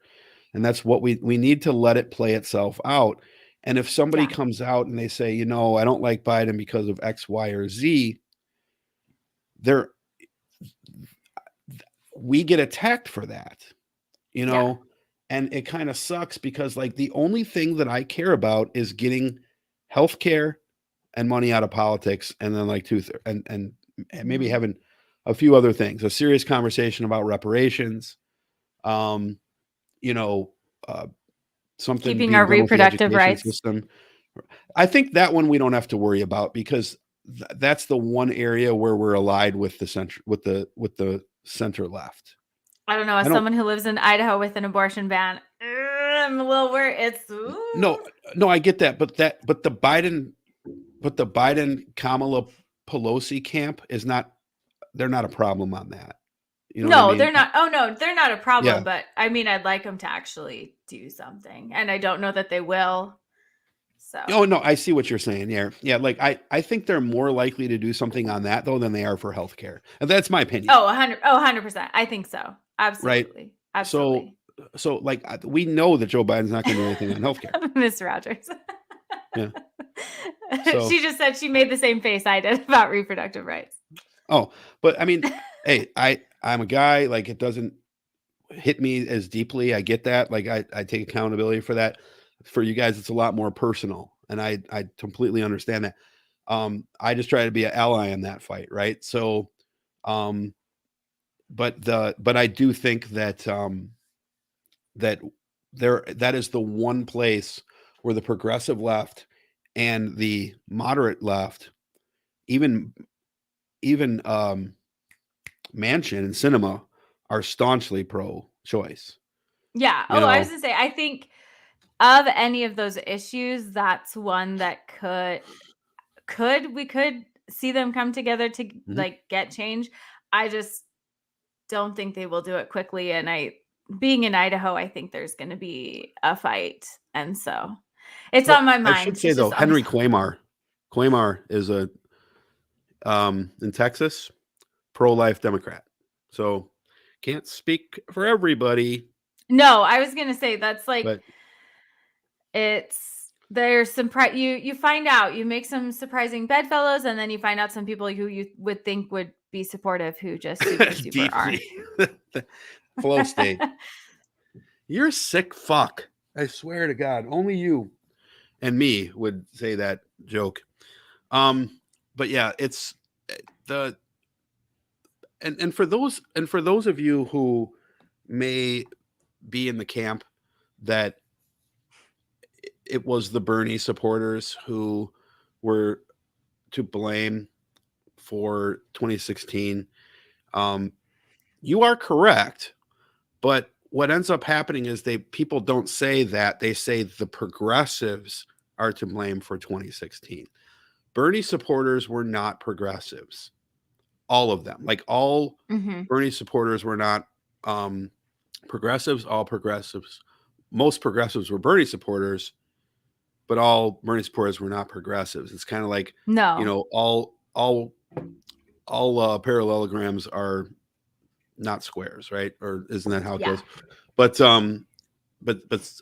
And that's what we need to let it play itself out. And if somebody yeah. comes out and they say, I don't like Biden because of X, Y, or Z, there we get attacked for that, Yeah. and it kind of sucks because like the only thing that I care about is getting health care and money out of politics, and then like and maybe Mm-hmm. having a few other things, a serious conversation about reparations, um, you know, uh, something Keeping being our done with the reproductive education rights. system. I think that one we don't have to worry about because that's the one area where we're allied with the center, with the center left. I don't know. I As don't. someone who lives in Idaho with an abortion ban, I'm a little worried. It's No, no, I get that, but the Biden Kamala Pelosi camp is not. They're not a problem on that. You know what I no, mean? they're not. Oh no, they're not a problem. Yeah. But I mean, I'd like them to actually do something, and I don't know that they will. So. Oh no, I see what you're saying. Yeah, yeah. Like I think they're more likely to do something on that though than they are for healthcare. And that's my opinion. Oh, 100%. I think so. Right. Absolutely. So Absolutely. like we know that Joe Biden's not going to do anything on healthcare. Miss Rogers. Yeah. So She just said she made the same face I did about reproductive rights. oh, but I mean, hey, I'm a guy, like it doesn't hit me as deeply. I get that. Like I take accountability for that. For you guys, it's a lot more personal. And I completely understand that. I just try to be an ally in that fight, right? So but I do think that that is the one place where the progressive left and the moderate left, even Manchin and Cinema, are staunchly pro-choice. Yeah. You Oh, I was know, gonna say, I think of any of those issues, that's one that we could see them come together to like get change. I just don't think they will do it quickly. And being in Idaho, I think there's going to be a fight, and so it's on well, my I should mind. say It's though, just always Henry Cuellar is a in Texas pro-life Democrat. So can't speak for everybody, no. I was going to say that's like but there's some you find out, you make some surprising bedfellows, and then you find out some people who you would think would be supportive who just super are. deeply flow state. You're a sick fuck. I swear to God, only you and me would say that joke. But yeah, it's the and for those of you who may be in the camp that it was the Bernie supporters who were to blame for 2016, you are correct. But what ends up happening is people don't say that. They say the progressives are to blame for 2016. Bernie supporters were not progressives. all of them. Like all Mm-hmm. Bernie supporters were not progressives. Most progressives were Bernie supporters, but all Bernie supporters were not progressives. It's kind of like, No. all parallelograms are not squares, right? Or isn't that how it goes? But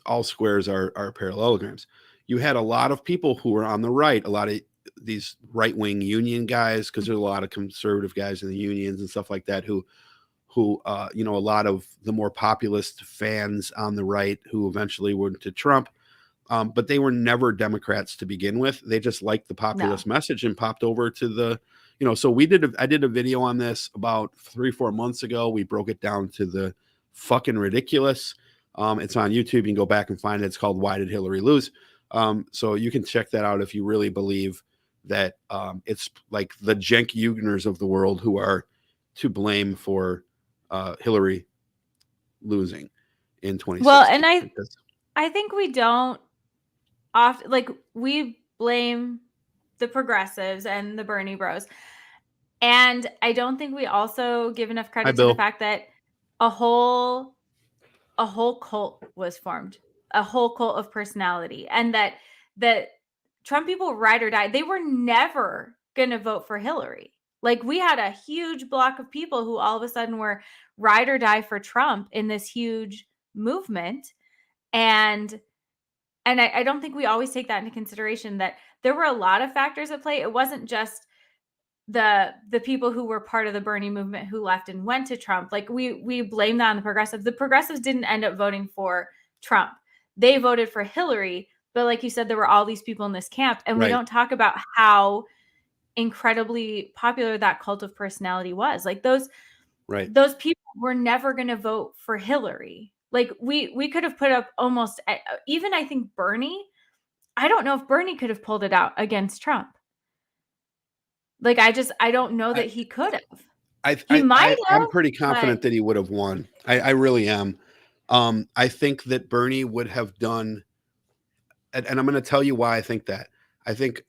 all squares are parallelograms. You had a lot of people who were on the right, a lot of these right-wing union guys, because there's a lot of conservative guys in the unions and stuff like that who a lot of the more populist fans on the right who eventually went to Trump. But they were never Democrats to begin with. They just liked the populist message and popped over to the, so I did a video on this about 3-4 months ago. We broke it down to the fucking ridiculous. It's on YouTube. You can go back and find it. It's called Why Did Hillary Lose? So you can check that out if you really believe that it's like the Cenk Ugners of the world who are to blame for Hillary losing in 2016. Well, and I think we don't often, like, we blame the progressives and the Bernie bros. And I don't think we also give enough credit to the fact that a whole cult was formed, a whole cult of personality, and that Trump people, ride or die, they were never going to vote for Hillary. Like, we had a huge block of people who all of a sudden were ride or die for Trump in this huge movement. And I don't think we always take that into consideration, that there were a lot of factors at play. It wasn't just the people who were part of the Bernie movement who left and went to Trump. Like, we blame that on the progressives. The progressives didn't end up voting for Trump. They voted for Hillary. But like you said, there were all these people in this camp. And we don't talk about how incredibly popular that cult of personality was. Like, those people were never going to vote for Hillary. Like, we could have put up almost, even I think Bernie, I don't know if Bernie could have pulled it out against Trump. Like, I don't know that he could have. He might have. I'm pretty confident that he would have won. I really am. I think that Bernie would have done, and I'm going to tell you why I think that. I think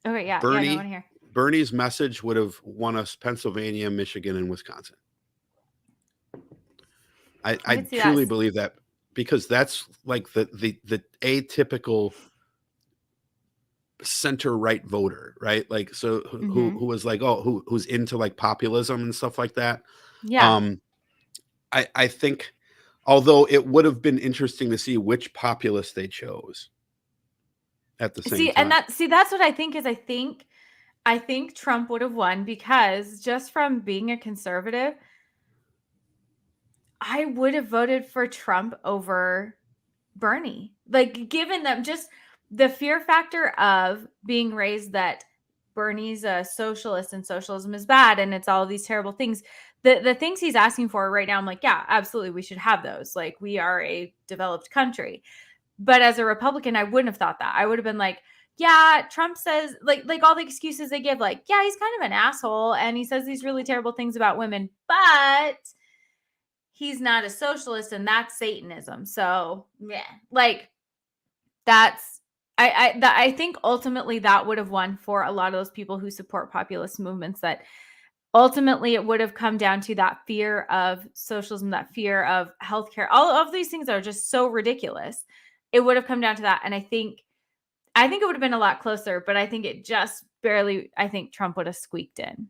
Bernie's message would have won us Pennsylvania, Michigan, and Wisconsin. I truly believe that, because that's like the atypical center right voter, right? Like, so who was like, who's into like populism and stuff like that. Yeah. I think, although it would have been interesting to see which populist they chose at the same time. And that's what I think is, I think Trump would have won, because just from being a conservative, I would have voted for Trump over Bernie. Like, given them just the fear factor of being raised that Bernie's a socialist and socialism is bad and it's all these terrible things. The things he's asking for right now, I'm like, yeah, absolutely, we should have those. Like, we are a developed country. But as a Republican, I wouldn't have thought that. I would have been like, yeah, Trump says, like all the excuses they give, like, yeah, he's kind of an asshole and he says these really terrible things about women, but he's not a socialist and that's Satanism. So yeah, like, I think ultimately that would have won for a lot of those people who support populist movements, that ultimately it would have come down to that fear of socialism, that fear of healthcare. All of these things are just so ridiculous. It would have come down to that. And I think it would have been a lot closer, but I think it just barely, I think Trump would have squeaked in.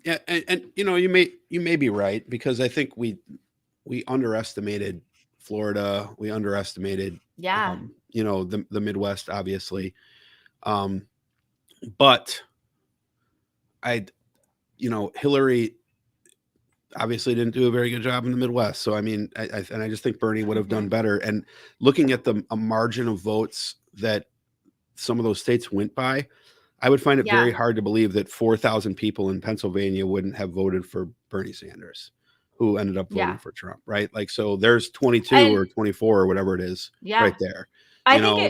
Yeah. And you may be right, because I think we underestimated Florida. We underestimated, the Midwest, obviously. But Hillary obviously didn't do a very good job in the Midwest. So, I mean, I just think Bernie would have done better. And looking at a margin of votes that some of those states went by, I would find it very hard to believe that 4,000 people in Pennsylvania wouldn't have voted for Bernie Sanders, who ended up voting for Trump, right? Like, so there's 22 or 24 or whatever it is right there. I think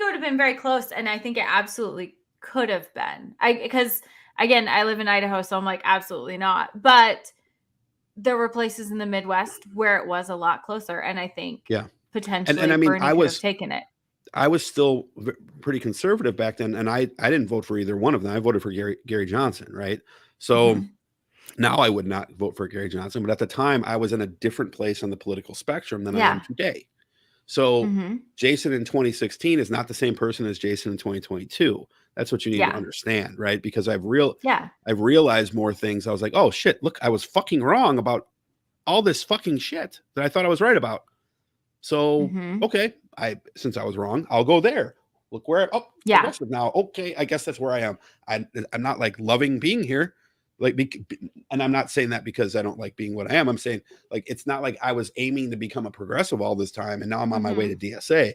it would have been very close, and I think it absolutely could have been. Because again, I live in Idaho, so I'm like, absolutely not. But there were places in the Midwest where it was a lot closer, and I think potentially and I mean, Bernie could have taken it. I was still pretty conservative back then, and I didn't vote for either one of them. I voted for Gary Johnson, right? So Now I would not vote for Gary Johnson, but at the time I was in a different place on the political spectrum than I am today. So Jason in 2016 is not the same person as Jason in 2022. That's what you need to understand, right? Because I've realized more things. I was like, oh shit, look, I was fucking wrong about all this fucking shit that I thought I was right about. So okay, since I was wrong, I'll go there. Look where progressive now. Okay, I guess that's where I am. I'm not like loving being here. And I'm not saying that because I don't like being what I am. I'm saying like it's not like I was aiming to become a progressive all this time, and now I'm on my way to DSA.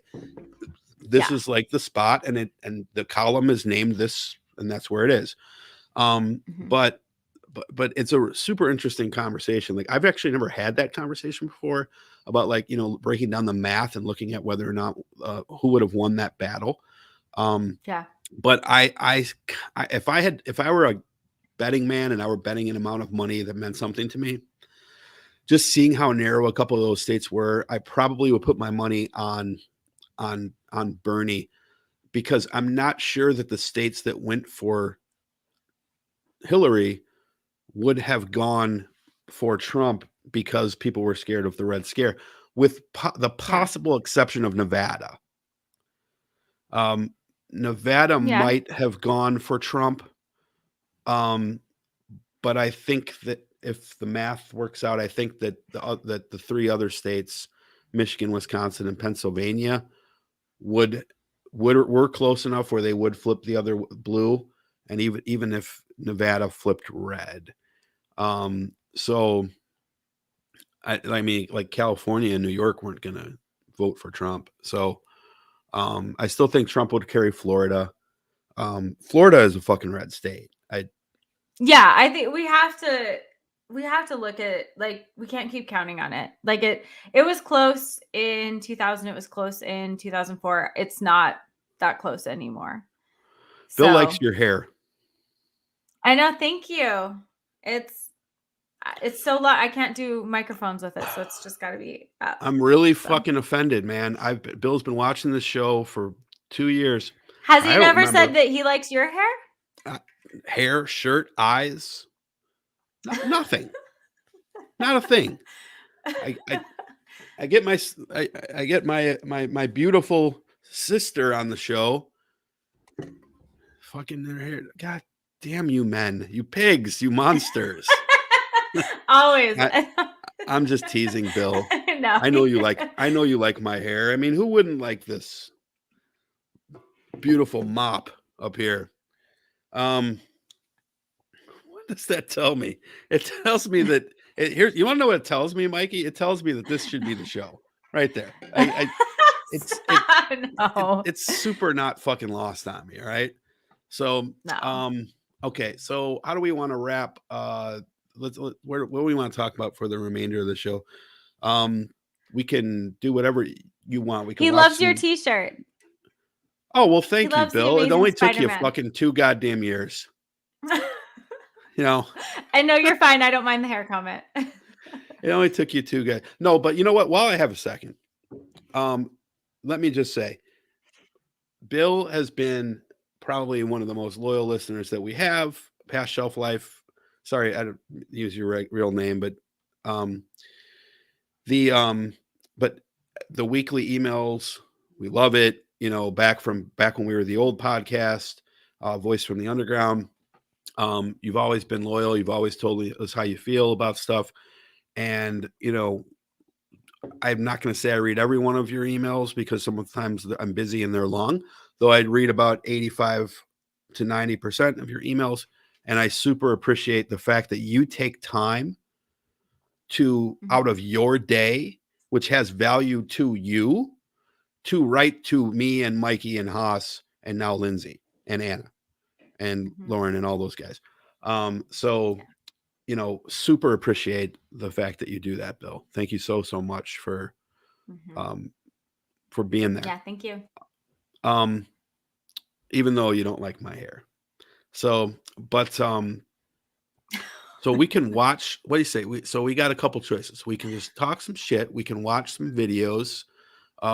This is like the spot, and the column is named this, and that's where it is. But it's a super interesting conversation. Like I've actually never had that conversation before about like breaking down the math and looking at whether or not who would have won that battle. But if I were a betting man and I were betting an amount of money that meant something to me, just seeing how narrow a couple of those states were, I probably would put my money on Bernie, because I'm not sure that the states that went for Hillary would have gone for Trump because people were scared of the Red Scare, with the possible exception of Nevada. Nevada might have gone for Trump. But I think that if the math works out, I think that the three other states, Michigan, Wisconsin, and Pennsylvania, were close enough where they would flip the other blue, and even if Nevada flipped red. So I mean, like California and New York weren't gonna vote for Trump. So I still think Trump would carry Florida. Florida is a fucking red state. I think we have to look at, like, we can't keep counting on it. Like it was close in 2000, it was close in 2004. It's not that close anymore. Bill likes your hair. I know, thank you. It's so loud. I can't do microphones with it, so it's just got to be up. I'm really fucking offended, man. Bill's been watching this show for 2 years. Has he never said that he likes your hair? Hair, shirt, eyes, nothing. Not a thing. I get my beautiful sister on the show. Fucking their hair. God damn you men, you pigs, you monsters. Always. I'm just teasing, Bill. No. I know you like my hair. I mean, who wouldn't like this beautiful mop up here? What does that tell me? It tells me that here. You want to know what it tells me, Mikey? It tells me that this should be the show right there. It's super not fucking lost on me. All right. So, okay. So how do we want to wrap? What do we want to talk about for the remainder of the show? We can do whatever you want. He loves your t-shirt. Oh, well, thank you, Bill. It only took you fucking 2 goddamn years. I know you're fine. I don't mind the hair comment. It only took you 2 guys. No, but you know what? While I have a second, let me just say, Bill has been probably one of the most loyal listeners that we have. Past Shelf Life. Sorry, I don't use your real name, but the weekly emails, we love it. Back when we were the old podcast, Voice from the Underground. You've always been loyal. You've always told us how you feel about stuff. And, I'm not going to say I read every one of your emails because sometimes I'm busy and they're long, though I'd read about 85 to 90% of your emails. And I super appreciate the fact that you take time out of your day, which has value to you, to write to me and Mikey and Haas and now Lindsay and Anna and Lauren and all those guys. Super appreciate the fact that you do that, Bill. Thank you so much for being there. Yeah, thank you. Even though you don't like my hair. So we can watch, what do you say? We got a couple choices. We can just talk some shit. We can watch some videos.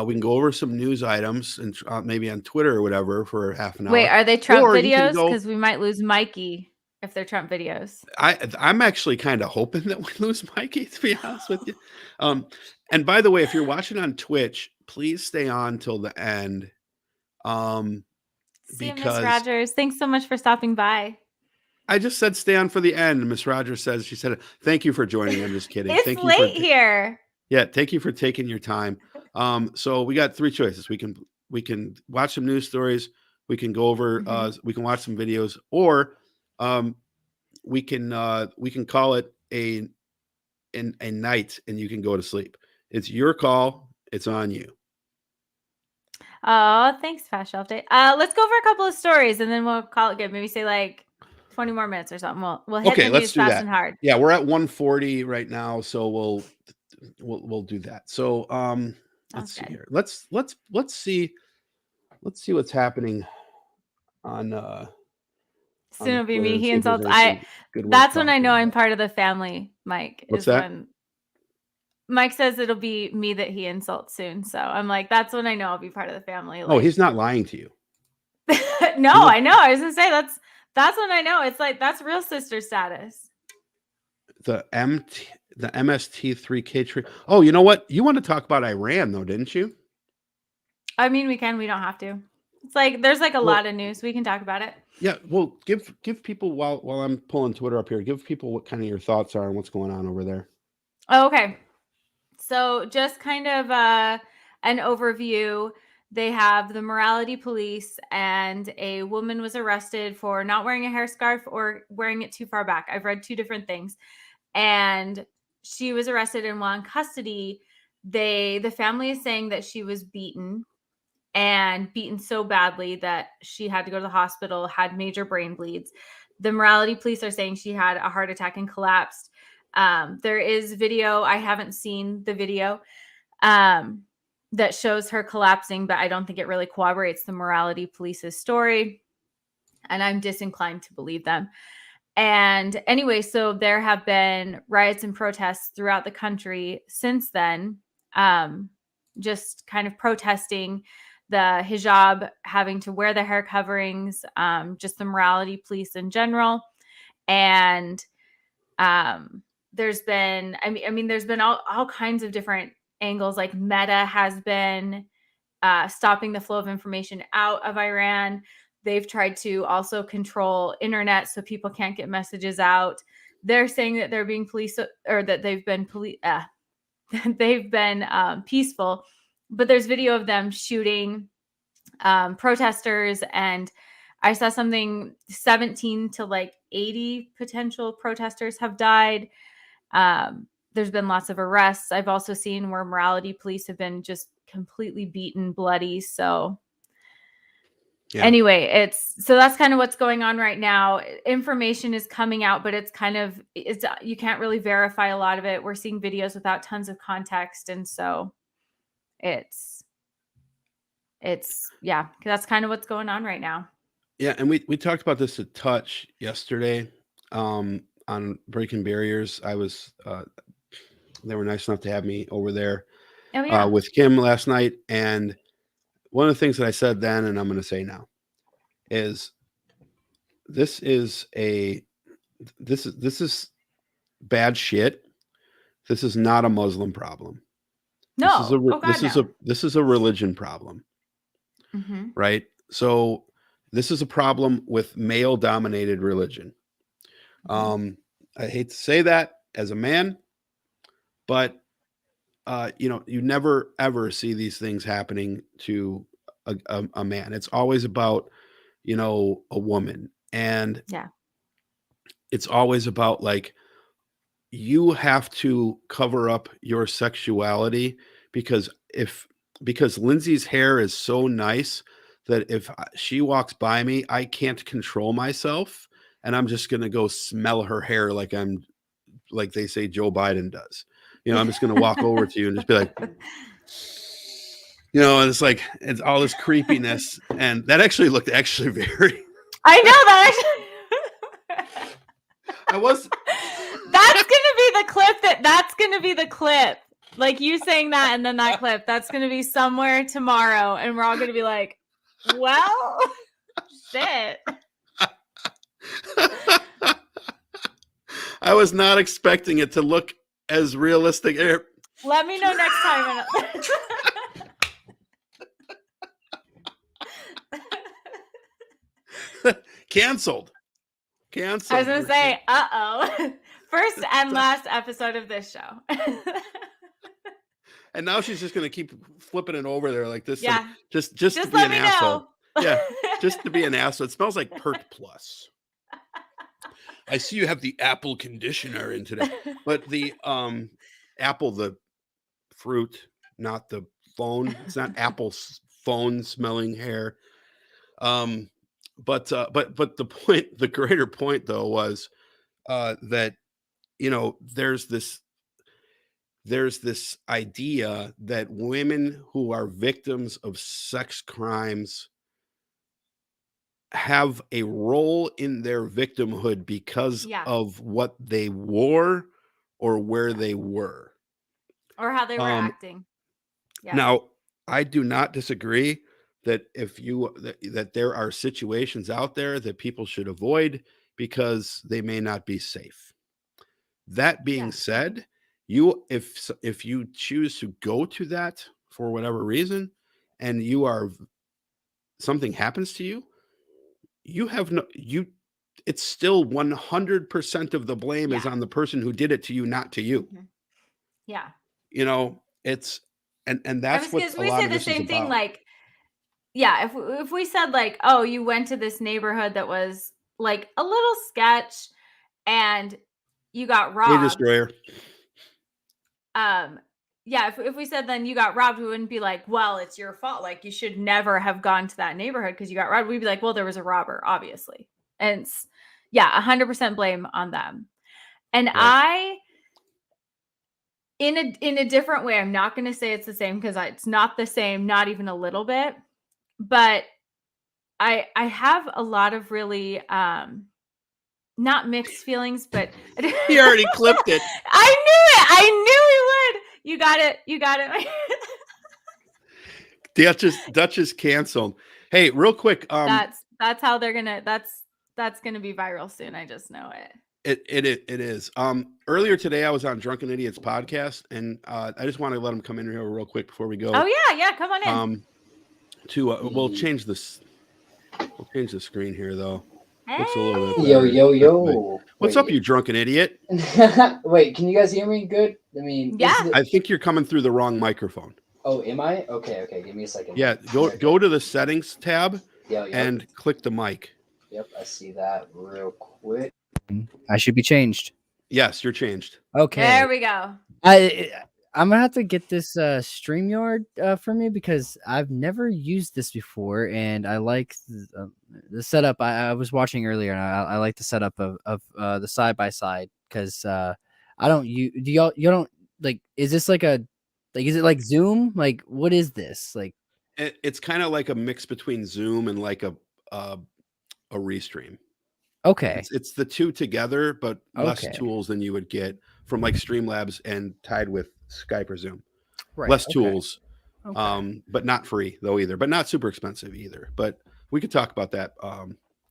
We can go over some news items and maybe on Twitter or whatever for half an hour. Wait, are they Trump videos? Because we might lose Mikey if they're Trump videos. I'm actually kind of hoping that we lose Mikey, to be honest with you. And by the way, if you're watching on Twitch, please stay on till the end. See you, Miss Because Rogers. Thanks so much for stopping by. I just said stay on for the end. Miss Rogers says, she said, thank you for joining. I'm just kidding. It's Thank you late here. Yeah, thank you for taking your time. So we got 3 choices. We can watch some news stories. We can go over. We can watch some videos, or we can call it a night, and you can go to sleep. It's your call. It's on you. Oh, thanks, Fast Shelf Day. Let's go for a couple of stories, and then we'll call it good. Maybe say like 20 more minutes or something. We'll hit the news fast and hard. Yeah, we're at 1:40 right now, so we'll do that. So let's see here. Let's see what's happening on soon it'll be me. He see if there's insults. anything good worth That's when I talking know I'm about. part of the family, Mike. What's is that? When Mike says it'll be me that he insults soon. So I'm like, that's when I know I'll be part of the family. Oh, he's not lying to you. No, I know. I was gonna say that's when I know. It's like that's real sister status. The MST3K tree. Oh, you know what? You want to talk about Iran though, didn't you? I mean, we can. We don't have to. It's like there's like a lot of news. We can talk about it. Yeah. Well, give people while I'm pulling Twitter up here. Give people what kind of your thoughts are on what's going on over there. Oh, okay. So just kind of an overview. They have the morality police, and a woman was arrested for not wearing a hairscarf or wearing it too far back. I've read 2 different things. And she was arrested and while in custody, the family is saying that she was beaten so badly that she had to go to the hospital, had major brain bleeds. The morality police are saying she had a heart attack and collapsed. There is video. I haven't seen the video that shows her collapsing, but I don't think it really corroborates the morality police's story. And I'm disinclined to believe them. And anyway, so there have been riots and protests throughout the country since then, just kind of protesting the hijab, having to wear the hair coverings, just the morality police in general. And there's been, there's been all kinds of different angles. Like Meta has been stopping the flow of information out of Iran. They've tried to also control internet so people can't get messages out. They're saying that they're being that they've been peaceful, but there's video of them shooting protesters. And I saw something 17 to like 80 potential protesters have died. There's been lots of arrests. I've also seen where morality police have been just completely beaten, bloody. So anyway, so that's kind of what's going on right now. Information is coming out, but you can't really verify a lot of it. We're seeing videos without tons of context. And so it's that's kind of what's going on right now. Yeah. And we talked about this a touch yesterday on Breaking Barriers. They were nice enough to have me over there with Kim last night. And one of the things that I said then, and I'm going to say now, is this is bad shit. This is not a Muslim problem. No, this is a religion problem, right? So this is a problem with male-dominated religion. I hate to say that as a man, but you never ever see these things happening to a man. It's always about a woman, and it's always about like you have to cover up your sexuality because Lindsay's hair is so nice that if she walks by me, I can't control myself, and I'm just gonna go smell her hair like they say Joe Biden does. I'm just going to walk over to you and just be like, and it's like, it's all this creepiness. And that actually looked very. I know that. That's going to be the clip. Like you saying that and then that clip, that's going to be somewhere tomorrow. And we're all going to be like, well, shit. I was not expecting it to look as realistic. Let me know next time. Canceled. I was gonna say, first and last episode of this show. And now she's just gonna keep flipping it over there like this. Yeah. Just to be an asshole. Yeah, just to be an asshole. It smells like Perk Plus. I see you have the apple conditioner in today, but the apple, the fruit, not the phone. It's not apple phone smelling hair. But the point, the greater point though, was that, you know, there's this idea that women who are victims of sex crimes have a role in their victimhood because of what they wore or where they were. Or how they were acting. Yeah. Now, I do not disagree that that there are situations out there that people should avoid because they may not be safe. That being said, if you choose to go to that for whatever reason, and something happens to you, it's still 100% of the blame is on the person who did it to you, not to you. Mm-hmm. Yeah. You know, it's and that's what a lot of this is about. Like, yeah, if we said like, oh, you went to this neighborhood that was like a little sketch and you got robbed. Hey, Destroyer. Yeah, if we said then you got robbed, we wouldn't be like, well, it's your fault. Like, you should never have gone to that neighborhood because you got robbed. We'd be like, well, there was a robber, obviously. And it's, 100% blame on them. And right. In a different way, I'm not going to say it's the same because it's not the same, not even a little bit. But I have a lot of really not mixed feelings, but he already clipped it. I knew he would. You got it. Duchess canceled. Hey, real quick. That's how they're gonna. That's gonna be viral soon. I just know it. It is. Earlier today, I was on Drunken Idiots podcast, and I just want to let them come in here real quick before we go. Oh yeah, come on in. We'll change this. We'll change the screen here though. Hey. Looks a little bit yo. What's up, you drunken idiot? Wait, can you guys hear me good? I mean, yeah. I think you're coming through the wrong microphone. Oh, am I? Okay. Give me a second. Yeah, go to the settings tab and click the mic. Yep, I see that real quick. I should be changed. Yes, you're changed. Okay. There we go. I'm gonna have to get this StreamYard for me because I've never used this before, and I like the setup. I was watching earlier, and I like the setup of the side by side because I don't. You don't like. Is this like a is it like Zoom? Like, what is this? Like, it's kind of like a mix between Zoom and like a Restream. Okay, it's the two together, but less tools than you would get from like Streamlabs and tied with Skype or Zoom. Right. Less tools, but not free though either, but not super expensive either. But we could talk about that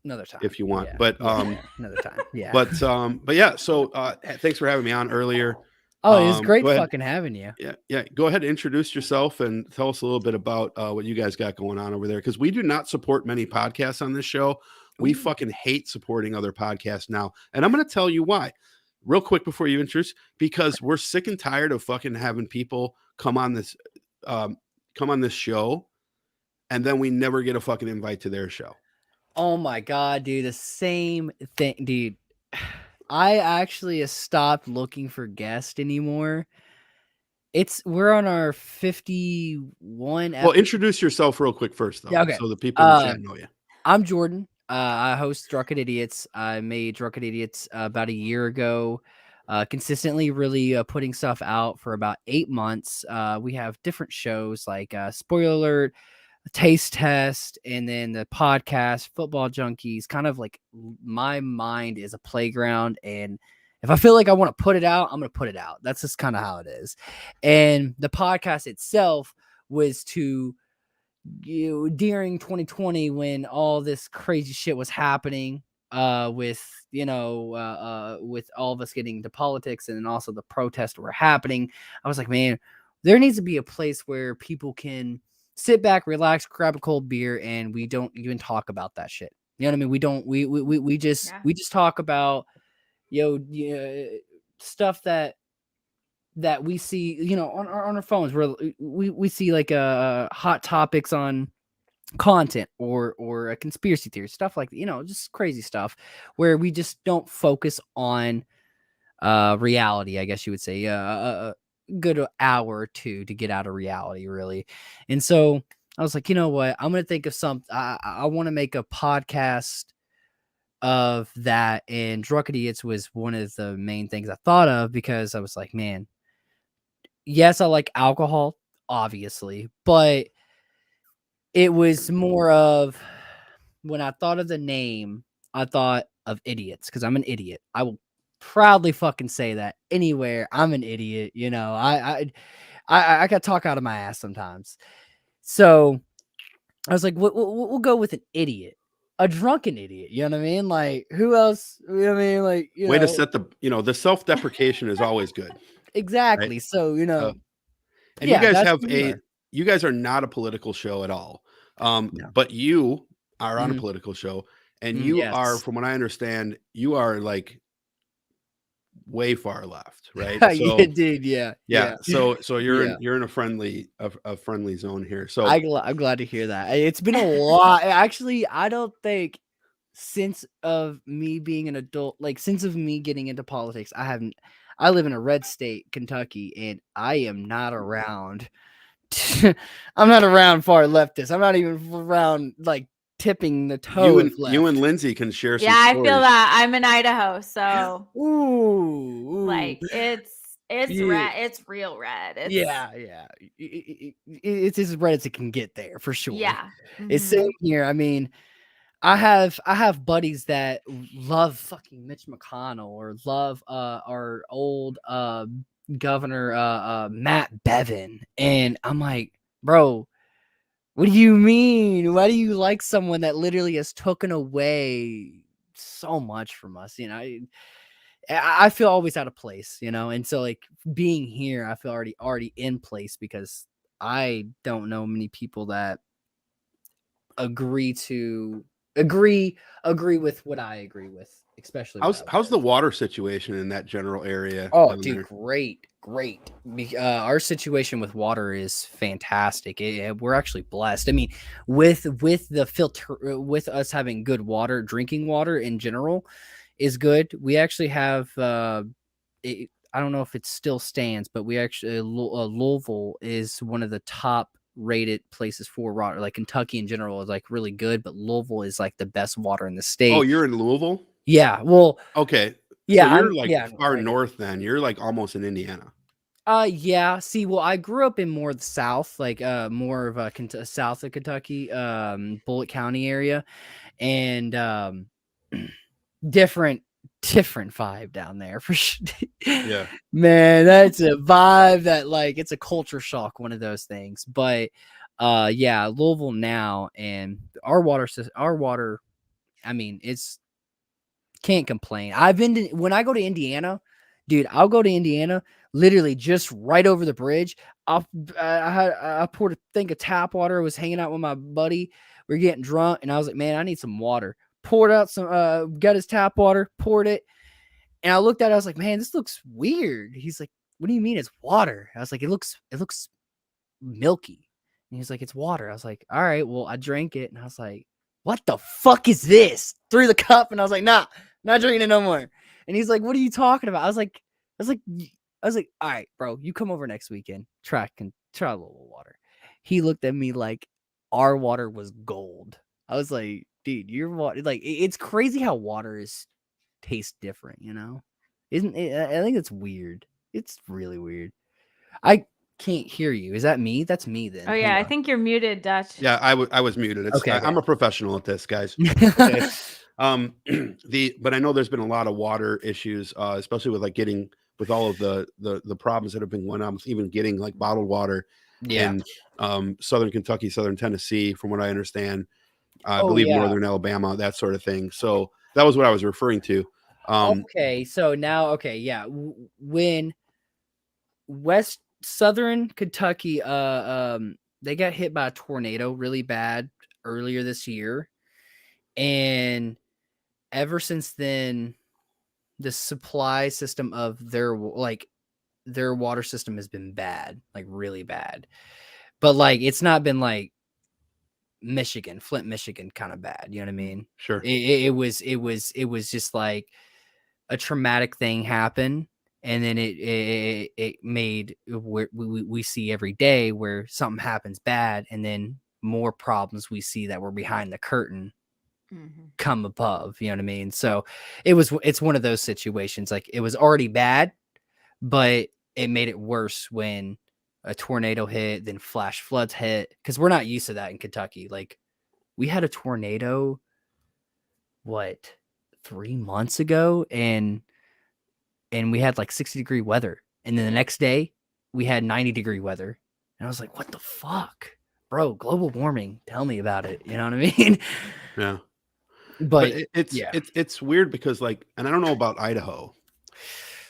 another time if you want. Yeah. But another time, yeah. But yeah. So thanks for having me on earlier. Oh, it was great fucking having you. Yeah. Go ahead and introduce yourself and tell us a little bit about what you guys got going on over there, because we do not support many podcasts on this show. We fucking hate supporting other podcasts now. And I'm going to tell you why real quick before you introduce, because we're sick and tired of fucking having people come on this show. And then we never get a fucking invite to their show. Oh my God, dude. The same thing, dude. I actually stopped looking for guests anymore. We're on our 51. Well, introduce yourself real quick first, though. Yeah, okay. So the people in the chat know you. I'm Jordan. I host Drunken Idiots. I made Drunken Idiots about a year ago. Consistently really putting stuff out for about 8 months. We have different shows like Spoiler Alert, Taste Test, and then the podcast Football Junkies. Kind of like my mind is a playground, and if I feel like I want to put it out, I'm going to put it out. That's just kind of how it is. And the podcast itself was during 2020 when all this crazy shit was happening. with with all of us getting into politics and also the protests were happening. I was like, man, there needs to be a place where people can sit back, relax, grab a cold beer, and we don't even talk about that shit. You know what I mean? We don't. We just talk about stuff that we see, on our phones, where we see like hot topics on content or a conspiracy theory, stuff like that, just crazy stuff where we just don't focus on reality, I guess you would say. A good hour or two to get out of reality, really. And so I was like, you know what, I'm gonna think of something. I want to make a podcast of that, and Drunk Idiots was one of the main things I thought of, because I was like, man, yes, I like alcohol, obviously, but it was more of, when I thought of the name, I thought of idiots, because I'm an idiot. I will proudly fucking say that anywhere. I'm an idiot. I got talk out of my ass sometimes. So I was like, we'll go with an idiot, a drunken idiot. You know what I mean? Like, who else? You know what I mean? Like, way to set the self-deprecation is always good. Exactly. Right? So, and yeah, you guys that's have who we are. you guys are not a political show at all. No. But you are on a political show, and you are, Yes. from what I understand, you are like way far left, right? Yeah, So dude. Yeah. so you're Yeah. you're in a friendly zone here. So I'm glad to hear that. It's been a lot. Actually, I don't think since of me being an adult, like since of me getting into politics, I live in a red state, Kentucky, and I am not around. I'm not around far leftist. I'm not even around like tipping the toe of left. you and Lindsay can share some Yeah, I stories. feel that. I'm in Idaho, so Ooh. like it's Yeah. red. It's real red. It's, Yeah. It's as red as it can get there, for sure. Yeah. It's same here. I mean, I have buddies that love fucking Mitch McConnell, or love our old governor Matt Bevin, and I'm like, bro, what do you mean? Why do you like someone that literally has taken away so much from us? I feel always out of place, and so like being here, I feel already in place, because I don't know many people that agree with what I agree with, especially How's the water situation in that general area? Oh, down dude, there? great. Our situation with water is fantastic. We're actually blessed. I mean, with the filter, with us having good water, drinking water in general is good. We actually have, I don't know if it still stands, but we actually, Louisville is one of the top rated places for water. Like Kentucky in general is like really good, but Louisville is like the best water in the state. Oh, you're in Louisville? Yeah. Well, okay. Yeah, so you're far right north then. You're like almost in Indiana. Yeah. See, well, I grew up in more the south, like more of a south of Kentucky, Bullitt County area, and different vibe down there for sure. Yeah, man, that's a vibe that, like, it's a culture shock, one of those things. But yeah, Louisville now, and our water, I mean, it's can't complain. When I go to Indiana, dude, I'll go to Indiana literally just right over the bridge. I poured a tap water. I was hanging out with my buddy. We are getting drunk, and I was like, man, I need some water. Poured out some, got his tap water, poured it, and I looked at it. I was like, man, this looks weird. He's like, what do you mean it's water? I was like, it looks milky. And he's like, it's water. I was like, all right, well, I drank it, and I was like, what the fuck is this? Threw the cup, and I was like, nah, not drinking it no more. And he's like, what are you talking about? I was like, all right, bro, you come over next weekend. Try a little water. He looked at me like our water was gold. I was like, dude, your water, like, it's crazy how water tastes different, Isn't it? I think it's weird. It's really weird. I can't hear you. Is that me? That's me then. Oh yeah, I think you're muted, Dutch. Yeah, I was muted. Okay. I'm a professional at this, guys. Okay. But I know there's been a lot of water issues, especially with like getting with all of the problems that have been going on, even getting like bottled water in Southern Kentucky, Southern Tennessee, from what I understand. I Oh believe yeah. northern Alabama, that sort of thing. So that was what I was referring to. Okay, so now, okay, yeah, when southern Kentucky, they got hit by a tornado really bad earlier this year, and ever since then, the supply system of their water system has been bad, like really bad. But like, it's not been like Flint, Michigan kind of bad. You know what I mean? Sure. It was just like a traumatic thing happen, and then it made where we see every day where something happens bad, and then more problems we see that were behind the curtain come above. You know what I mean? So it's one of those situations. Like, it was already bad, but it made it worse when a tornado hit, then flash floods hit, because we're not used to that in Kentucky. Like, we had a tornado, what, 3 months ago, and we had like 60-degree weather, and then the next day we had 90-degree weather, and I was like, what the fuck, bro? Global warming, tell me about it. You know what I mean? Yeah. But It's weird because, like, and I don't know about Idaho,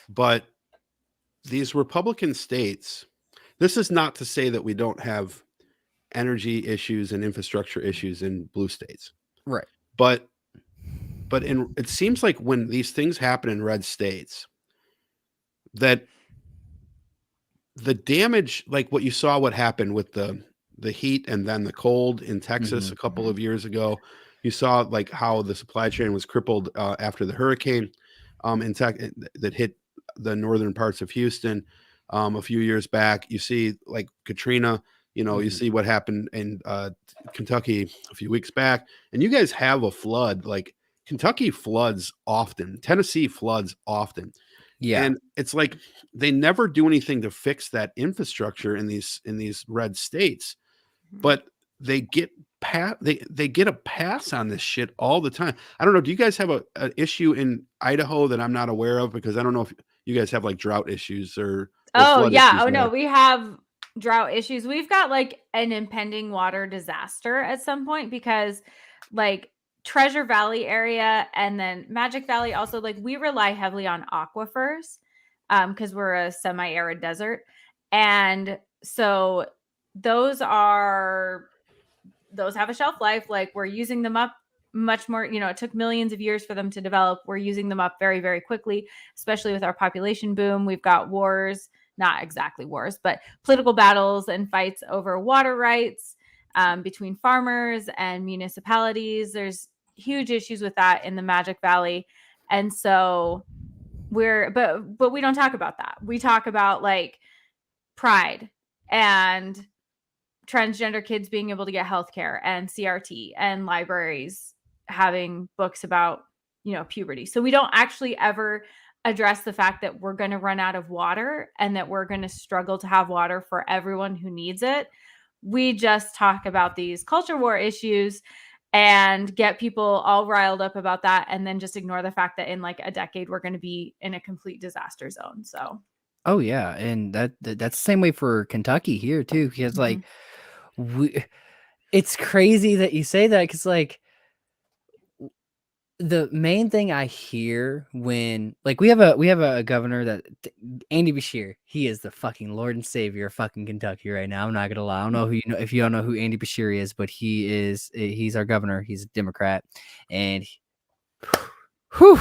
but these Republican states, this is not to say that we don't have energy issues and infrastructure issues in blue states. right. But it seems like when these things happen in red states, that the damage, like what you saw, what happened with the heat and then the cold in Texas a couple of years ago, you saw like how the supply chain was crippled after the hurricane that hit the northern parts of Houston a few years back. You see like Katrina, you see what happened in Kentucky a few weeks back, and you guys have a flood. Like, Kentucky floods often, Tennessee floods often. Yeah. And it's like they never do anything to fix that infrastructure in these red states, but they get they get a pass on this shit all the time. I don't know. Do you guys have an issue in Idaho that I'm not aware of? Because I don't know if you guys have like drought issues or Oh flood yeah. issues Oh no, there. we have drought issues. We've got like an impending water disaster at some point, because like Treasure Valley area and then Magic Valley also, like, we rely heavily on aquifers because we're a semi-arid desert. And so those have a shelf life. Like, we're using them up much more, it took millions of years for them to develop. We're using them up very, very quickly, especially with our population boom. We've got wars, not exactly wars, but political battles and fights over water rights between farmers and municipalities. There's huge issues with that in the Magic Valley. And so but we don't talk about that. We talk about like pride and transgender kids being able to get healthcare and CRT and libraries having books about, puberty. So we don't actually ever address the fact that we're going to run out of water and that we're going to struggle to have water for everyone who needs it. We just talk about these culture war issues and get people all riled up about that, and then just ignore the fact that in like a decade we're going to be in a complete disaster zone. So Oh yeah, and that's the same way for Kentucky here too, because like it's crazy that you say that, because like the main thing I hear when, like, we have a governor that Andy Bashir, he is the fucking Lord and Savior of fucking Kentucky right now. I'm not gonna lie. I don't know who if you don't know who Andy Bashir is, but he's our governor. He's a Democrat, and whew,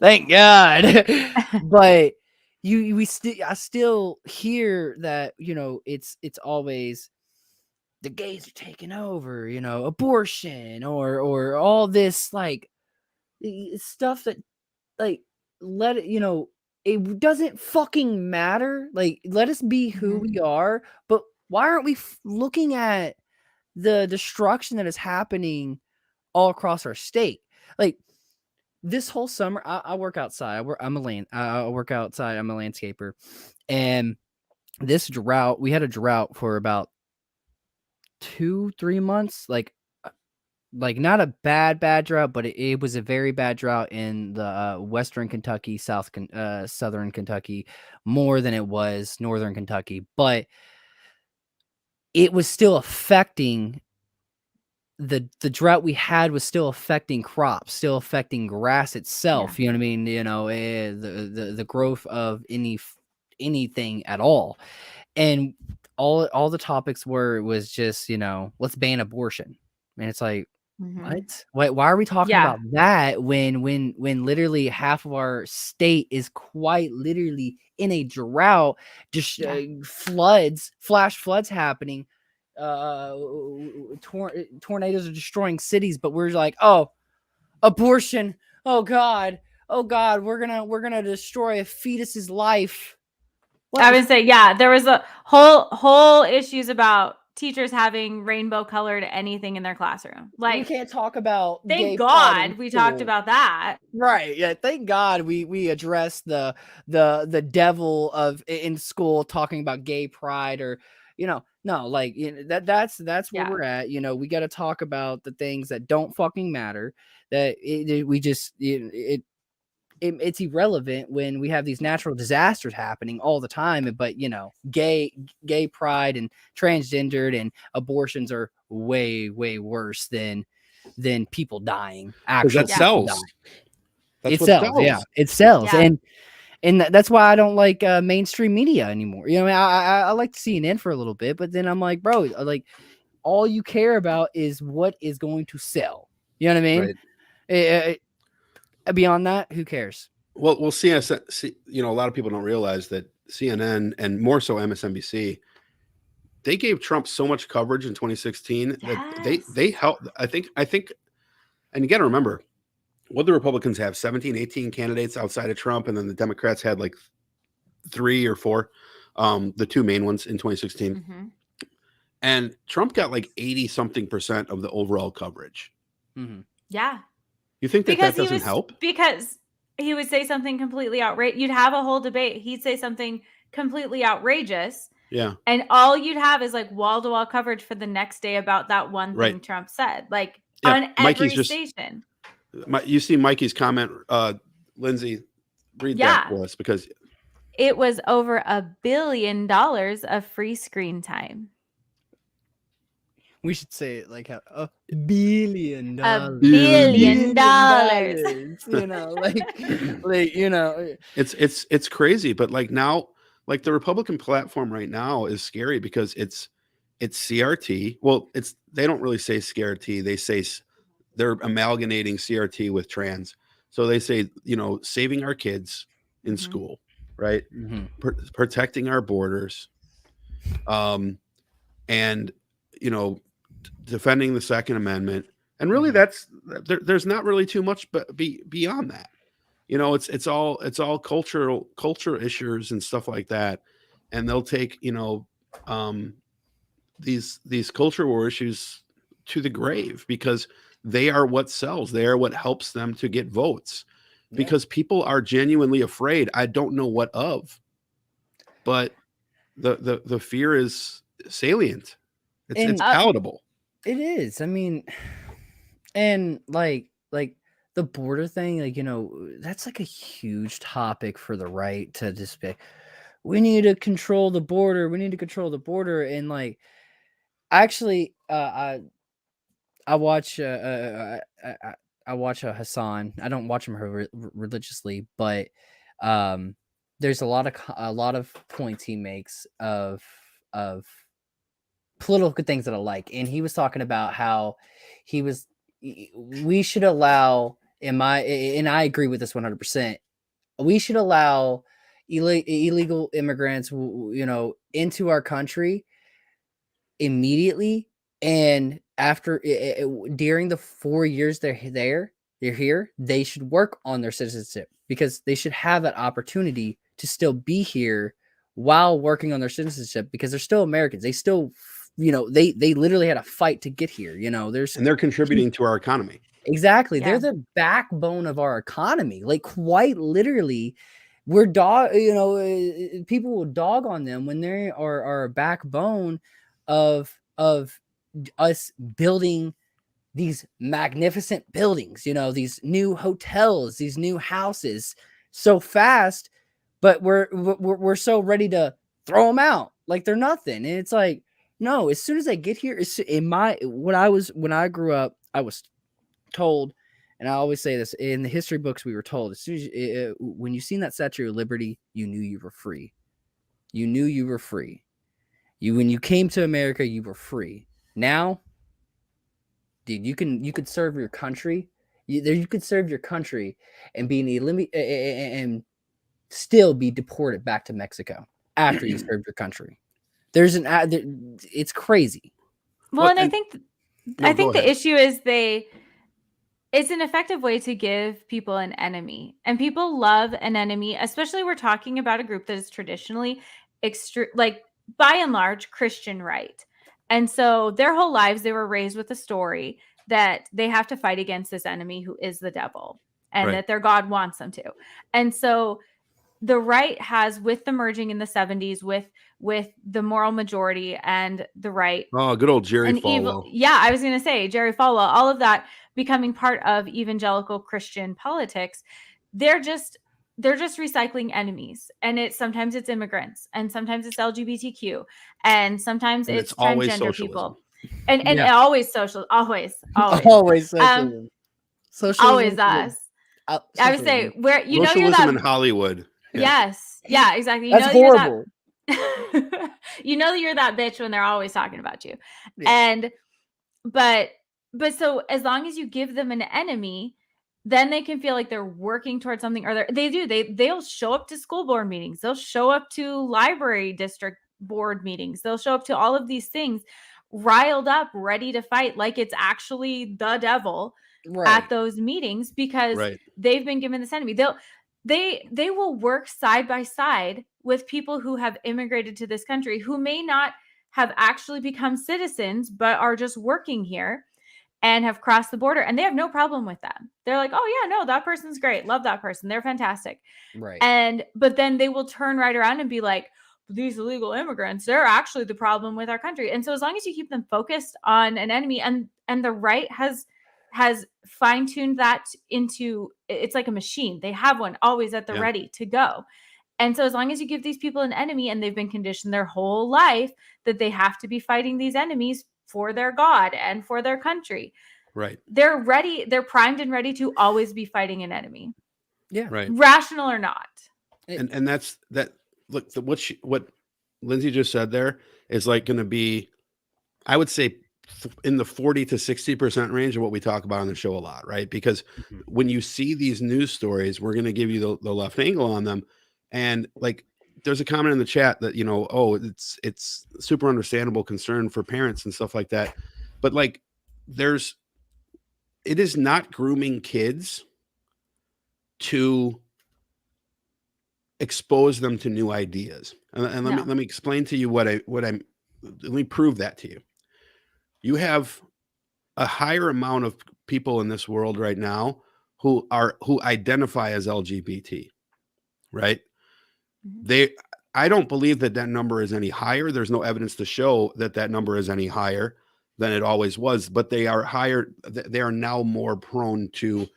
thank God. But I still hear that, it's always the gays are taking over, abortion or all this like stuff that, like, let it, it doesn't fucking matter. Like, let us be who we are. But why aren't we looking at the destruction that is happening all across our state? Like, this whole summer, I work outside. I work outside. I'm a landscaper, and this drought, we had a drought for about 2-3 months. Like not a bad drought, but it was a very bad drought in the western Kentucky, southern Kentucky, more than it was northern Kentucky. But it was still affecting the drought we had was still affecting crops, still affecting grass itself. You know what I mean? The growth of anything at all, and all the topics was just let's ban abortion, and it's like why are we talking about that when literally half of our state is quite literally in a drought, just flash floods happening, tornadoes are destroying cities, but we're like, oh, abortion, oh god, we're gonna destroy a fetus's life. I would say, there was a whole issues about teachers having rainbow colored anything in their classroom. Like, we can't talk about thank God we talked about that. Right. Yeah. Thank God we addressed the devil in school talking about gay pride, or no, like that's where we're at. We got to talk about the things that don't fucking matter. That it's irrelevant when we have these natural disasters happening all the time. But gay pride and transgendered and abortions are way worse than people dying. Actually, that sells. It sells. Yeah, it sells. Yeah. And that's why I don't like mainstream media anymore. I like CNN for a little bit, but then I'm like, bro, like all you care about is what is going to sell. You know what I mean? Right. Beyond that, who cares? Well, we'll see. A lot of people don't realize that CNN and more so MSNBC, they gave Trump so much coverage in 2016 that they helped. I think, and you got to remember, what the Republicans have 17, 18 candidates outside of Trump, and then the Democrats had like 3 or 4, the 2 main ones in 2016. Mm-hmm. And Trump got like 80-something% of the overall coverage. Mm-hmm. Yeah. You think that doesn't help? Because he would say something completely outrageous. You'd have a whole debate. He'd say something completely outrageous. Yeah. And all you'd have is like wall-to-wall coverage for the next day about that one thing Trump said. Like on every station. You see Mikey's comment, Lindsay, read that for us, because it was over $1 billion of free screen time. We should say it like $1 billion. $1 billion. It's crazy, but like now, like the Republican platform right now is scary because it's CRT. Well, they don't really say CRT. They say they're amalgamating CRT with trans. So they say, saving our kids in school, right? Mm-hmm. Protecting our borders, and defending the Second Amendment. And really there's not really too much beyond that. It's all culture issues and stuff like that. And they'll take, these culture war issues to the grave because they are what sells. They are what helps them to get votes, because people are genuinely afraid. I don't know what of, but the fear is salient. It's palatable. It is. I mean, and like the border thing, that's like a huge topic for the right to just be, we need to control the border. We need to control the border. And like, actually, I watch Hassan. I don't watch him religiously, but there's a lot of points he makes of political things that I like. And he was talking about how we should allow, and I agree with this 100%. We should allow illegal immigrants, into our country immediately. And after, during the 4 years they're here, they should work on their citizenship, because they should have that opportunity to still be here while working on their citizenship, because they're still Americans. They still, they literally had a fight to get here. And they're contributing to our economy. Exactly. Yeah. They're the backbone of our economy. Like, quite literally, people will dog on them when they are a backbone of us building these magnificent buildings, these new hotels, these new houses so fast, but we're so ready to throw them out like they're nothing. And it's like, No, as soon as I get here, when I grew up, I was told, and I always say this in the history books, we were told as soon as when you seen that Statue of Liberty, you knew you were free. You knew you were free. When you came to America, you were free. Now, dude, you could serve your country. You could serve your country and and still be deported back to Mexico after you served your country. It's crazy. Well, and I think No, go the ahead. issue is it's an effective way to give people an enemy, and people love an enemy, especially we're talking about a group that is traditionally like by and large Christian right. And so their whole lives they were raised with a story that they have to fight against this enemy who is the devil, and Right. that their God wants them to. And so the right has, with the merging in the 70s with the moral majority and the right, Oh, good old Jerry and Falwell. evil. Yeah, I was going to say Jerry Falwell, all of that becoming part of evangelical Christian politics. They're just recycling enemies, and sometimes it's immigrants, and sometimes it's LGBTQ, and sometimes And it's it's always transgender socialism. people, and Yeah. always social, always Always socialism. Socialism. always us. I would say where you're Socialism that in Hollywood. Yeah. Yes, yeah, exactly. That's horrible. You're that bitch when they're always talking about you. Yeah. And but so as long as you give them an enemy, then they can feel like they're working towards something, or they'll show up to school board meetings, they'll show up to library district board meetings, they'll show up to all of these things riled up, ready to fight like it's actually the devil at those meetings, because they've been given this enemy. They will work side by side with people who have immigrated to this country, who may not have actually become citizens, but are just working here and have crossed the border, and they have no problem with them. They're like, oh yeah, no, that person's great. Love that person. They're fantastic. Right. But then they will turn right around and be like, these illegal immigrants, they're actually the problem with our country. And so as long as you keep them focused on an enemy, and the right has fine-tuned that into, it's like a machine. They have one always at the ready to go. And so as long as you give these people an enemy, and they've been conditioned their whole life that they have to be fighting these enemies for their God and for their country, right, they're ready, they're primed and ready to always be fighting an enemy. Yeah. Right. Rational or not. And that's that. Look, what Lindsay just said there is like going to be, I would say, in the 40 to 60% range of what we talk about on the show a lot, right? Because when you see these news stories, we're going to give you the left angle on them. And like, there's a comment in the chat that, it's super understandable concern for parents and stuff like that. But like, it is not grooming kids to expose them to new ideas. And let me explain to you let me prove that to you. You have a higher amount of people in this world right now who identify as LGBT, right? I don't believe that number is any higher. There's no evidence to show that number is any higher than it always was, but they are higher. They are now more prone to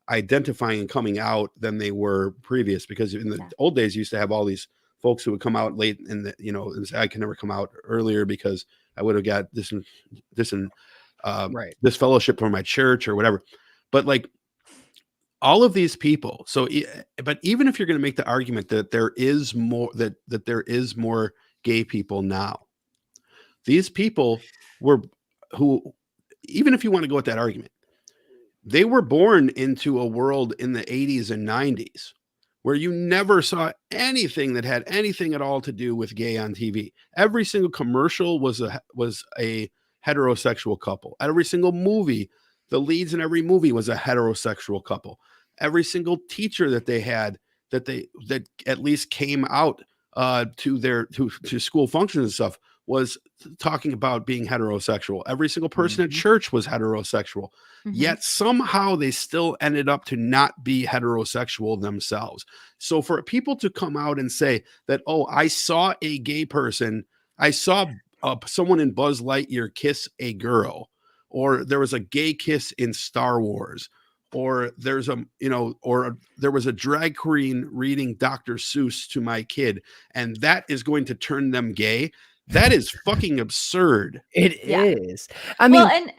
identifying and coming out than they were previous, because in the old days you used to have all these folks who would come out late and I can never come out earlier because I would have got this fellowship from my church or whatever. But like, all of these people. So, but even if you're going to make the argument that there is more, that there is more gay people now, these people even if you want to go with that argument, they were born into a world in the 80s and 90s where you never saw anything that had anything at all to do with gay on TV. Every single commercial was a heterosexual couple. Every single movie, the leads in every movie was a heterosexual couple. Every single teacher that they had that at least came out to school functions and stuff was talking about being heterosexual. Every single person at church was heterosexual. Yet somehow they still ended up to not be heterosexual themselves. So for people to come out and say that, oh, I saw a gay person, I saw someone in Buzz Lightyear kiss a girl, or there was a gay kiss in Star Wars, or there was a drag queen reading Dr. Seuss to my kid, and that is going to turn them gay. That is fucking absurd. It Yeah. is. I mean, Well, and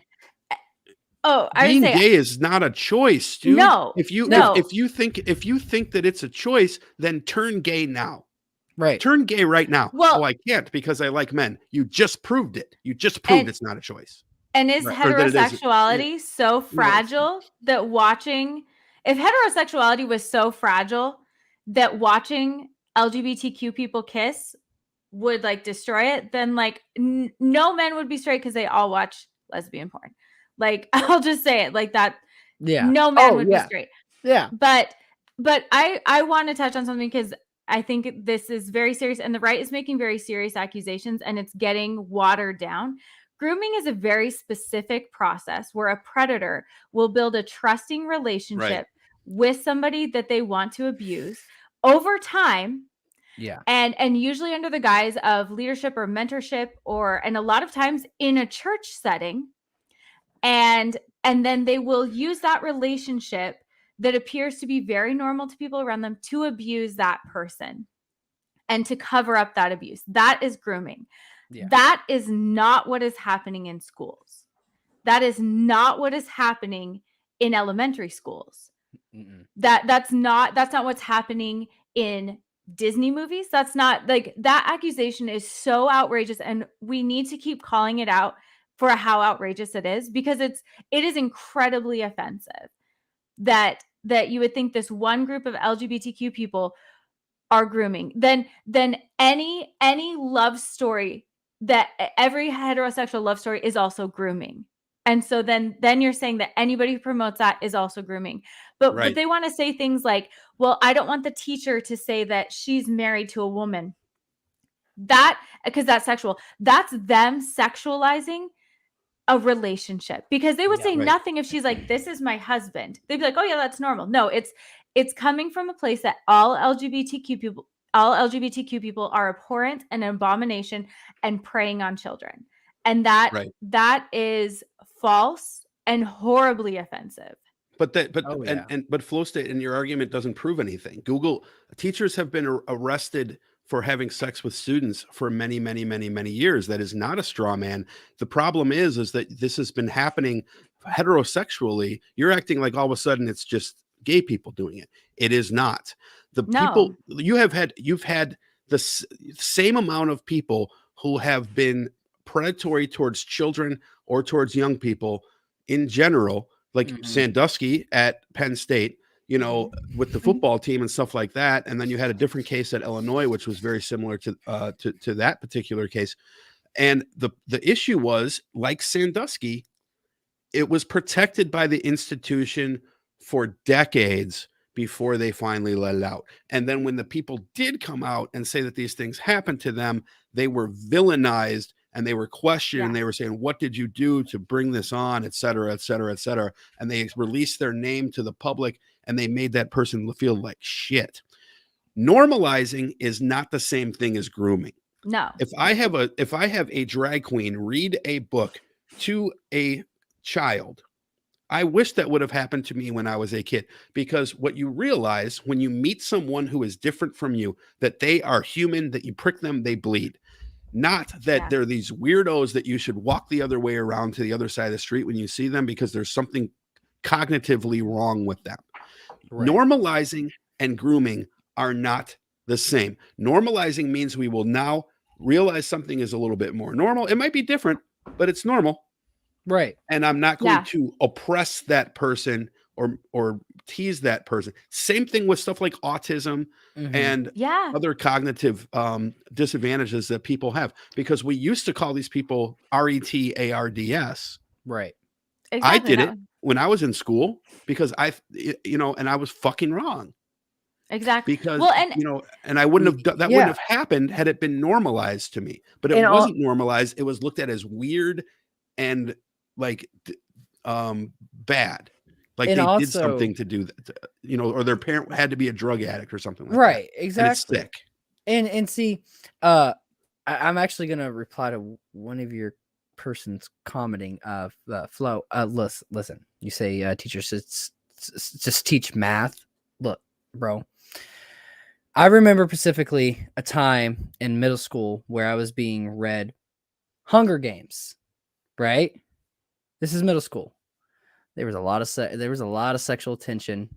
I would Being say gay is not a choice, dude. no. If you No. if you think that it's a choice, then turn gay now. right. Turn gay right now. Well- I can't because I like men. You just proved it. You just proved And- it's not a choice. And is Right. Or that it is. heterosexuality so fragile that if heterosexuality was so fragile that watching LGBTQ people kiss would like destroy it, then like no men would be straight because they all watch lesbian porn. Like I'll just say it like that. Yeah. No man Oh, would yeah. be straight. Yeah. But I want to touch on something because I think this is very serious and the right is making very serious accusations and it's getting watered down. Grooming is a very specific process where a predator will build a trusting relationship with somebody that they want to abuse over time. Yeah. And usually under the guise of leadership or mentorship and a lot of times in a church setting. And then they will use that relationship that appears to be very normal to people around them to abuse that person and to cover up that abuse. That is grooming. Yeah. That is not what is happening in schools. That is not what is happening in elementary schools. Mm-mm. That's not what's happening in Disney movies. That's not like that accusation is so outrageous and we need to keep calling it out for how outrageous it is because it is incredibly offensive that you would think this one group of LGBTQ people are grooming. Then any love story that every heterosexual love story is also grooming. And so then you're saying that anybody who promotes that is also grooming. But they want to say things like, well, I don't want the teacher to say that she's married to a woman. That because that's sexual. That's them sexualizing a relationship because they would say nothing if she's like, this is my husband. They'd be like, oh yeah, that's normal. No, it's coming from a place that all LGBTQ people are abhorrent and an abomination and preying on children. And that is false and horribly offensive. But Flow State, and your argument doesn't prove anything. Google teachers have been arrested for having sex with students for many, many, many, many years. That is not a straw man. The problem is that this has been happening heterosexually. You're acting like all of a sudden it's just gay people doing it. It is not. People you've had the same amount of people who have been predatory towards children or towards young people in general, like Sandusky at Penn State, with the football team and stuff like that. And then you had a different case at Illinois, which was very similar to that particular case. And the issue was, like Sandusky, it was protected by the institution for decades before they finally let it out. And then when the people did come out and say that these things happened to them, they were villainized and they were questioned. And they were saying, what did you do to bring this on, et cetera, et cetera, et cetera. And they released their name to the public and they made that person feel like shit. Normalizing is not the same thing as grooming. No. If I have a drag queen read a book to a child, I wish that would have happened to me when I was a kid, because what you realize when you meet someone who is different from you, that they are human, that you prick them, they bleed. Not that they're these weirdos that you should walk the other way around to the other side of the street when you see them because there's something cognitively wrong with them. Right. Normalizing and grooming are not the same. Normalizing means we will now realize something is a little bit more normal. It might be different, but it's normal. Right. And I'm not going to oppress that person or tease that person. Same thing with stuff like autism and other cognitive disadvantages that people have, because we used to call these people RETARDS. Right. Exactly. I did it when I was in school because and I was fucking wrong. Exactly. Because, and I wouldn't have, wouldn't have happened had it been normalized to me, but it wasn't normalized. It was looked at as weird and like, bad. Like they did something to do that, or their parent had to be a drug addict or something like that. Right. Exactly. And it's sick. And see, I'm actually going to reply to one of your persons commenting Flo. Listen, you say teachers just teach math. Look, bro, I remember specifically a time in middle school where I was being read Hunger Games, right? This is middle school. There was a lot of sexual tension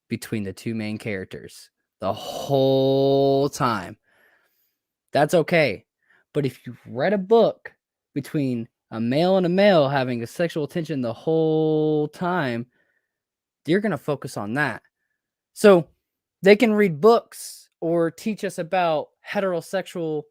between the two main characters the whole time. That's okay. But if you read a book between a male and a male having a sexual tension the whole time, you're going to focus on that. So they can read books or teach us about heterosexual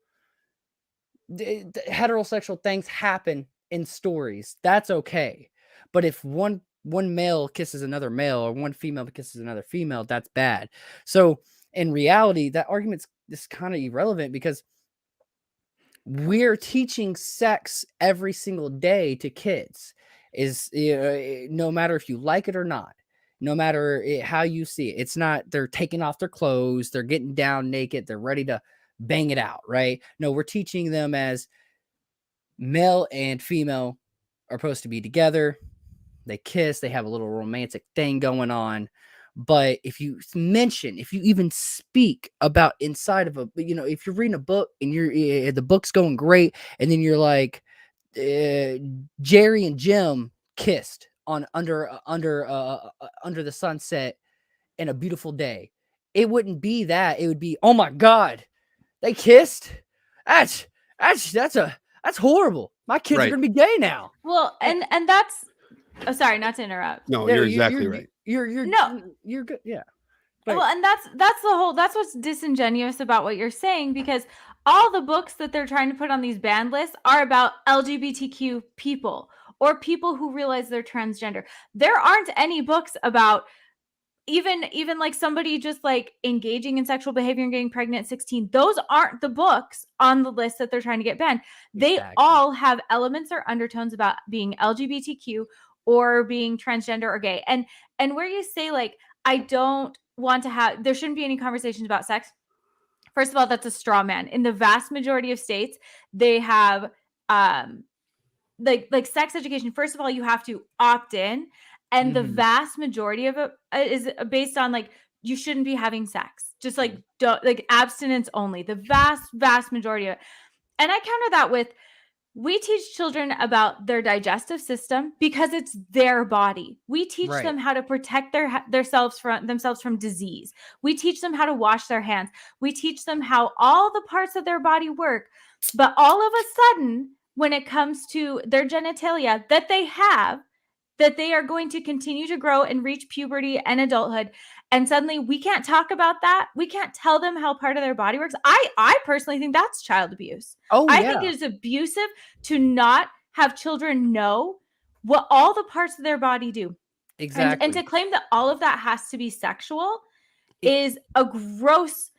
things happen in stories. That's okay. But if one male kisses another male or one female kisses another female, that's bad. So in reality, that argument's just kind of irrelevant because we're teaching sex every single day to kids. No matter if you like it or not, no matter how you see it, it's not they're taking off their clothes, they're getting down naked, they're ready to bang it out, right? No, we're teaching them as male and female are supposed to be together. They kiss, they have a little romantic thing going on. But if you even speak about inside of if you're reading a book and the book's going great, and then you're like, Jerry and Jim kissed on under the sunset in a beautiful day, it wouldn't be that. It would be, oh my God, they kissed. That's horrible. My kids are gonna be gay now. Well, and that's. Oh, sorry, not to interrupt. No, you're exactly right. You're good. Yeah. Well, and that's what's disingenuous about what you're saying, because all the books that they're trying to put on these banned lists are about LGBTQ people or people who realize they're transgender. There aren't any books about even like somebody just like engaging in sexual behavior and getting pregnant at 16. Those aren't the books on the list that they're trying to get banned. They all have elements or undertones about being LGBTQ or being transgender or gay. And where you say like, I don't want to have, there shouldn't be any conversations about sex. First of all, that's a straw man. In the vast majority of states, they have like sex education. First of all, you have to opt in. And the vast majority of it is based on like, you shouldn't be having sex. Just like, don't, like abstinence only. The vast majority of it. And I counter that with, we teach children about their digestive system because it's their body. We teach them how to protect themselves from disease. We teach them how to wash their hands. We teach them how all the parts of their body work. But all of a sudden, when it comes to their genitalia that they have, that they are going to continue to grow and reach puberty and adulthood, and suddenly we can't talk about that. We can't tell them how part of their body works. I personally think that's child abuse. I think it is abusive to not have children know what all the parts of their body do. Exactly. And to claim that all of that has to be sexual is a gross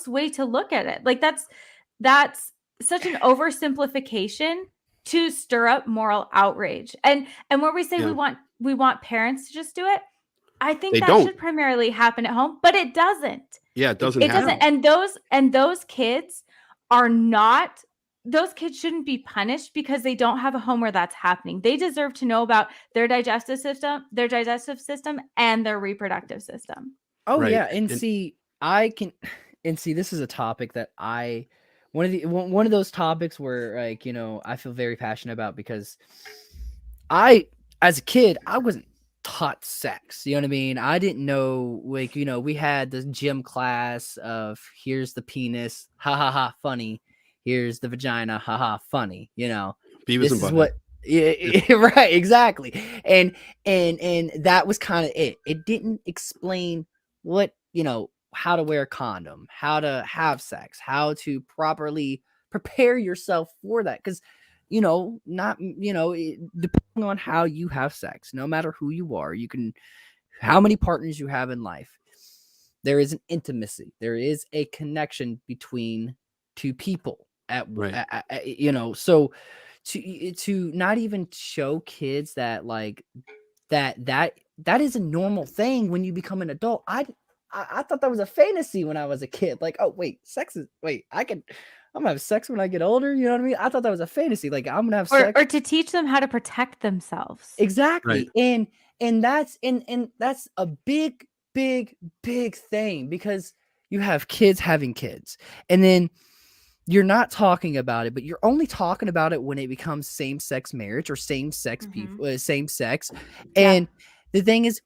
way to look at it. Like that's such an oversimplification to stir up moral outrage. And where we say we want parents to just do it, I think should primarily happen at home, but it doesn't. Yeah, it doesn't. And those kids are not. Those kids shouldn't be punished because they don't have a home where that's happening. They deserve to know about their digestive system, and their reproductive system. Oh yeah, and see, this is a topic that one of those topics where like, I feel very passionate about because as a kid, I wasn't taught sex. You know what I mean? I didn't know, like, we had the gym class of here's the penis, ha ha ha, funny. Here's the vagina, ha ha, funny. Beavis and Butthead. What, yeah, right, exactly. And that was kind of it. It didn't explain what, how to wear a condom, how to have sex, how to properly prepare yourself for that. Because, depending on how you have sex, no matter who you are, how many partners you have in life, there is an intimacy. There is a connection between two people so to not even show kids that like that is a normal thing when you become an adult. I thought that was a fantasy when I was a kid. Like, oh wait, I'm gonna have sex when I get older. You know what I mean? I thought that was a fantasy. Like, I'm gonna have sex, or to teach them how to protect themselves. Exactly, right. And that's a big thing because you have kids having kids, and then you're not talking about it, but you're only talking about it when it becomes same-sex marriage or same-sex people, same sex. And the thing is,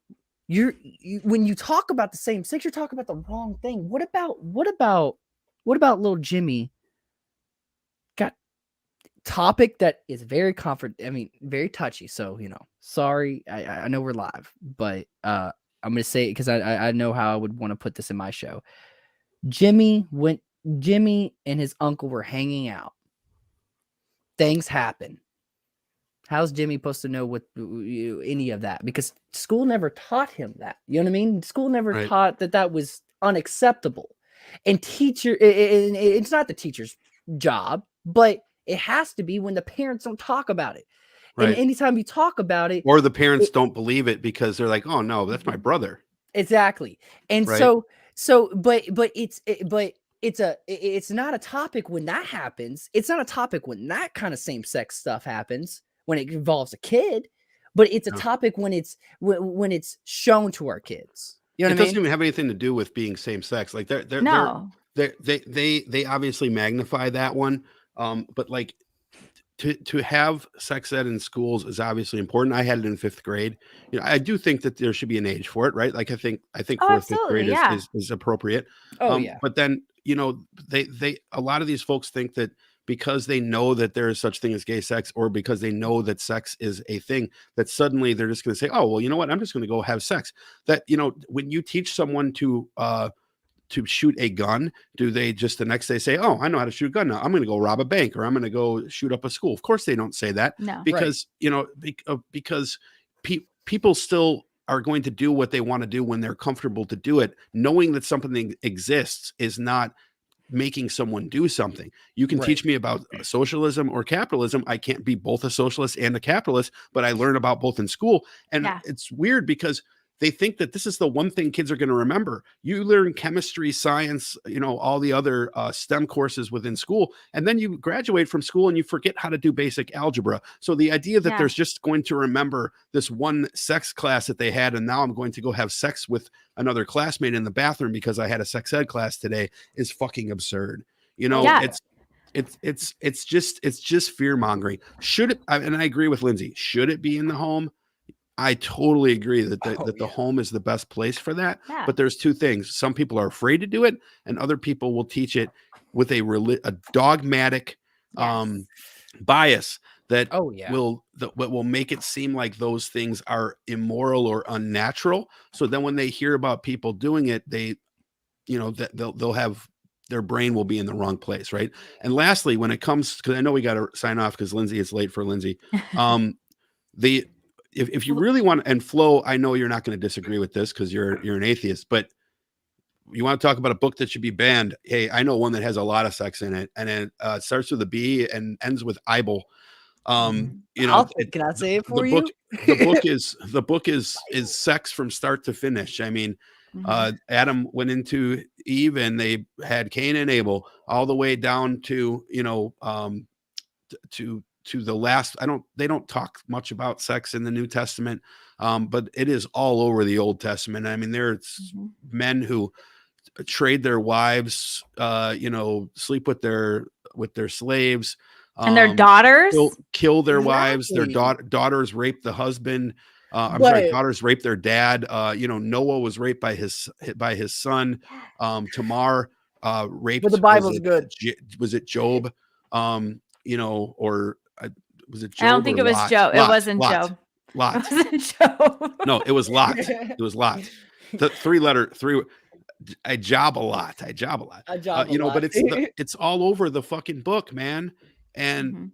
when you talk about the same sex, you're talking about the wrong thing. What about little Jimmy got topic that is very very touchy. So, sorry, I know we're live, but I'm gonna say it because I know how I would want to put this in my show. Jimmy and his uncle were hanging out. Things happen. How's Jimmy supposed to know what any of that? Because school never taught him that. You know what I mean? School never taught that was unacceptable. And it's not the teacher's job, but it has to be when the parents don't talk about it. Right. And anytime you talk about it, or the parents don't believe it because they're like, "Oh no, that's my brother." Exactly. And but it's not a topic when that happens. It's not a topic when that kind of same-sex stuff happens, when it involves a kid, but it's a topic when it's shown to our kids. You know what I mean? It doesn't even have anything to do with being same sex. Like they obviously magnify that one. But like to have sex ed in schools is obviously important. I had it in 5th grade. I do think that there should be an age for it, right? Like I think 4th, 5th grade is appropriate. But then, they a lot of these folks think that because they know that there is such thing as gay sex, or because they know that sex is a thing, that suddenly they're just going to say, "Oh, well, you know what? I'm just going to go have sex." That, when you teach someone to shoot a gun, do they just the next day say, "Oh, I know how to shoot a gun now. I'm going to go rob a bank, or I'm going to go shoot up a school"? Of course they don't say that. No. Because, because people still are going to do what they want to do when they're comfortable to do it. Knowing that something exists is not making someone do something. You can teach me about socialism or capitalism. I can't be both a socialist and a capitalist, but I learn about both in school. And it's weird because they think that this is the one thing kids are going to remember. You learn chemistry, science, all the other STEM courses within school, and then you graduate from school and you forget how to do basic algebra. So the idea that there's just going to remember this one sex class that they had, and now I'm going to go have sex with another classmate in the bathroom because I had a sex ed class today, is fucking absurd. It's just fear mongering. Should it? And I agree with Lindsay. Should it be in the home? I totally agree that the home is the best place for that. Yeah. But there's two things. Some people are afraid to do it, and other people will teach it with a dogmatic bias that will make it seem like those things are immoral or unnatural. So then when they hear about people doing it, they'll have, their brain will be in the wrong place, right? And lastly, when it comes, because I know we got to sign off because Lindsay, it's late for Lindsay. If you really want, and Flo, I know you're not going to disagree with this because you're an atheist, but you want to talk about a book that should be banned. Hey, I know one that has a lot of sex in it, and it starts with a B and ends with Ibel. Can I say it for you? The book is sex from start to finish. I mean, Adam went into Eve, and they had Cain and Abel, all the way down to to the last. They don't talk much about sex in the New Testament, but it is all over the Old Testament. I mean, there's men who trade their wives, sleep with their slaves, and their daughters, kill their wives. Their daughters rape the husband. Daughters rape their dad. Noah was raped by his son. Tamar raped. But the Bible's good. Was it Job? Or was it Job? I don't think it was Job. It wasn't Job. Lot. It wasn't Job. No, it was Lot. It was Lot. The three. I job a lot. But it's all over the fucking book, man. And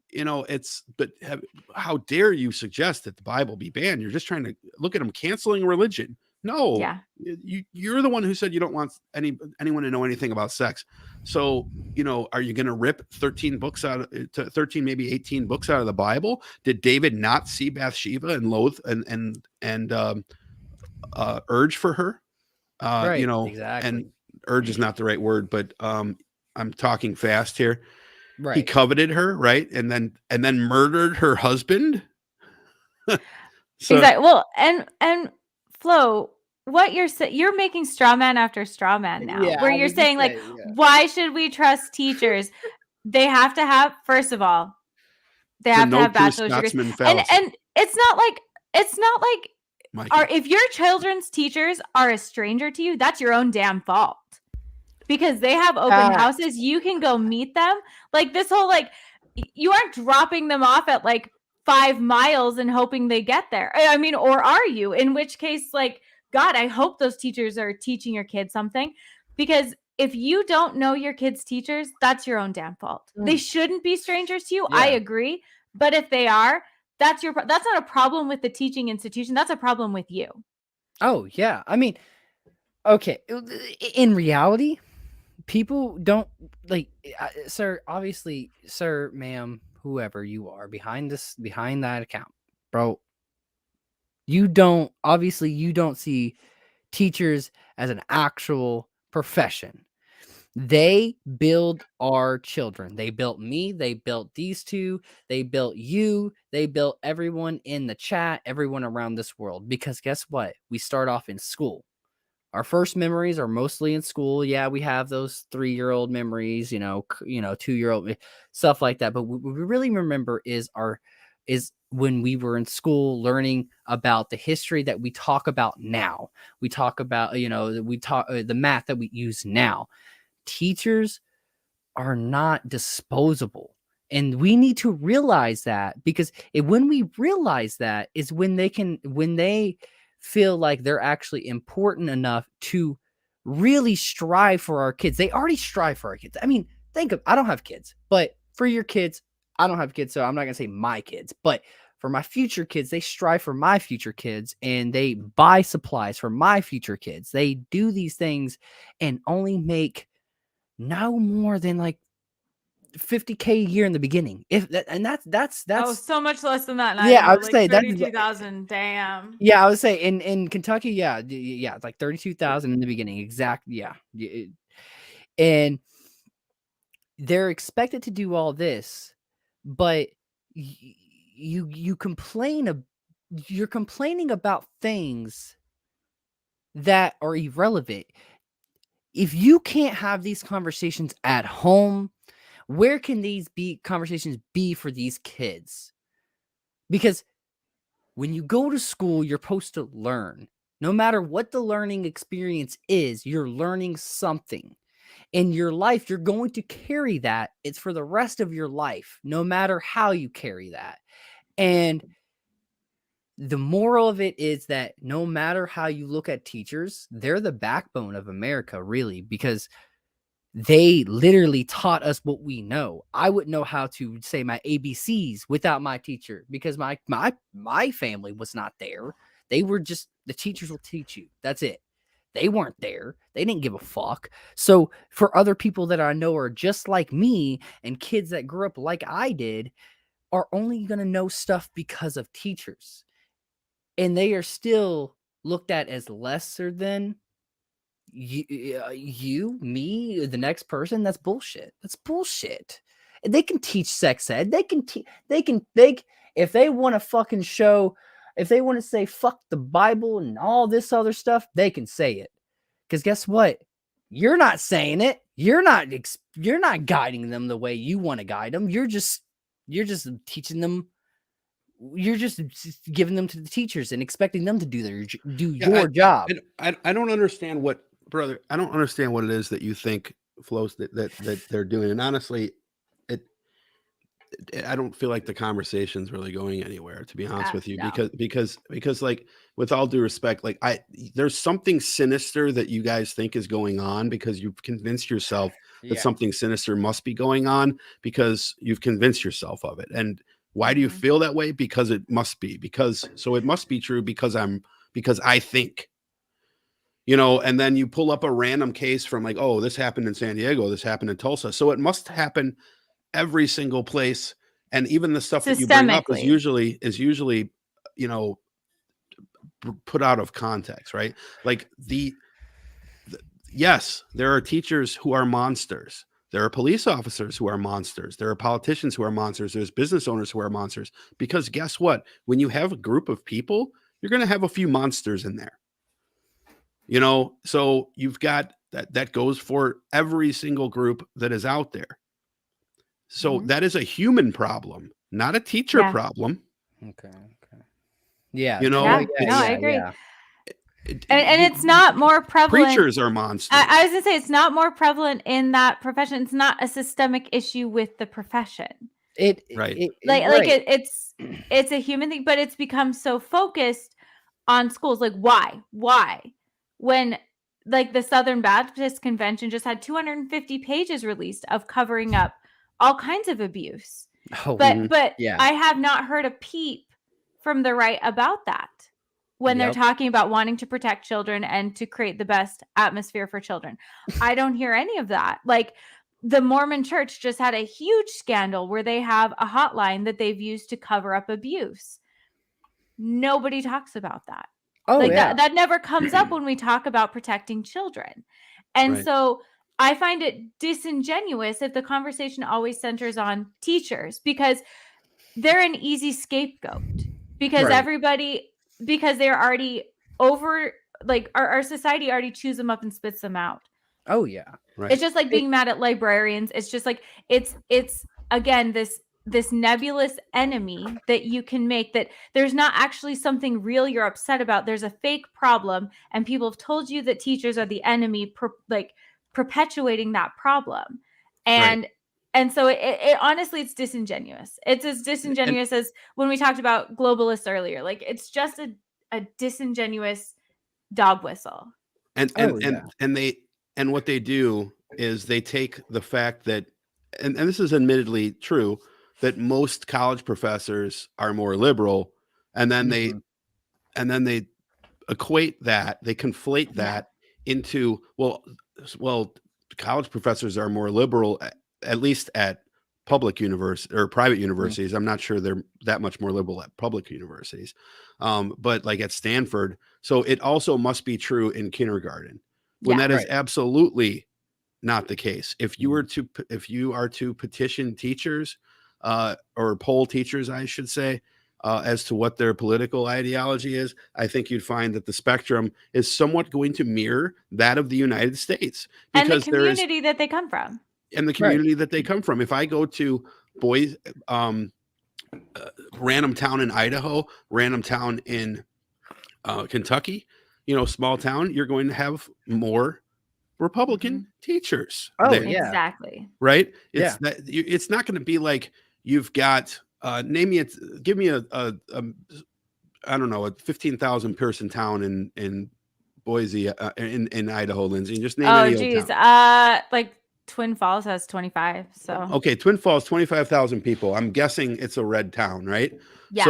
how dare you suggest that the Bible be banned? You're just trying to look at them canceling religion. No, you're the one who said you don't want anyone to know anything about sex. So, are you going to rip 13 books out to 13, maybe 18 books out of the Bible? Did David not see Bathsheba and loathe and urge for her? Exactly. And urge is not the right word, but I'm talking fast here. Right. He coveted her, right? And then murdered her husband. Exactly. Well, and Flo, what you're making straw man after straw man now, Yeah, where I you're was just saying like, saying, yeah. why should we trust teachers? They have to have, first of all, they The have to no have true bachelor's degrees, Scotsman and fallacy, it's not like Mikey. if your children's teachers are a stranger to you, that's your own damn fault. Because they have open houses, you can go meet them. Like this whole like, you aren't dropping them off at like 5 miles and hoping they get there. I mean, or are you? In which case, like, God, I hope those teachers are teaching your kids something, because if you don't know your kids' teachers, that's your own damn fault. They shouldn't be strangers to you. I Yeah. agree, but if they are, that's not a problem with the teaching institution. That's a problem with you. Oh yeah, I mean, okay. In reality, people don't like, sir. Obviously, sir, ma'am, whoever you are behind that account, bro. You don't see teachers as an actual profession. They build our children. They built me. They built these two. They built you. They built everyone in the chat, everyone around this world. Because guess what? We start off in school. Our first memories are mostly in school. Yeah, we have those 3-year-old memories, 2-year-old stuff like that. But what we really remember is when we were in school learning about the history that we talk about now. We talk about, the math that we use now. Teachers are not disposable. And we need to realize that, because when we realize that is when they feel like they're actually important enough to really strive for our kids. They already strive for our kids. I mean, I don't have kids, but for your kids, I don't have kids, so I'm not going to say my kids, but for my future kids, they strive for my future kids, and they buy supplies for my future kids. They do these things and only make no more than like $50K a year in the beginning. If that, and that's Oh, so much less than that in yeah, I Idaho, would like say that's 32,000. Damn. yeah, I would say in Kentucky, yeah, it's like 32,000 in the beginning. Exactly, yeah. And they're expected to do all this, but you complain you're complaining about things that are irrelevant. If you can't have these conversations at home, where can these conversations be for these kids? Because when you go to school, you're supposed to learn. No matter what the learning experience is, you're learning something. In your life, you're going to carry that. It's for the rest of your life, no matter how you carry that. And the moral of it is that no matter how you look at teachers, they're the backbone of America, really, because they literally taught us what we know. I wouldn't know how to say my ABCs without my teacher, because my family was not there. They were just, the teachers will teach you. That's it. They weren't there. They didn't give a fuck. So for other people that I know are just like me, and kids that grew up like I did, are only going to know stuff because of teachers. And they are still looked at as lesser than me, the next person. That's bullshit. That's bullshit. And they can teach sex ed. If they want to fucking show, if they want to say fuck the Bible and all this other stuff, they can say it. Because guess what? You're not saying it. You're not guiding them the way you want to guide them. You're just teaching them. You're just giving them to the teachers and expecting them to do your job. I don't understand what, brother. I don't understand what it is that you think flows that they're doing. And honestly, I don't feel like the conversation's really going anywhere, to be honest with you, No. because like, with all due respect, like there's something sinister that you guys think is going on, because you've convinced yourself that something sinister must be going on, because you've convinced yourself of it. And why do you feel that way? Because it must be, so it must be true because I think, and then you pull up a random case from like, oh, this happened in San Diego, this happened in Tulsa. So it must happen every single place. And even the stuff that you bring up is usually, put out of context, right? Like yes, there are teachers who are monsters. There are police officers who are monsters. There are politicians who are monsters. There's business owners who are monsters. Because guess what? When you have a group of people, you're going to have a few monsters in there. You know, so you've got that goes for every single group that is out there. So Mhm. that is a human problem, not a teacher Yeah. problem. Okay. Yeah. You No. know, Yeah. No, I it's agree. And you, it's not more prevalent. preachers are I monsters. was gonna say it's not more prevalent in that profession. It's not a systemic issue with the profession. Right. Like Right. it's a human thing, but it's become so focused on schools. Like why when like the Southern Baptist Convention just had 250 pages released of covering up all kinds of abuse, Oh, but yeah. I have not heard a peep from the right about that when they're Yep. talking about wanting to protect children and to create the best atmosphere for children. I don't hear any of that. Like the Mormon Church just had a huge scandal where they have a hotline that they've used to cover up abuse. Nobody talks about that. Oh, Like yeah. that never comes up when we talk about protecting children. And Right. so I find it disingenuous if the conversation always centers on teachers because they're an easy scapegoat because Right. because they're already over, like our society already chews them up and spits them out. Oh, yeah. Right. It's just like being mad at librarians. It's just like it's again this nebulous enemy that you can make that there's not actually something real you're upset about. There's a fake problem and people have told you that teachers are the enemy, like perpetuating that problem. Right. And so it honestly, it's disingenuous. It's as disingenuous as when we talked about globalists earlier. Like it's just a disingenuous dog whistle. And Oh, yeah. and what they do is they take the fact that and this is admittedly true that most college professors are more liberal, and then Mhm. they equate that, they conflate Yeah. that into well college professors are more liberal at least at public university or private universities. I'm not sure they're that much more liberal at public universities, but like at Stanford. So it also must be true in kindergarten when Yeah. that is Right. absolutely not the case. If you Mhm. are to petition teachers or poll teachers, I should say, as to what their political ideology is, I think you'd find that the spectrum is somewhat going to mirror that of the United States And the because there is community that they come from. and the Right. community that they come from. If I go to boys, random town in Idaho, random town in Kentucky, you know, small town, you're going to have more Republican Mhm. teachers Oh, there, yeah. Exactly. right? Yeah. It's not going to be like you've got give me a I don't know, a 15,000 person town in Boise in Idaho, Lindsay, and just name Oh any old geez. town. Like Twin Falls has 25. So Okay, Twin Falls, 25,000 people. I'm guessing it's a red town, right? yeah.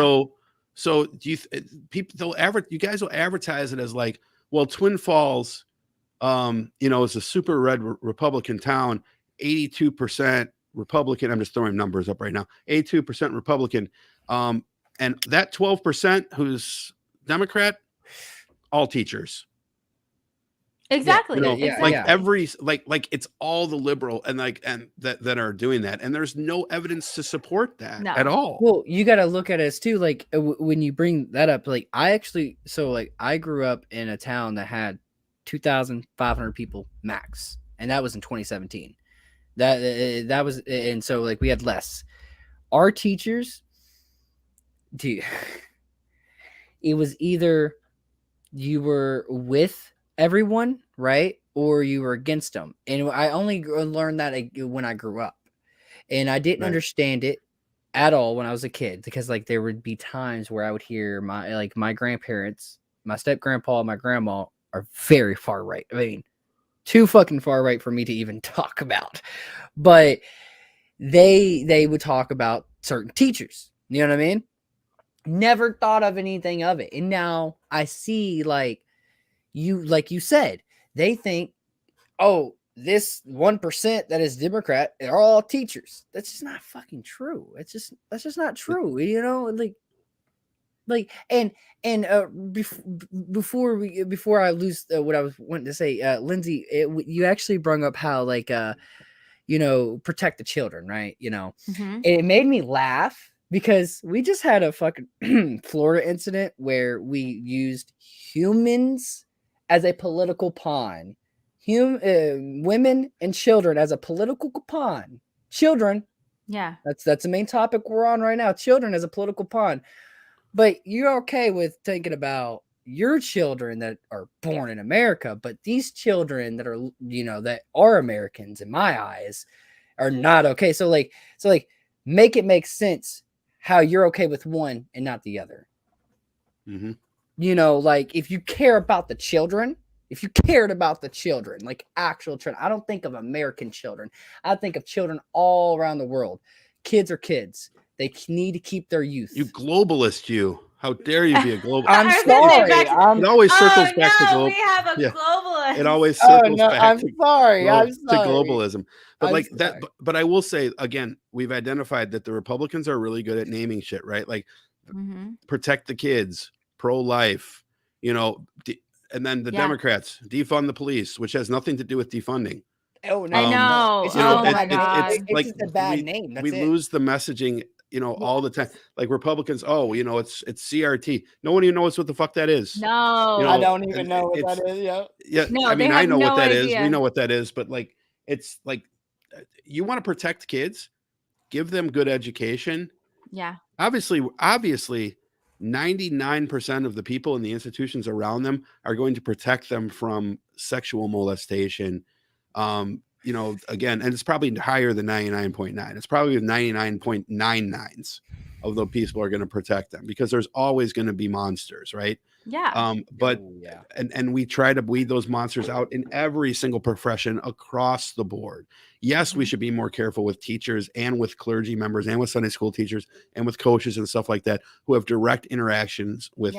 So do you people you guys will advertise it as like, well, Twin Falls, you know, it's a super red Republican town, 82% Republican. I'm just throwing numbers up right now. 82% Republican. And that 12% who's Democrat, all teachers. Exactly. You know, Exactly. like every like it's all the liberal and that are doing that, and there's no evidence to support that at No. all. Well, you got to look at it too. Like when you bring that up, like I grew up in a town that had 2,500 people max, and that was in 2017. That was, and so like we had less. Our teachers, dude, it was either you were with everyone, right, or you were against them, and I only learned that when I grew up, and I didn't Right. understand it at all when I was a kid, because like there would be times where I would hear my grandparents, my step grandpa and my grandma are very far right. I mean, too fucking far right for me to even talk about. But they would talk about certain teachers. You know what I mean? Never thought of anything of it. And now I see like you said, they think, oh, this 1% that is Democrat are all teachers. That's just not fucking true. That's just not true. You know, before I lose what I was wanting to say, Lindsay, you actually brought up how like you know, protect the children, right? You know, Mhm. it made me laugh because we just had a fucking Florida incident where we used humans as a political pawn. Women and children as a political pawn. Children. Yeah. That's the main topic we're on right now. Children as a political pawn. But you're okay with thinking about your children that are born in America, but these children that are, that are Americans in my eyes are not okay. So make it make sense how you're okay with one and not the other. Mm-hmm. If you care about the children, if you cared about the children, like actual children, I don't think of American children. I think of children all around the world. Kids are kids. They need to keep their youth. You globalist, you. How dare you be a globalist? I'm sorry. It always circles back to we have a globalist. It always circles back I'm sorry. to globalism. But but I will say again, we've identified that the Republicans are really good at naming shit, right? Like protect the kids, pro-life, and then the Democrats defund the police, which has nothing to do with defunding. Oh no, I know. It's my God. It's like a bad name. That's we lose the messaging, all the time. Like Republicans, it's CRT. No one even knows what the fuck that is. No, I don't even know what that is. Yeah. No, I mean, I know what that is. idea. We know what that is, but it's like you want to protect kids, give them good education. Yeah. Obviously, 99% of the people in the institutions around them are going to protect them from sexual molestation. Again, and it's probably higher than 99.9. It's probably 99.99s of the people are going to protect them because there's always going to be monsters, right? Yeah. And we try to weed those monsters out in every single profession across the board. Yes, we should be more careful with teachers and with clergy members and with Sunday school teachers and with coaches and stuff like that who have direct interactions with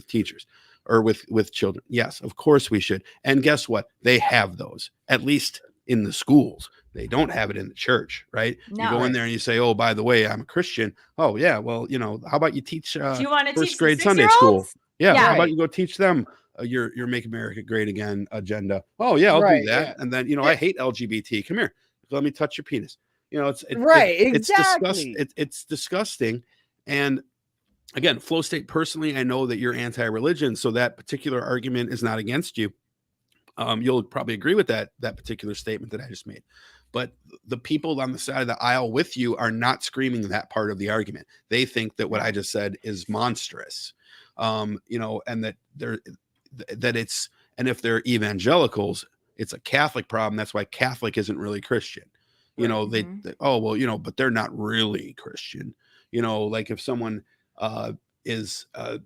teachers or with children. Yes, of course we should. And guess what? They have those, at least in the schools. They don't have it in the church, right? No. You go in there and you say, oh, by the way, I'm a Christian. Oh, yeah. Well, how about you teach Do you want to first teach grade Sunday school? Yeah. How about you go teach them your Make America Great Again agenda? Oh, yeah, I'll do that. Yeah. And then, I hate LGBT. Come here. Let me touch your penis. Exactly. It's disgusting. And again, Flow State, personally, I know that you're anti-religion, so that particular argument is not against you. You'll probably agree with that particular statement that I just made. But the people on the side of the aisle with you are not screaming that part of the argument. They think that what I just said is monstrous. And that it's, and if they're evangelicals, it's a Catholic problem. That's why Catholic isn't really Christian. But they're not really Christian. Like if someone is a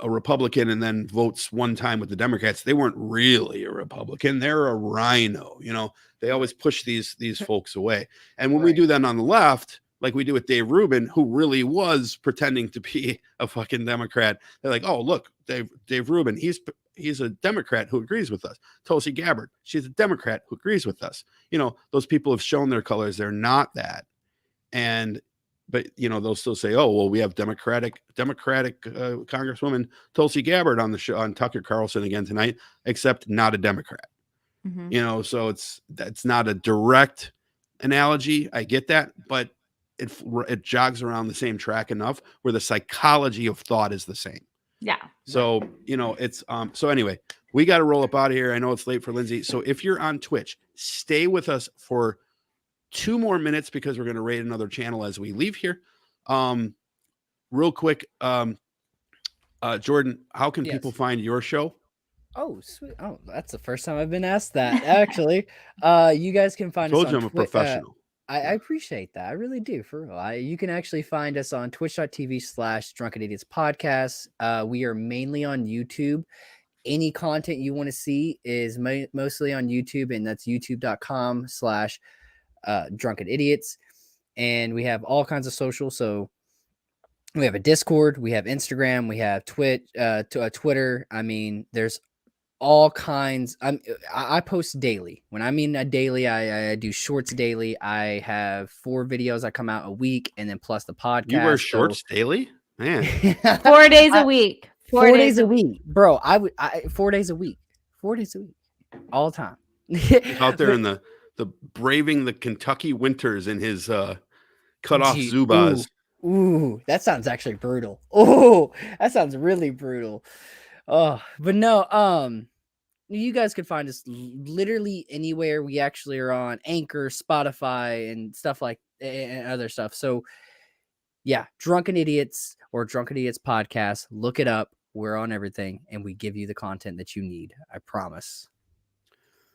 Republican and then votes one time with the Democrats, they weren't really a Republican. They're a rhino. They always push these folks away. And when we do that on the left, like we do with Dave Rubin, who really was pretending to be a fucking Democrat, they're like, oh, look, Dave Rubin, he's a Democrat who agrees with us. Tulsi Gabbard, she's a Democrat who agrees with us. Those people have shown their colors. They're not that. But they'll still say, oh, well, we have Democratic Congresswoman Tulsi Gabbard on the show on Tucker Carlson again tonight, except not a Democrat. So that's not a direct analogy. I get that, but it jogs around the same track enough where the psychology of thought is the same. Yeah. So, it's so anyway, we got to roll up out of here. I know it's late for Lindsay. So if you're on Twitch, stay with us for 2 more minutes because we're going to raid another channel as we leave here. Real quick, Jordan, how can people find your show? Oh, sweet. Oh, that's the first time I've been asked that, actually. You guys can find us on I'm a professional. I appreciate that. I really do, for real. You can actually find us on twitch.tv/Drunken Idiots Podcast. We are mainly on YouTube. Any content you want to see is mostly on YouTube, and that's youtube.com/Drunken Idiots. And we have all kinds of social. So we have a Discord, we have Instagram, we have Twitter. I mean, there's all kinds. I post daily. When I mean daily, I do shorts daily. I have 4 videos that come out a week, and then plus the podcast. You wear shorts daily, man. 4 days a week. 4 days a week, bro. I 4 days a week. 4 days a week, all the time. Out there in the braving the Kentucky winters in his cut off Zubaz. Ooh, that sounds actually brutal. Oh, that sounds really brutal. Oh, but no, you guys could find us literally anywhere. We actually are on Anchor, Spotify, and stuff like and other stuff. So yeah, Drunken Idiots or Drunken Idiots podcast. Look it up. We're on everything, and we give you the content that you need. I promise.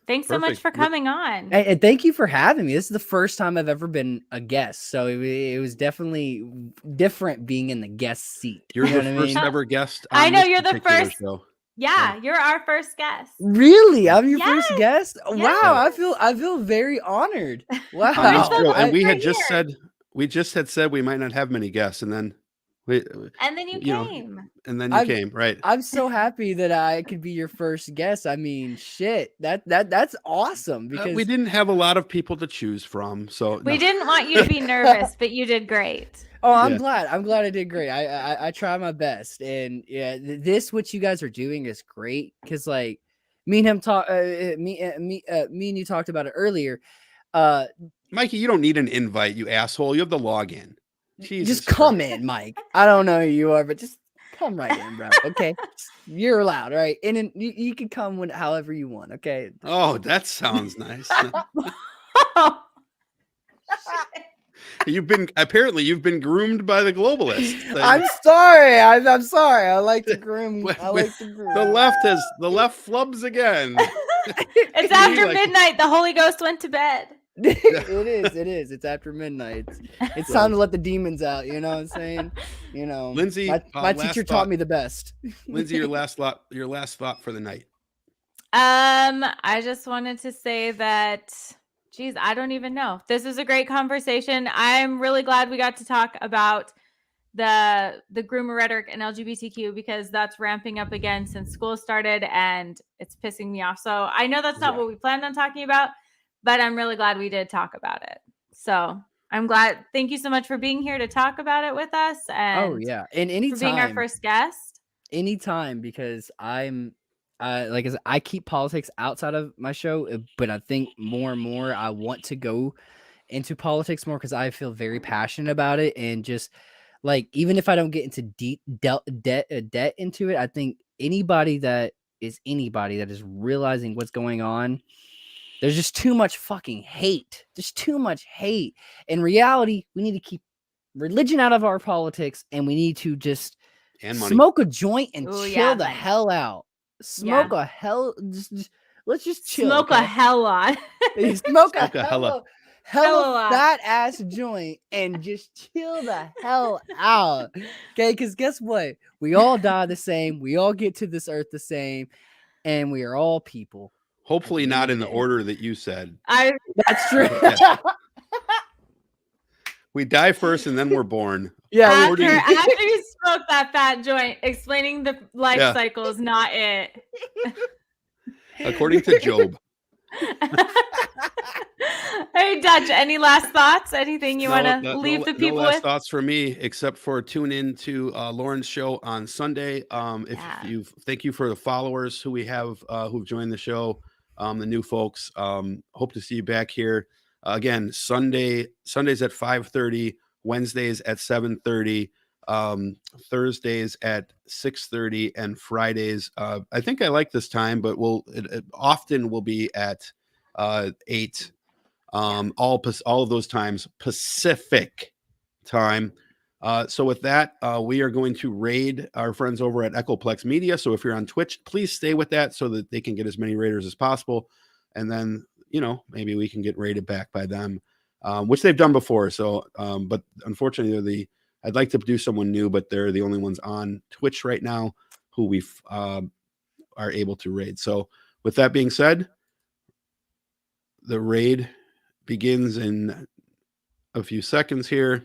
Thanks so much Perfect. for coming on. And thank you for having me. This is the first time I've ever been a guest, so it was definitely different being in the guest seat. You're You know the what I first mean? ever guest. I On know this you're the particular first. show. Yeah, you're our first guest. Really? I'm your first Yes, guest? Wow, yes. I feel very honored. We're On Wow. this so show, glad and we you're had just here. said we might not have many guests, and then we, And then you you know, came. and then you I'm- came, right? I'm so happy that I could be your first guest. I mean, shit. That's awesome because We didn't have a lot of people to choose from, so We no. didn't want you to be nervous, but you did great. Oh, I'm Yeah. glad. I'm glad I did great. I try my best, and yeah, this what you guys are doing is great because like me and him talk, me and you talked about it earlier. Mikey, you don't need an invite, you asshole. You have the login. Jesus Just come Christ. in, Mike. I don't know who you are, but just come right in, bro. Okay, you're allowed, right? And then you can come when however you want. Okay. Oh, that sounds nice. You've been groomed by the globalists. I'm sorry. I'm sorry. I like to groom. I like to groom. The left flubs again. It's after like- midnight. The Holy Ghost went to bed. It is. It's after midnight. It's time to let the demons out. You know what I'm saying? You know, Lindsay, my last teacher thought. taught me the best. Lindsay, your last thought for the night. I just wanted to say that, geez, I don't even know. This was a great conversation. I'm really glad we got to talk about the groomer rhetoric and LGBTQ because that's ramping up again since school started and it's pissing me off. So I know that's not what we planned on talking about, but I'm really glad we did talk about it. So I'm glad. Thank you so much for being here to talk about it with us. And Oh yeah, and for being our anytime, first guest. anytime because like I said, I keep politics outside of my show, but I think more and more I want to go into politics more because I feel very passionate about it and just like even if I don't get into deep debt into it, I think anybody that is realizing what's going on, there's just too much fucking hate. There's too much hate. In reality, we need to keep religion out of our politics and we need to just And money. smoke a joint and Ooh, chill yeah, the money. hell out. Smoke a hell. Let's just chill. Smoke okay? a hell lot. Smoke a Smoke a hella hella fat ass joint and just chill the hell out. Okay, because guess what? We all die the same. We all get to this earth the same, and we are all people. Hopefully At the not end in of the the day. order that you said. That's true. Yeah. We die first and then we're born. Yeah. after you smoke that fat joint, explaining the life Yeah. cycle is not it. According to Job. Hey, Dutch, any last thoughts? Anything you want to leave the people no last with? thoughts for me, except for tune in to Lauren's show on Sunday. Thank you for the followers who we have who've joined the show, the new folks. Hope to see you back here again. Sundays at 5:30, Wednesdays at 7:30, Thursdays at 6:30, and Fridays. I think I like this time, but it often will be at 8. All of those times Pacific time. So with that, we are going to raid our friends over at Echoplex Media. So if you're on Twitch, please stay with that so that they can get as many raiders as possible. And then, maybe we can get raided back by them, which they've done before. So, but unfortunately, I'd like to do someone new, but they're the only ones on Twitch right now who we are able to raid. So with that being said, the raid begins in a few seconds here.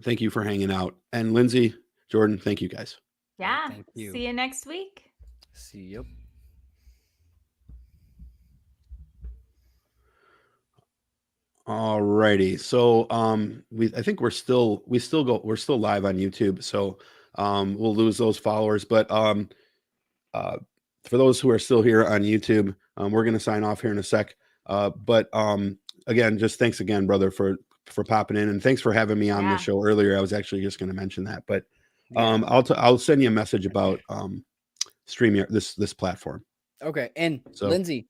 Thank you for hanging out. And Lindsay, Jordan, thank you guys. Yeah. Thank you. See you next week. See you. All righty. So I think we're still live on YouTube. So we'll lose those followers. But for those who are still here on YouTube, we're gonna sign off here in a sec. But again, just thanks again, brother, for popping in, and thanks for having me on the show earlier. I was actually just going to mention that, but I'll send you a message about StreamYard, this platform. Okay, and So- Lindsay,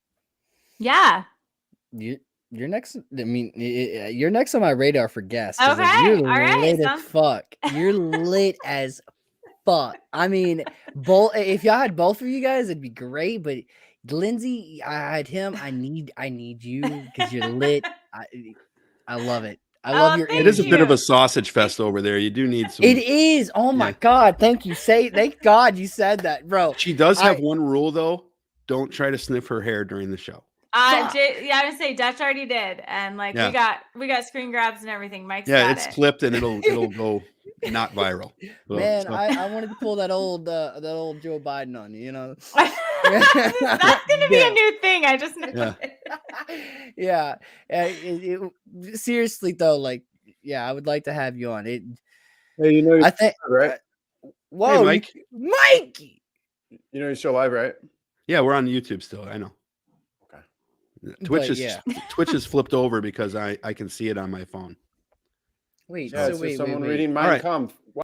Yeah. you're next. I mean, you're next on my radar for guests. 'cause, Okay, you're all right, lit as sounds- fuck. You're lit as fuck. I mean, if y'all had both of you guys, it'd be great. But Lindsay, I had him. I need you because you're lit. I love it. I love your. thank It is a bit of you. a sausage fest over there. You do need some. It is. Oh my Yeah. god! Thank you. Thank God you said that, bro. She does have one rule though. Don't try to sniff her hair during the show. I would say Dutch already did, and like Yeah. we got screen grabs and everything. Mike's Yeah, got it's it. clipped and it'll go not viral. Man, So- I wanted to pull that old Joe Biden on you, you know. That's gonna be Yeah. a new thing. I just know. Yeah. it. Yeah. Seriously though, like, yeah, I would like to have you on it. Hey, you know, I think. right? Whoa, Mike. Mikey. You know, you're still live, right? Yeah, we're on YouTube still. I know. Okay. Twitch But, is yeah. Twitch is flipped over because I can see it on my phone. Wait, Yeah, so it's wait, just someone wait. reading All Mein right. Kampf.